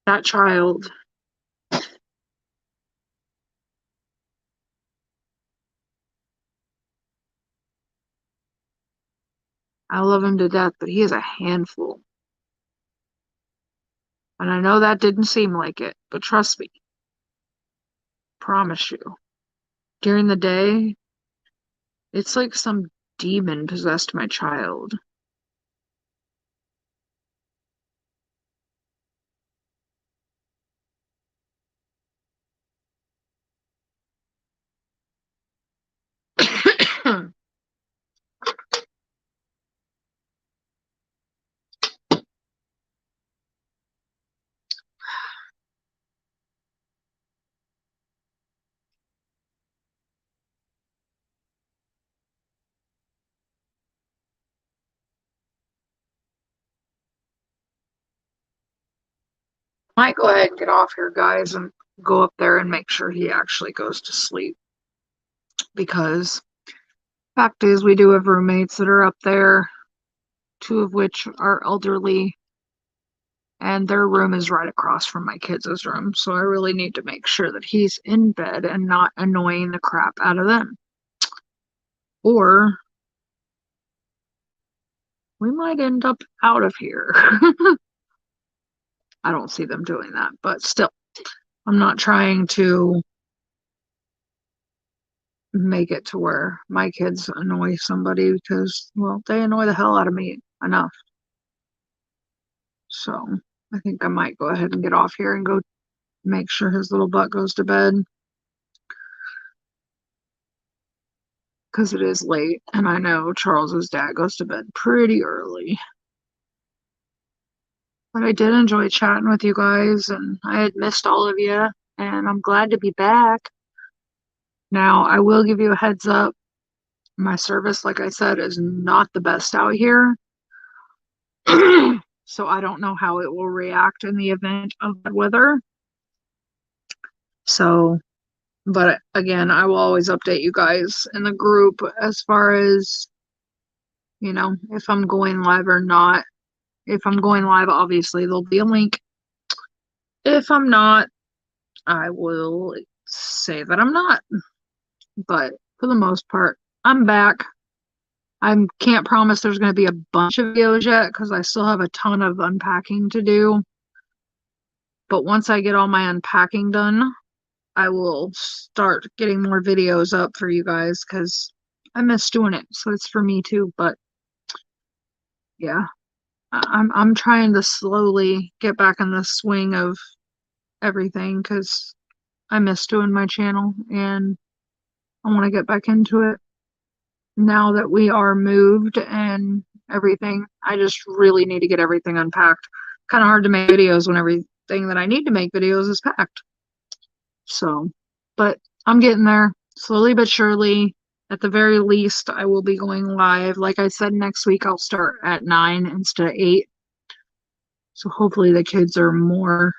That child. I love him to death, but he is a handful. And I know that didn't seem like it, but trust me. Promise you. During the day, it's like some demon possessed my child. Might go ahead and get off here, guys, and go up there and make sure he actually goes to sleep. Because fact is, we do have roommates that are up there, 2 of which are elderly, and their room is right across from my kids' room. So I really need to make sure that he's in bed and not annoying the crap out of them. Or we might end up out of here. I don't see them doing that, but still, I'm not trying to make it to where my kids annoy somebody because, well, they annoy the hell out of me enough. So I think I might go ahead and get off here and go make sure his little butt goes to bed because it is late and I know Charles's dad goes to bed pretty early. But I did enjoy chatting with you guys and I had missed all of you and I'm glad to be back. Now, I will give you a heads up. My service, like I said, is not the best out here. So I don't know how it will react in the event of bad weather. So, but again, I will always update you guys in the group as far as, if I'm going live or not. If I'm going live, obviously there'll be a link. If I'm not, I will say that I'm not. But for the most part, I'm back. I can't promise there's going to be a bunch of videos yet because I still have a ton of unpacking to do. But once I get all my unpacking done, I will start getting more videos up for you guys because I miss doing it. So it's for me too. But yeah, I'm trying to slowly get back in the swing of everything because I miss doing my channel and I want to get back into it. Now that we are moved and everything, I just really need to get everything unpacked. Kind of hard to make videos when everything that I need to make videos is packed. So, but I'm getting there slowly but surely. At the very least, I will be going live. Like I said, next week I'll start at 9 instead of 8. So hopefully the kids are more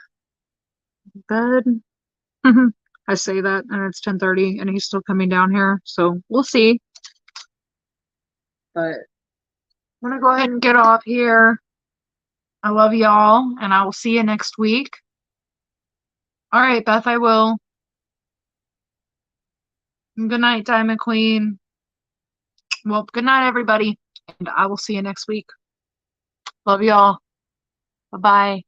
in bed. I say that and it's 10:30 and he's still coming down here. So we'll see. But I'm gonna go ahead and get off here. I love y'all, and I will see you next week. All right, Beth, I will. Good night, Diamond Queen. Well, good night, everybody, and I will see you next week. Love y'all. Bye-bye.